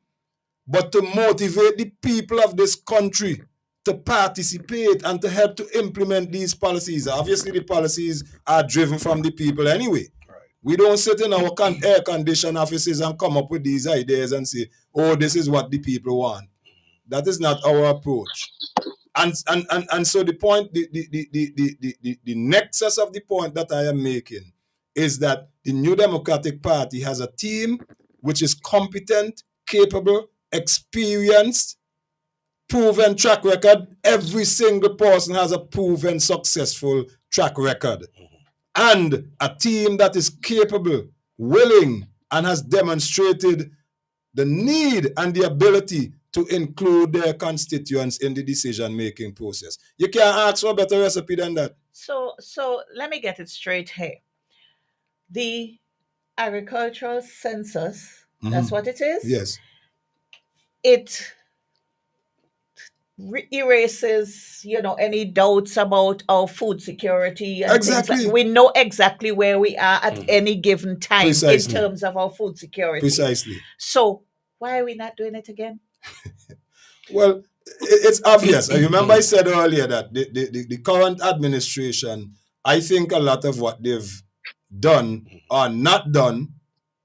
but to motivate the people of this country to participate and to help to implement these policies. Obviously, the policies are driven from the people anyway. We don't sit in our air-conditioned offices and come up with these ideas and say, oh, this is what the people want. That is not our approach. And so the point, the nexus of the point that I am making is that the New Democratic Party has a team which is competent, capable, experienced, proven track record. Every single person has a proven successful track record. And a team that is capable, willing, and has demonstrated the need and the ability to include their constituents in the decision-making process. You can't ask for a better recipe than that. So let me get it straight here. The agricultural census, that's what it is? Yes. It erases, any doubts about our food security and Exactly. things. We know exactly where we are at any given time. Precisely. In terms of our food security. Precisely. So why are we not doing it again? Well, it's obvious. I remember I said earlier that the current administration, I think a lot of what they've done or not done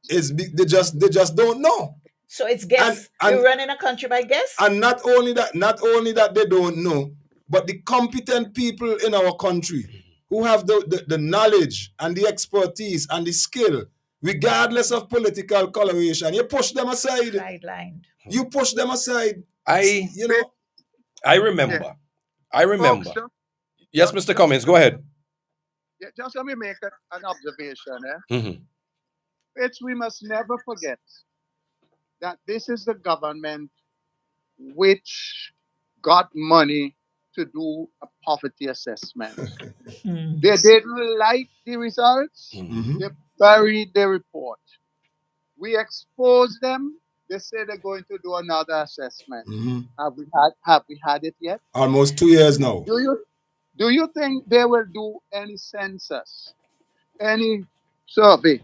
is they just don't know. So it's guess. You're running a country by guess? And not only that they don't know, but the competent people in our country who have the knowledge and the expertise and the skill, regardless of political coloration, you push them aside. Sidelined. You push them aside. I remember. Yes, Mr. Cummings, go ahead. Yeah, just let me make an observation. Which we must never forget that this is the government which got money to do a poverty assessment. They didn't like the results. They buried the report. We exposed them. They say they're going to do another assessment. Have we had it yet? Almost 2 years now. Do you think they will do any census, any survey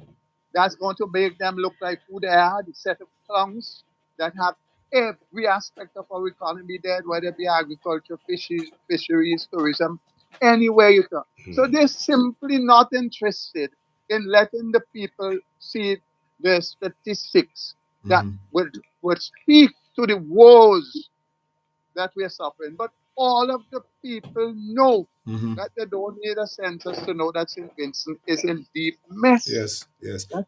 that's going to make them look like who they are, the set of clowns that have every aspect of our economy there, whether it be agriculture, fisheries, tourism, anywhere you go. So they're simply not interested in letting the people see the statistics that would speak to the woes that we're suffering. But all of the people know that they don't need a census to know that St. Vincent is in deep mess. Yes.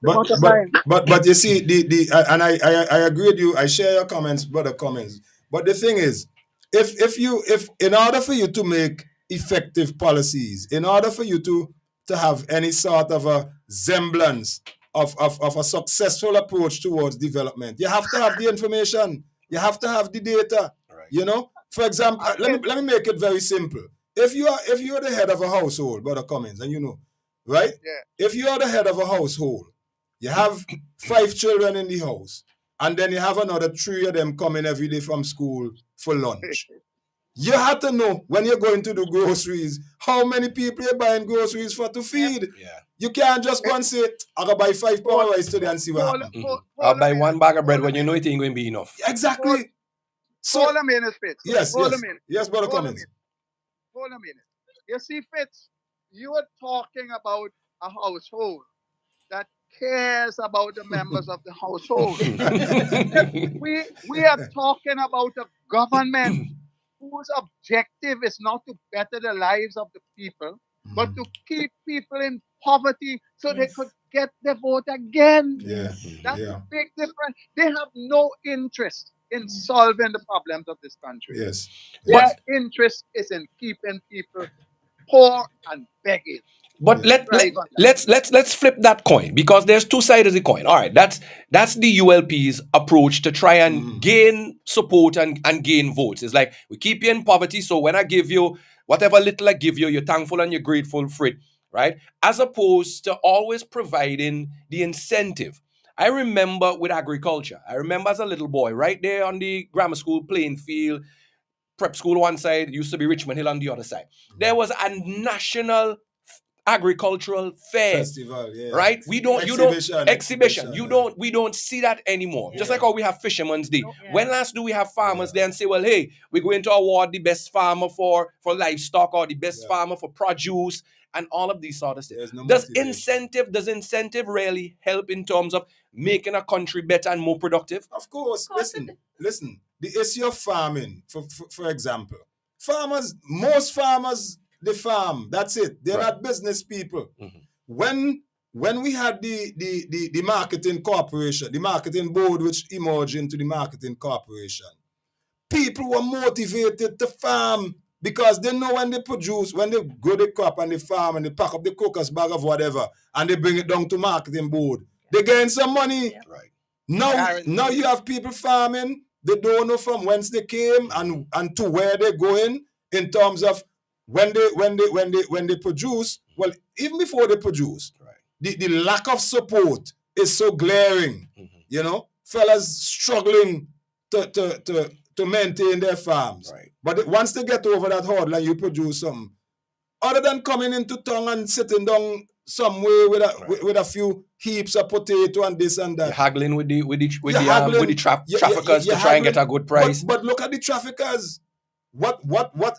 But you see, I agree with you. I share your comments, brother Cummings. But the thing is, if in order for you to make effective policies, in order for you to have any sort of a semblance of a successful approach towards development, you have to have the information. You have to have the data. Right. For example, let me make it very simple. If you are the head of a household, brother Cummings, and right? Yeah. If you are the head of a household, you have 5 children in the house, and then you have another 3 of them coming every day from school for lunch. You have to know when you're going to do groceries, how many people you're buying groceries for to feed. Yeah. You can't just go and say, I'll go buy 5 pound rice today and see what happens. I'll buy 1 bag of bread when you know it ain't going to be enough. Exactly. Hold a minute, Fitz. Yes, hold a minute. Yes, brother Cummings. Hold a minute. You see, Fitz, you are talking about a household that cares about the members of the household. we are talking about a government whose objective is not to better the lives of the people, but to keep people in poverty so they could get their vote again. That's a big difference. They have no interest in solving the problems of this country. Yes. Their interest is in keeping people poor and begging. But let's flip that coin, because there's 2 sides of the coin. All right, that's the ULP's approach to try and gain support and gain votes. It's like, we keep you in poverty, so when I give you whatever little I give you, you're thankful and you're grateful for it, right? As opposed to always providing the incentive. I remember with agriculture, I remember as a little boy, right there on the grammar school playing field, prep school one side, used to be Richmond Hill on the other side. There was a national agricultural fairs. Festival, yeah. Right? We don't Exhibition. We don't see that anymore. Just like how we have Fisherman's Day. When last do we have farmers there and say, well, hey, we're going to award the best farmer for livestock or the best farmer for produce and all of these sort of things. Does incentive really help in terms of making a country better and more productive? Of course. Listen. The issue of farming, for example, most farmers, they farm. That's it. They're not business people. When we had the marketing corporation, the marketing board, which emerged into the marketing corporation, people were motivated to farm because they know when they produce, when they grow the crop and they farm and they pack up the cookers bag of whatever and they bring it down to marketing board, they gain some money. Right. Now you have people farming. They don't know from whence they came and to where they're going in terms of when they produce. Well, even before they produce, the lack of support is so glaring. You know, fellas struggling to maintain their farms. Right. But once they get over that hurdle and you produce something, other than coming into town and sitting down somewhere with a few heaps of potato and this and that. You're haggling with the traffickers to try and get a good price. But look at the traffickers. What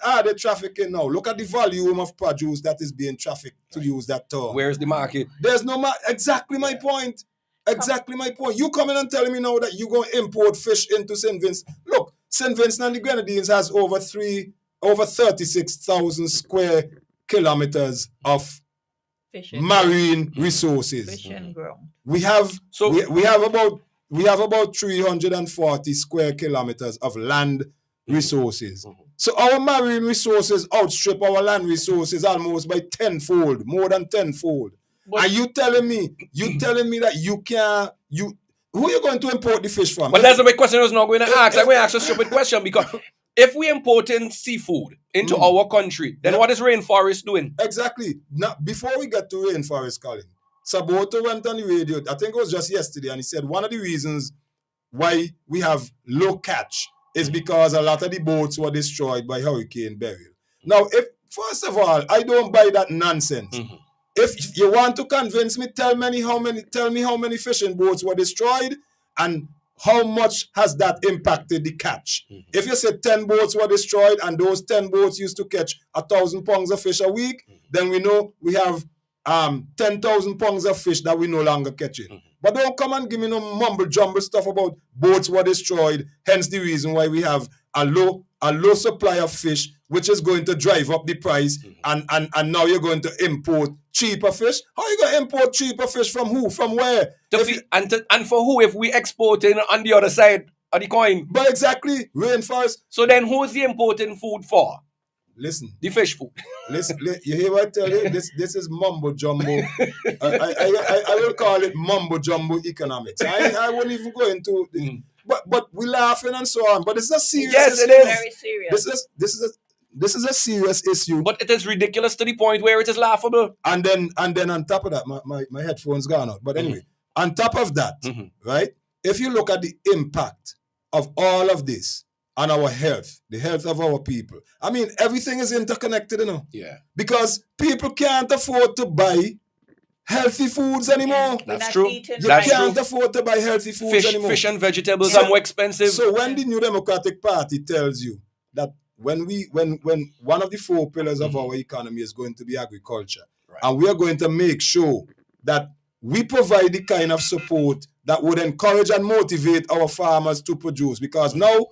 are they trafficking now? Look at the volume of produce that is being trafficked, to use that term. Where's the market? There's no market. Exactly my point. Exactly my point. You coming and telling me now that you're going to import fish into St. Vincent. Look, St. Vincent and the Grenadines has over 36,000 square kilometers of marine resources. Fishing ground. We have about 340 square kilometers of land resources. So our marine resources outstrip our land resources almost by tenfold, more than tenfold. And you telling me that who are you going to import the fish from? But that's the big question I was not going to ask. I'm going to ask a stupid question because if we importing seafood into our country, then what is rainforest doing? Exactly. Now, before we get to rainforest, Colin, Saboto went on the radio, I think it was just yesterday, and he said one of the reasons why we have low catch is because a lot of the boats were destroyed by Hurricane Beryl. Now, first of all, I don't buy that nonsense. If you want to convince me, tell me how many fishing boats were destroyed and how much has that impacted the catch. If you say 10 boats were destroyed and those 10 boats used to catch 1,000 pounds of fish a week, then we know we have 10,000 pounds of fish that we no longer catching. But don't come and give me no mumble jumble stuff about boats were destroyed, hence the reason why we have a low supply of fish, which is going to drive up the price, and now you're going to import cheaper fish. How are you going to import cheaper fish from who? From where? And for who if we exporting on the other side of the coin? But exactly, rainforest. So then who's the importing food for? Listen. The fish food. Listen, you hear what I tell you? This is mumbo jumbo. I will call it mumbo jumbo economics. I won't even go into but we're laughing and so on. But it's a serious issue. Yes, it is. Very serious. This is a serious issue. But it is ridiculous to the point where it is laughable. And then on top of that, my headphones gone out. But anyway, on top of that, right? If you look at the impact of all of this on our health, the health of our people, I mean, everything is interconnected, you know. Yeah. Because people can't afford to buy healthy foods anymore. That's true. You can't afford to buy healthy foods anymore. Fish and vegetables are more expensive. So when the New Democratic Party tells you that when one of the 4 pillars of our economy is going to be agriculture, and we are going to make sure that we provide the kind of support that would encourage and motivate our farmers to produce, because now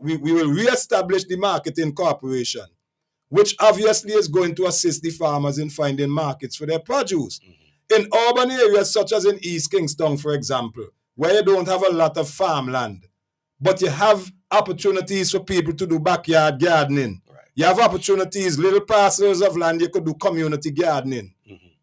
we will reestablish the marketing corporation, which obviously is going to assist the farmers in finding markets for their produce. In urban areas such as in East Kingston, for example, where you don't have a lot of farmland, but you have opportunities for people to do backyard gardening. You have opportunities, little parcels of land, you could do community gardening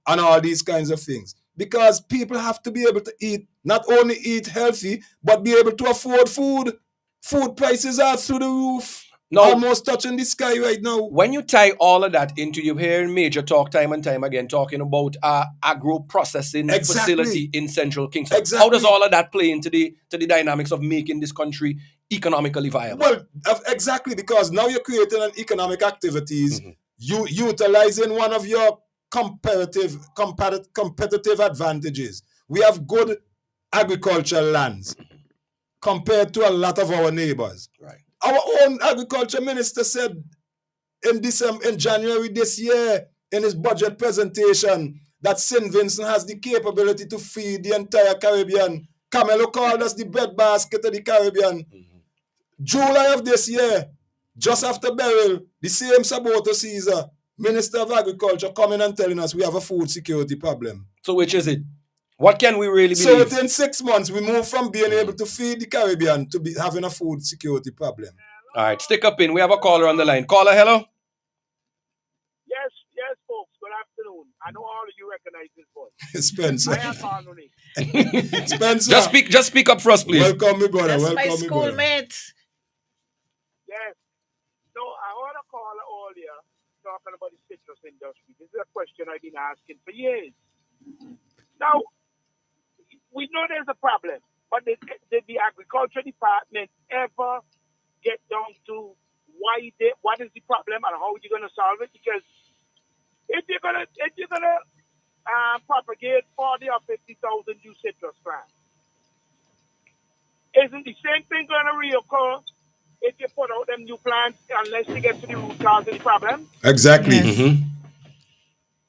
and all these kinds of things. Because people have to be able to eat, not only eat healthy, but be able to afford food. Food prices are through the roof. Almost touching the sky right now. When you tie all of that into, you're hearing Major talk time and time again, talking about agro-processing facility in Central Kingston. How does all of that play into the dynamics of making this country economically viable? Well, exactly, because now you're creating an economic activities, you utilizing one of your competitive advantages. We have good agricultural lands compared to a lot of our neighbors. Right. Our own agriculture minister said in January this year in his budget presentation that St. Vincent has the capability to feed the entire Caribbean. Camelo called us the breadbasket of the Caribbean. July of this year, just after Beryl, the same Saboto Caesar, Minister of Agriculture, coming and telling us we have a food security problem. So which is it? What can we really believe? So within 6 months, we move from being able to feed the Caribbean to be having a food security problem. All right, stick up in. We have a caller on the line. Caller, hello? Yes, folks. Good afternoon. I know all of you recognize this voice. Spencer. I am Arnold. Spencer. Just speak up for us, please. Welcome, me brother. That's Welcome, my me brother. schoolmate. Yes. No, I heard a caller earlier talking about the citrus industry. This is a question I've been asking for years. Now, we know there's a problem, but did the agriculture department ever get down to what is the problem and how you're going to solve it? Because if you're gonna propagate 40 or 50,000 new citrus plants, isn't the same thing going to reoccur if you put out them new plants unless you get to the root cause of the problem? Exactly. Yes. Mm-hmm.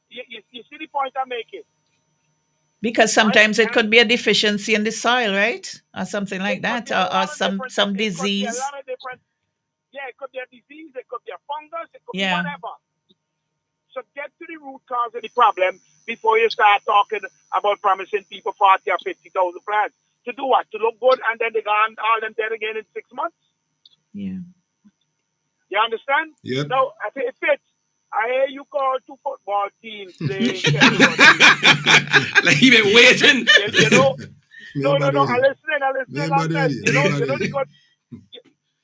You see the point I'm making? Because sometimes it could be a deficiency in the soil, right? Or something like that, or some disease. It could be a lot of different. Yeah, it could be a disease, it could be a fungus, it could be Yeah. whatever. So get to the root cause of the problem before you start talking about promising people 40 or 50,000 plants. To do what? To look good and then they gone all them dead again in 6 months? Yeah. You understand? Yep. No, I think it fits. I hear you call 2 football teams playing. Like he been waiting. You know? No. I'm listening.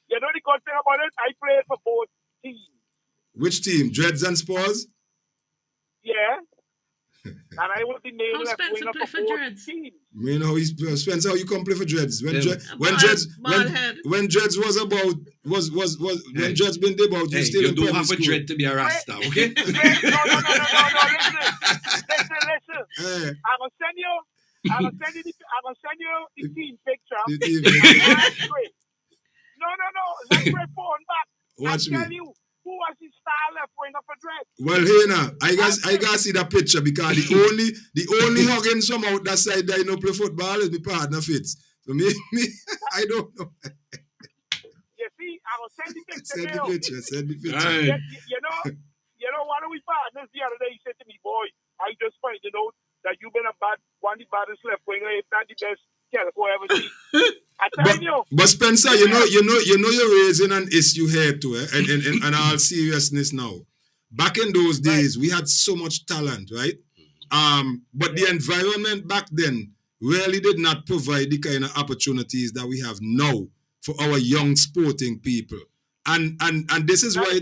You know the good thing about it? I played for both teams. Which team? Dreads and Spurs? Yeah. And I was the main left winger for both teams. You know, Spencer, how you come play for Dreads? When Dreads was about when Dreads been about, you still you in don't primary have a school. dread to be a Rasta, okay? No. Listen. Hey. I'm gonna send you the team picture. The team picture. No. Let's play phone back. Watch Tell me. you who was the star left winger for Dreads. Well, here now, I gotta see that picture because the only Huggins from out that side that I know play football is my partner Fitz. So me, I don't know. You see, I will send the picture. Send the picture. Right. You know, one of we partners the other day, he said to me, boy, I just find out that you've been one of the baddest left winger, if not the best Calico ever seen. I tell you. But Spencer, you know you're raising an issue here too, and all seriousness now. Back in those days, we had so much talent, right? But the environment back then really did not provide the kind of opportunities that we have now for our young sporting people. And this is why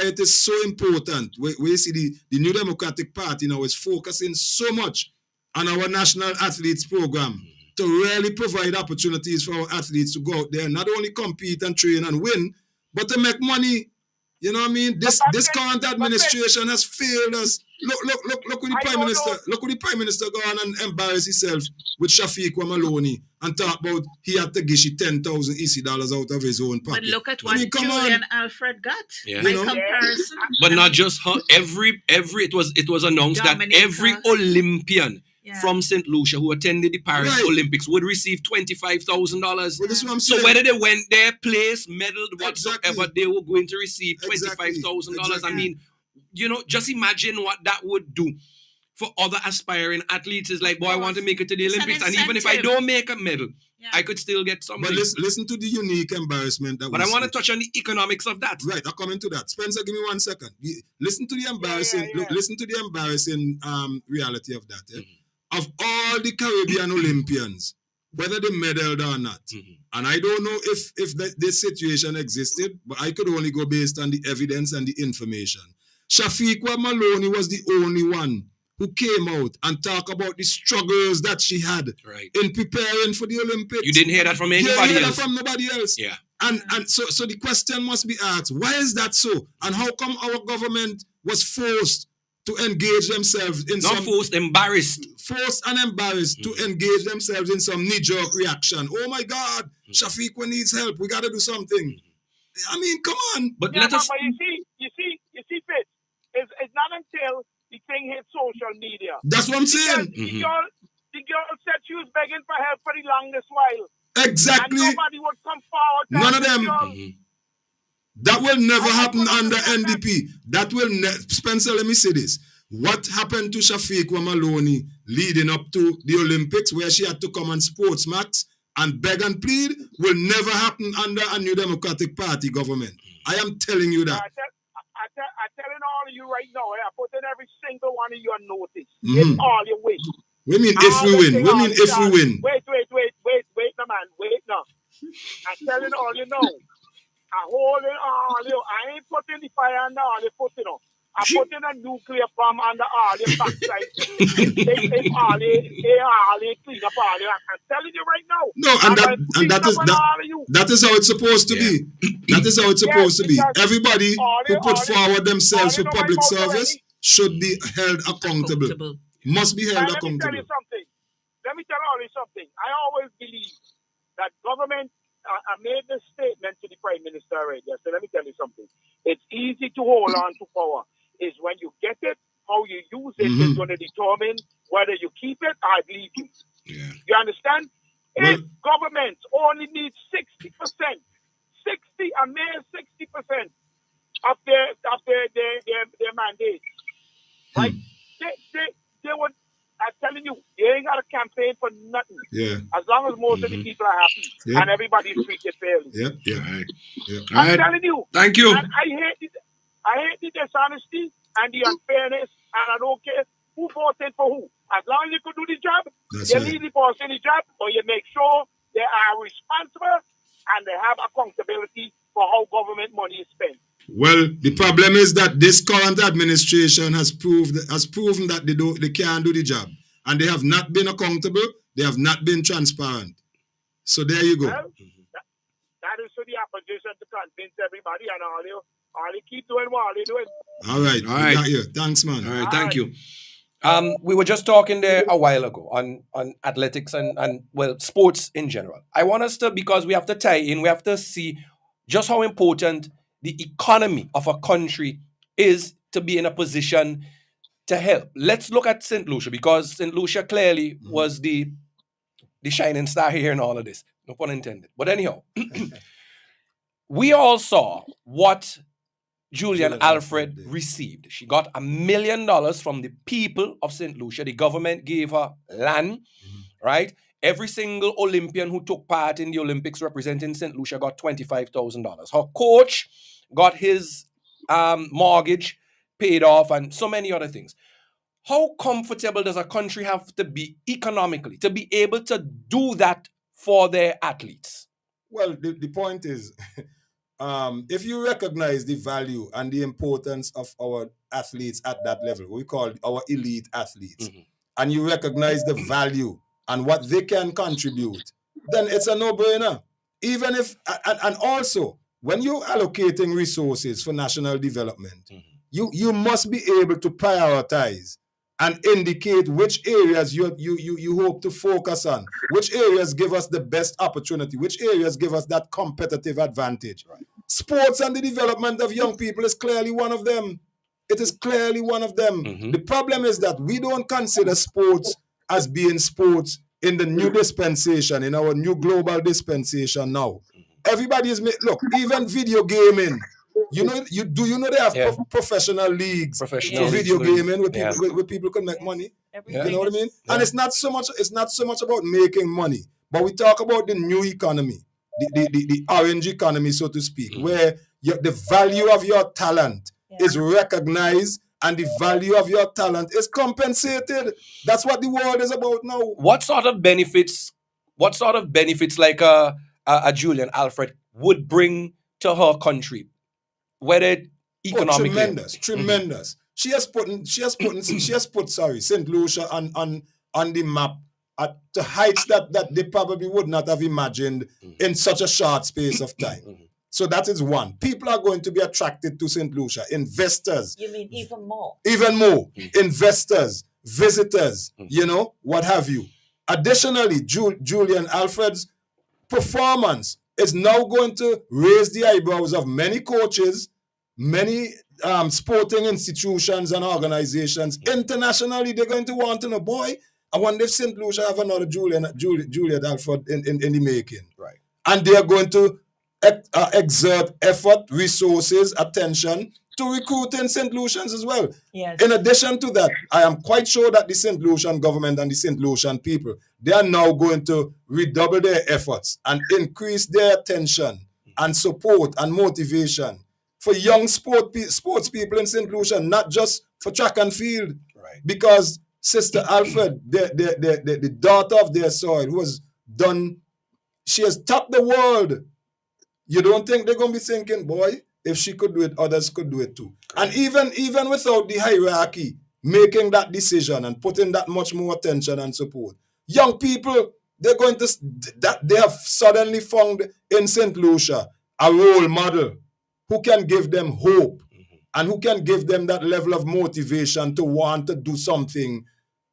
it is so important. We see the New Democratic Party now is focusing so much on our National Athletes Program to really provide opportunities for our athletes to go out there and not only compete and train and win, but to make money. You know what I mean? This current administration has failed us. Look with the Prime Minister. Look with the Prime Minister go on and embarrass himself with Shafiq Maloney and talk about he had to give you 10,000 EC dollars out of his own pocket. But look at what Julian Alfred got. Yeah. By comparison. But not just her. Every it was announced Dominic that every Olympian Yeah. from St. Lucia who attended the Paris Olympics would receive $25,000. Well, that's what I'm so saying. whether they went there, placed, medaled, whatsoever, they were going to receive $25,000. I mean, just imagine what that would do for other aspiring athletes. Is like, boy, I want to make it to the Olympics, and even if I don't make a medal, I could still get something. But listen to the unique embarrassment that. But I want to touch on the economics of that. Right, I'll come into that. Spencer, give me 1 second. Listen to the embarrassing. Listen to the embarrassing reality of that. Yeah? Of all the Caribbean Olympians, whether they medaled or not, and I don't know if this situation existed, but I could only go based on the evidence and the information. Shafiqua Maloney was the only one who came out and talked about the struggles that she had in preparing for the Olympics. You didn't hear that from anybody else. You didn't hear else. that from nobody else. Yeah. And so the question must be asked, why is that so? And how come our government was forced to engage themselves in not forced, embarrassed and embarrassed to engage themselves in some knee-jerk reaction. Oh my God, Shafiq needs help. We got to do something. I mean, come on. But you see, Fitz, it's not until the thing hit social media. That's what I'm saying. The girl said she was begging for help for the longest while. Exactly. And nobody would come forward. None of them. That will never happen under NDP. That will Spencer, let me say this. What happened to Shafiq Maloney leading up to the Olympics, where she had to come on Sportsmax and beg and plead, will never happen under a New Democratic Party government. I am telling you that. I'm telling all of you right now, I put in every single one of your notice. It's all you wish. We mean if we win. We mean if we win. Wait, no, man. Wait, no. I'm telling all you know. I hold it all you. I ain't putting the fire under all you put, I put in a nuclear bomb under all your backside. They all clean up all you. I'm telling you right now. No, that is how it's supposed to be. That is how it's supposed to be. Everybody who put forward themselves for public service should be held accountable. Must be held accountable. Let me tell you something. I always believe that government. I made this statement to the Prime Minister already. So let me tell you something. It's easy to hold on to power. It's when you get it, how you use it is going to determine whether you keep it or leave you. Yeah. You understand? If government only needs 60%, 60% of their mandate, right? They would. I'm telling you, they ain't got a campaign for nothing. Yeah. As long as most of the people are happy and everybody's treated fairly. I'm telling you. Thank you. And I hate the dishonesty and the unfairness, and I don't care who voted for who. As long as you can do the job, leave the person the job, or you make sure they are responsible and they have accountability for how government money is spent. Well, the problem is that this current administration has proven that they can't do the job, and they have not been accountable. They have not been transparent. So there you go. Well, that is for the opposition to convince everybody, and all you keep doing what they're doing. All right. We got you. Thanks, man. All right, thank you. We were just talking there a while ago on athletics and sports in general. I want us to, because we have to tie in, we have to see just how important the economy of a country is to be in a position to help. Let's look at St. Lucia, because St. Lucia clearly was the shining star here in all of this. No pun intended. But anyhow, we all saw what Julian Alfred received. She got $1 million from the people of St. Lucia. The government gave her land, right? Every single Olympian who took part in the Olympics representing St. Lucia got $25,000. Her coach got his mortgage paid off and so many other things. How comfortable does a country have to be economically to be able to do that for their athletes? Well, the point is, if you recognize the value and the importance of our athletes at that level, we call our elite athletes, and you recognize the value and what they can contribute, then it's a no-brainer. Even if, and also, when you're allocating resources for national development, you must be able to prioritize and indicate which areas you hope to focus on, which areas give us the best opportunity, which areas give us that competitive advantage. Right. Sports and the development of young people is clearly one of them. It is clearly one of them. The problem is that we don't consider sports as being sports in the new dispensation, in our new global dispensation now. Everybody is, look, even video gaming, you know they have professional leagues for video gaming where people can make money. You know what I mean? And it's not so much about making money, but we talk about the new economy, the orange economy, so to speak, where the value of your talent is recognized and the value of your talent is compensated. That's what the world is about now. What sort of benefits like a Julian Alfred would bring to her country, whether economically? Tremendous. She has put St. Lucia on the map at the heights that they probably would not have imagined in such a short space of time. So that is one. People are going to be attracted to St. Lucia. Investors. You mean even more? Even more. Investors, visitors, what have you. Additionally, Julian Alfred's performance is now going to raise the eyebrows of many coaches, many sporting institutions and organizations. Internationally, they're going to want to know, boy, I wonder if St. Lucia have another Julian Alfred in the making. Right. And they are going to exert effort, resources, attention to recruiting St. Lucians as well. Yes. In addition to that, I am quite sure that the St. Lucian government and the St. Lucian people, they are now going to redouble their efforts and increase their attention and support and motivation for young sports people in St. Lucia, not just for track and field. Right. Because Sister Alfred, the daughter of their soil, who has done, she has topped the world. You don't think they're going to be thinking, boy, if she could do it, others could do it too. And even without the hierarchy making that decision and putting that much more attention and support, young people, they're going to, that they have suddenly found in St. Lucia a role model who can give them hope and who can give them that level of motivation to want to do something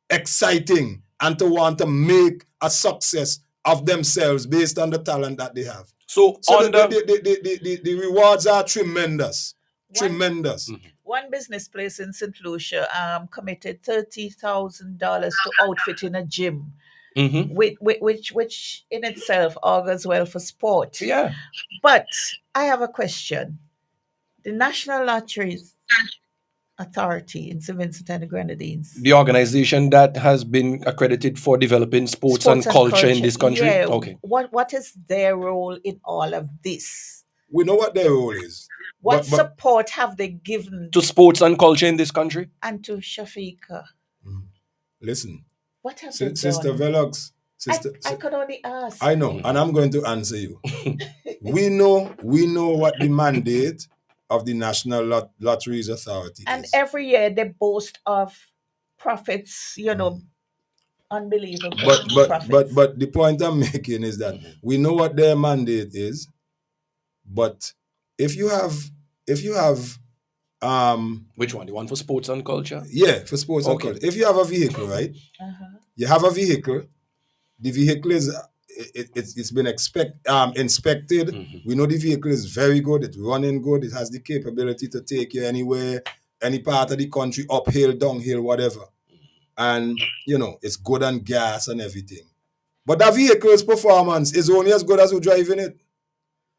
exciting and to want to make a success of themselves based on the talent that they have. So the rewards are tremendous. Tremendous. One business place in St. Lucia committed $30,000 to outfit in a gym, which in itself augurs well for sport. Yeah. But I have a question. The National Lotteries Authority in St. Vincent and the Grenadines, the organization that has been accredited for developing sports and culture in this country. Yeah. Okay. What is their role in all of this? We know what their role is. What support have they given to sports and culture in this country? And to Shafika? Listen. What have they done? Sister Velox. I could only ask. I know, and I'm going to answer you. we know what the mandate of the National Lotteries Authority and is. Every year they boast of profits, unbelievable profits. But the point I'm making is that we know what their mandate is, but if you have which one? The one for sports and culture? Yeah, for sports and culture. If you have a vehicle, right? You have a vehicle. The vehicle is it's been inspected. We know the vehicle is very good. It's running good. It has the capability to take you anywhere, any part of the country, uphill, downhill, whatever. And, it's good on gas and everything. But that vehicle's performance is only as good as who's driving it.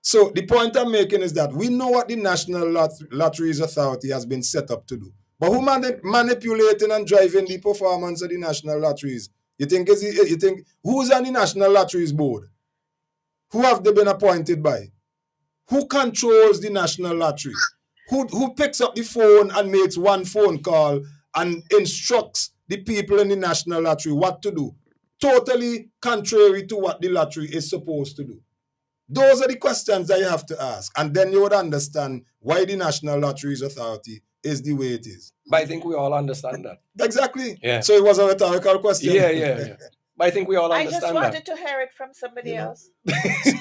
So the point I'm making is that we know what the National Lotteries Authority has been set up to do. But who manipulating and driving the performance of the National Lotteries? You think who's on the National Lotteries Board? Who have they been appointed by? Who controls the National Lottery? Who picks up the phone and makes one phone call and instructs the people in the National Lottery what to do? Totally contrary to what the lottery is supposed to do. Those are the questions that you have to ask. And then you would understand why the National Lotteries Authority is the way it is. But I think we all understand that. Exactly. Yeah. So it was a rhetorical question. Yeah. But I think we all understand that. I just wanted to hear it from somebody else.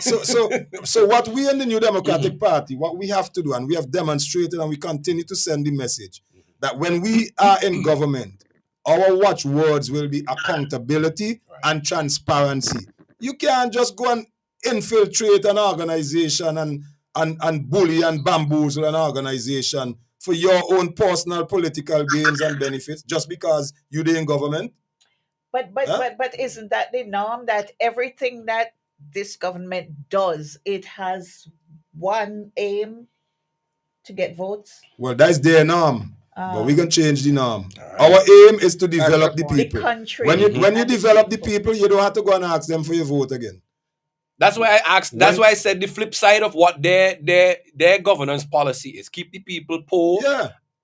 So what we in the New Democratic Party, what we have to do, and we have demonstrated and we continue to send the message, that when we are in government, our watchwords will be accountability and transparency. You can't just go and infiltrate an organization and bully and bamboozle an organization for your own personal political gains and benefits just because you're in government. But isn't that the norm, that everything that this government does, it has one aim to get votes? Well, that's their norm. But we're going to change the norm. Right. Our aim is to develop the people. The country. When you develop the people, you don't have to go and ask them for your vote again. That's why I asked. That's why I said the flip side of what their governance policy is: keep the people poor,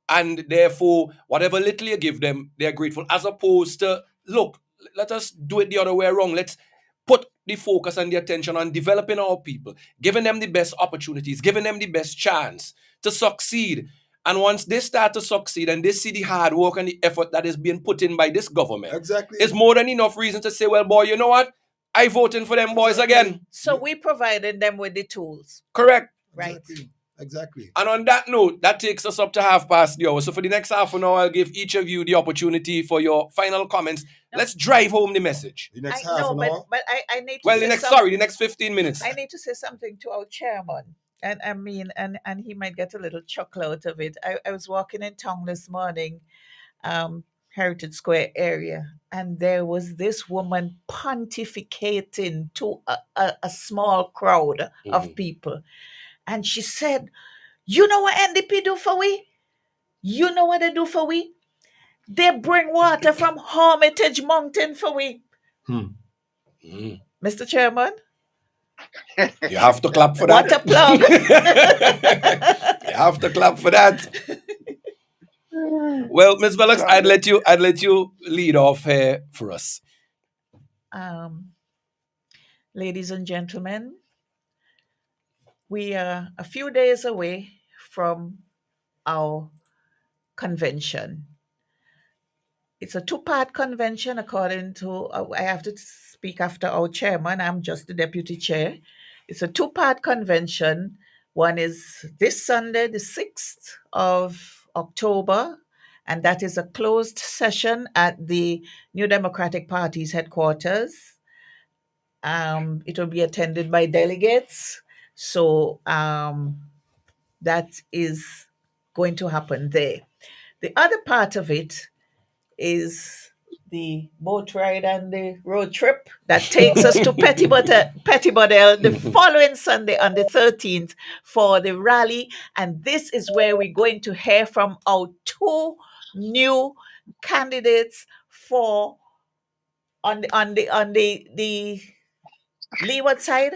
and therefore whatever little you give them, they're grateful. As opposed to, look, let us do it the other way around. Let's put the focus and the attention on developing our people, giving them the best opportunities, giving them the best chance to succeed. And once they start to succeed and they see the hard work and the effort that is being put in by this government, it's more than enough reason to say, well, boy, you know what? I voting for them boys again. So we provided them with the tools. Correct. Right. Exactly. And on that note, that takes us up to 1:30. So for the next half an hour, I'll give each of you the opportunity for your final comments. Let's drive home the message. The next I half know, an but hour? I need to Well, say the next 15 minutes. I need to say something to our chairman. And I mean, and he might get a little chuckle out of it. I was walking in town this morning, Heritage Square area, and there was this woman pontificating to a small crowd of people. And she said, "You know what NDP do for we? You know what they do for we? They bring water from Hermitage Mountain for we." Mr. Chairman? You have to clap for What that. a plug. You have to clap for that. Well, Ms. Velox, I'd let you lead off here for us. Ladies and gentlemen, we are a few days away from our convention. It's a two-part convention according to, I have to speak after our chairman. I'm just the deputy chair. It's a two-part convention. One is this Sunday, the 6th of October, and that is a closed session at the New Democratic Party's headquarters. It will be attended by delegates. So that is going to happen there. The other part of it is the boat ride and the road trip that takes us to Pettibodale the following Sunday on the 13th for the rally. And this is where we're going to hear from our two new candidates for on the Leeward side,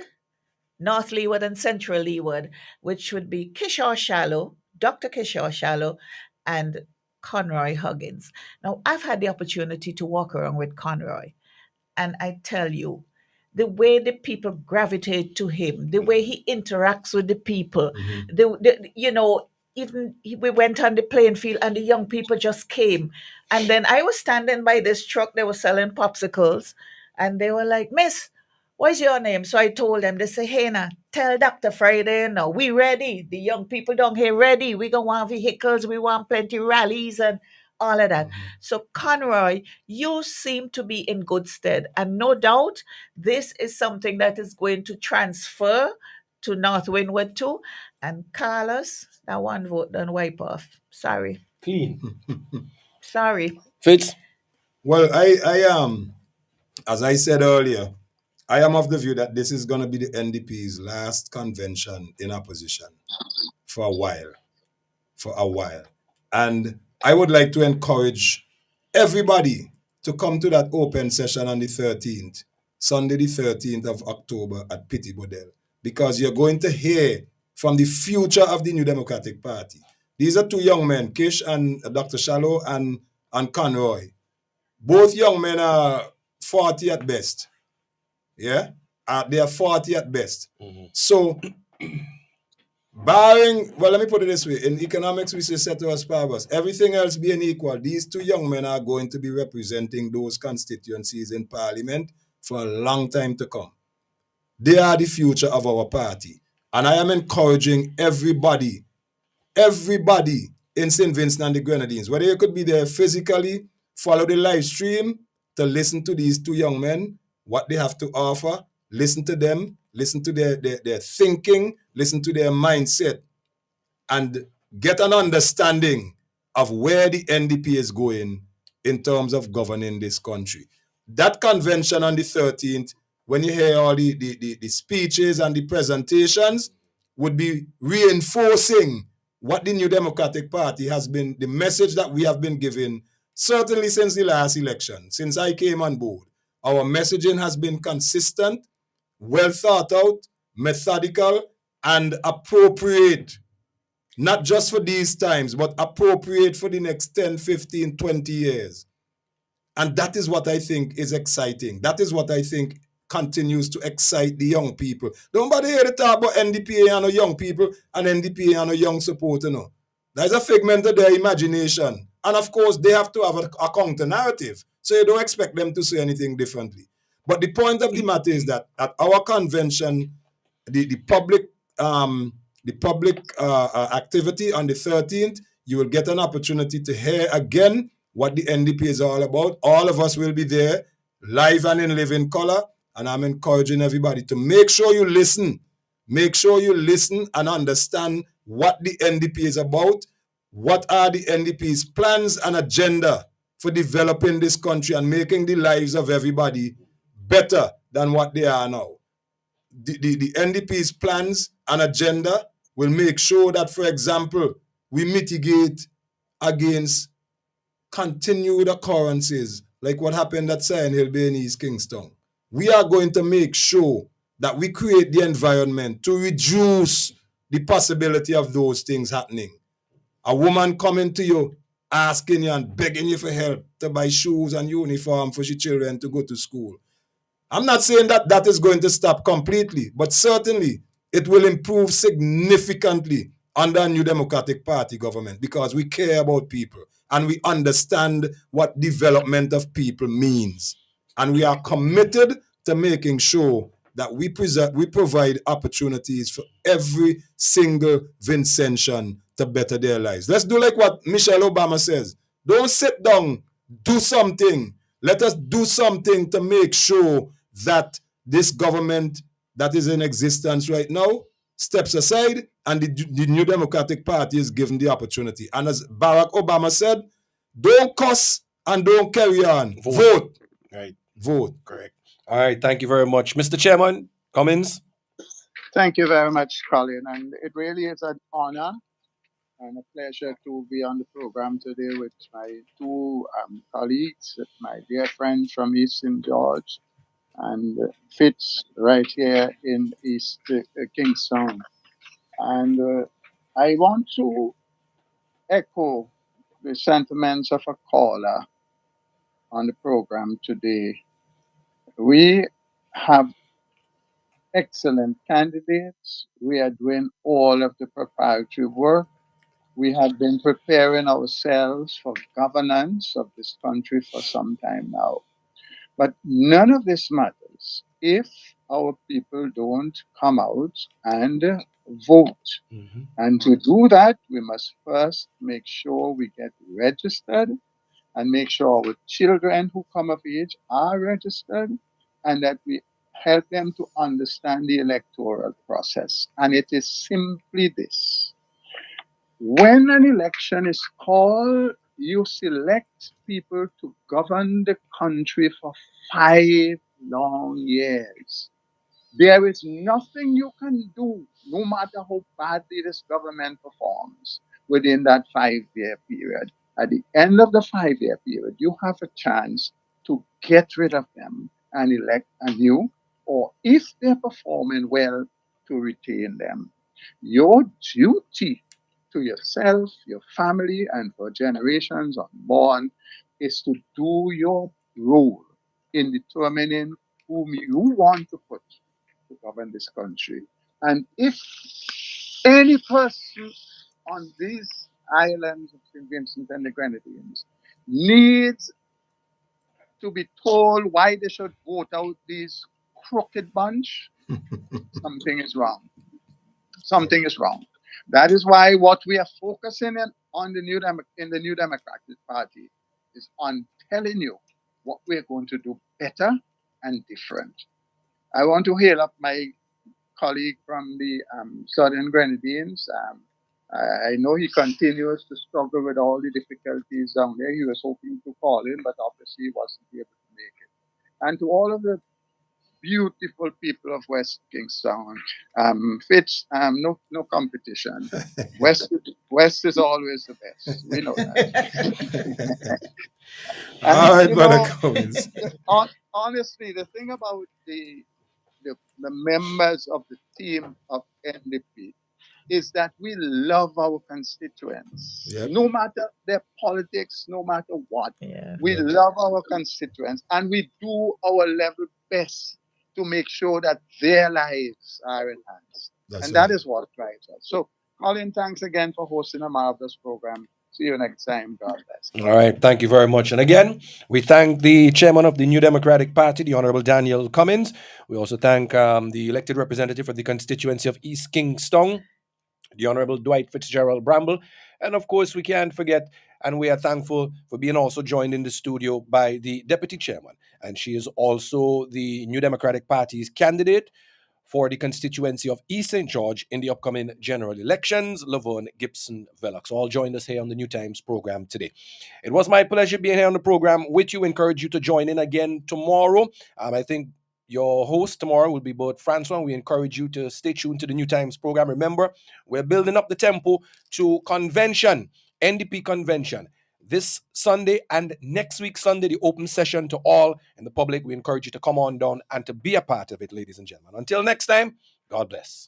North Leeward and Central Leeward, which would be Dr. Kishore Shallow, and Conroy Huggins. Now, I've had the opportunity to walk around with Conroy, and I tell you, the way the people gravitate to him, the way he interacts with the people, we went on the playing field and the young people just came. And then I was standing by this truck, they were selling popsicles, and they were like, "Miss, what's your name?" So I told them, they say, "Hey, now, tell Dr. Friday, now, we ready. The young people down here ready. We gonna want vehicles, we want plenty rallies and all of that." So Conroy, you seem to be in good stead. And no doubt, this is something that is going to transfer to North Windward too. And Carlos, that one vote done wipe off. Sorry. Clean. Sorry. Fitz? Well, I as I said earlier, I am of the view that this is going to be the NDP's last convention in opposition for a while. And I would like to encourage everybody to come to that open session on the 13th, Sunday the 13th of October at Pettibodale, because you're going to hear from the future of the New Democratic Party. These are two young men, Kish and Dr. Shallow and Conroy. Both young men are 40 at best. Yeah? They are 40 at best. So, let me put it this way. In economics, we say ceteris paribus. Everything else being equal, these two young men are going to be representing those constituencies in Parliament for a long time to come. They are the future of our party. And I am encouraging everybody in St. Vincent and the Grenadines, whether you could be there physically, follow the live stream to listen to these two young men, what they have to offer, listen to them, listen to their thinking, listen to their mindset, and get an understanding of where the NDP is going in terms of governing this country. That convention on the 13th, when you hear all the speeches and the presentations, would be reinforcing what the New Democratic Party has been, the message that we have been giving, certainly since the last election, since I came on board. Our messaging has been consistent, well thought out, methodical, and appropriate. Not just for these times, but appropriate for the next 10, 15, 20 years. And that is what I think is exciting. That is what I think continues to excite the young people. Nobody hear the talk about NDP and no young people and NDP and no young support, you know. There's a figment of their imagination. And of course, they have to have a counter narrative. So you don't expect them to say anything differently. But the point of the matter is that at our convention, the public the public activity on the 13th, you will get an opportunity to hear again what the NDP is all about. All of us will be there, live and in living color, and I'm encouraging everybody to make sure you listen. Make sure you listen and understand what the NDP is about, what are the NDP's plans and agenda for developing this country and making the lives of everybody better than what they are now. The NDP's plans and agenda will make sure that, for example, we mitigate against continued occurrences like what happened at Sion Hill Bay in East Kingston. We are going to make sure that we create the environment to reduce the possibility of those things happening. A woman coming to you, asking you and begging you for help to buy shoes and uniform for your children to go to school. I'm not saying that that is going to stop completely, but certainly it will improve significantly under a New Democratic Party government because we care about people and we understand what development of people means. And we are committed to making sure that we provide opportunities for every single Vincentian to better their lives. Let's do like what Michelle Obama says. Don't sit down, do something. Let us do something to make sure that this government that is in existence right now steps aside and the New Democratic Party is given the opportunity. And as Barack Obama said, don't cuss and don't carry on. Vote. Right. Vote. Correct. All right. Thank you very much. Mr. Chairman, comments? Thank you very much, Colin. And it really is an honor and a pleasure to be on the program today with my two colleagues, my dear friend from East St. George and Fitz right here in East Kingston. And I want to echo the sentiments of a caller on the program today. We have excellent candidates. We are doing all of the preparatory work. We have been preparing ourselves for governance of this country for some time now. But none of this matters if our people don't come out and vote. Mm-hmm. And to do that, we must first make sure we get registered and make sure our children who come of age are registered and that we help them to understand the electoral process. And it is simply this. When an election is called, you select people to govern the country for 5 long years. There is nothing you can do, no matter how badly this government performs, within that 5-year period. At the end of the 5-year period, you have a chance to get rid of them and elect a new, or if they're performing well, to retain them. Your duty to yourself, your family, and for generations unborn is to do your role in determining whom you want to put to govern this country. And if any person on these islands of St. Vincent and the Grenadines needs to be told why they should vote out this crooked bunch, something is wrong. Something is wrong. That is why what we are focusing on in the New Democratic Party is on telling you what we're going to do better and different. I want to hail up my colleague from the Southern Grenadines. I know he continues to struggle with all the difficulties down there. He was hoping to call in, but obviously he wasn't able to make it. And to all of the beautiful people of West Kingston, Fitz, no competition. West is always the best. We know that. All right, Brother Collins. Honestly, the thing about the members of the team of NDP is that we love our constituents. Yep. No matter their politics, no matter what. Yeah. We love our constituents and we do our level best to make sure that their lives are enhanced. That is what drives us. So, Colin, thanks again for hosting a marvelous program. See you next time. God bless. All right. Thank you very much. And again, we thank the chairman of the New Democratic Party, the Honorable Daniel Cummins. We also thank the elected representative for the constituency of East Kingston, the Honorable Dwight Fitzgerald Bramble. And of course, we can't forget, and we are thankful for being also joined in the studio by the Deputy Chairman. And she is also the New Democratic Party's candidate for the constituency of East St. George in the upcoming general elections, Laverne Gibson Vellox. All joined us here on the Newtimes program today. It was my pleasure being here on the program with you. Encourage you to join in again tomorrow. I think your host tomorrow will be both Francois. We encourage you to stay tuned to the Newtimes program. Remember, we're building up the tempo to convention, NDP convention. This Sunday and next week Sunday, the open session to all in the public. We encourage you to come on down and to be a part of it, ladies and gentlemen. Until next time, God bless.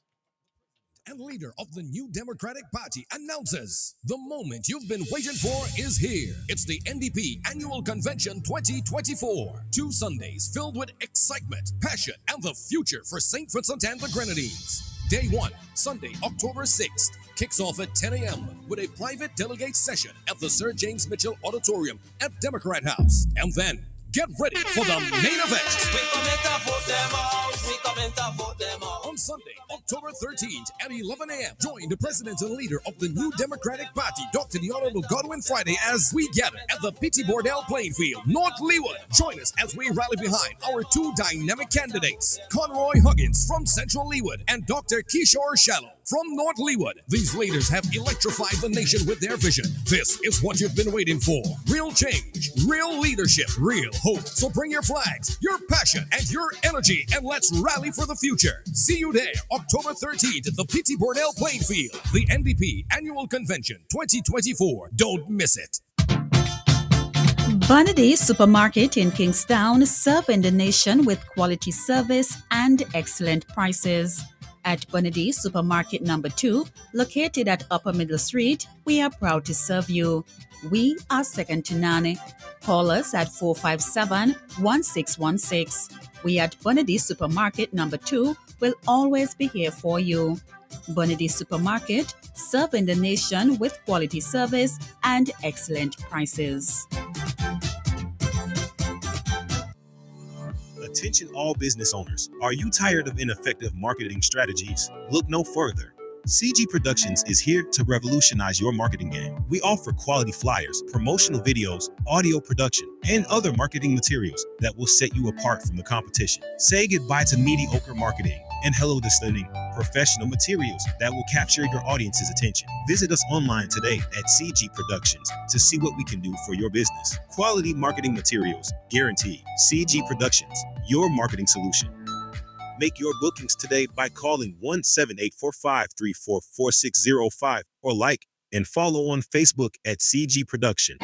And leader of the New Democratic Party announces the moment you've been waiting for is here. It's the NDP Annual Convention 2024. 2 Sundays filled with excitement, passion, and the future for St. Vincent and the Grenadines. Day 1, Sunday, October 6th, kicks off at 10 a.m. with a private delegate session at the Sir James Mitchell Auditorium at Democrat House. And then, get ready for the main event. On Sunday, October 13th at 11 a.m., join the President and leader of the New Democratic Party, Dr. the Honorable Godwin Friday, as we gather at the Petit Bordel playing field, North Leeward. Join us as we rally behind our 2 dynamic candidates, Conroy Huggins from Central Leeward and Dr. Kishore Shallow from North Leeward. These leaders have electrified the nation with their vision. This is what you've been waiting for. Real change, real leadership, real hope. So bring your flags, your passion, and your energy, and let's rally for the future. See you there, October 13th at the Petit Bordel playing field, the NDP Annual Convention 2024. Don't miss it. Bonady Supermarket in Kingstown, serving the nation with quality service and excellent prices. At Bonady Supermarket number 2, located at Upper Middle Street, we are proud to serve you. We are second to none. Call us at 457-1616. We at Bonady Supermarket number 2 will always be here for you. Bonady Supermarket, serving the nation with quality service and excellent prices. Attention all business owners. Are you tired of ineffective marketing strategies? Look no further. CG Productions is here to revolutionize your marketing game. We offer quality flyers, promotional videos, audio production, and other marketing materials that will set you apart from the competition. Say goodbye to mediocre marketing and hello to stunning, professional materials that will capture your audience's attention. Visit us online today at CG Productions to see what we can do for your business. Quality marketing materials, guaranteed. CG Productions, your marketing solution. Make your bookings today by calling 1-7845-344605 or like and follow on Facebook at CG Production.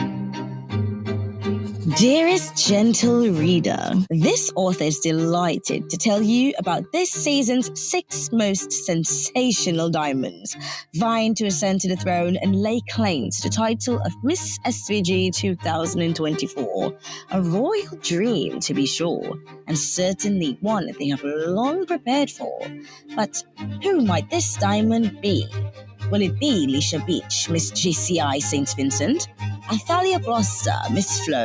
Dearest gentle reader, this author is delighted to tell you about this season's 6 most sensational diamonds, vying to ascend to the throne and lay claim to the title of Miss SVG 2024. A royal dream, to be sure, and certainly one they have long prepared for. But who might this diamond be? Will it be Lisha Beach, Miss GCI St. Vincent? Athalia Gloucester, Miss Flo,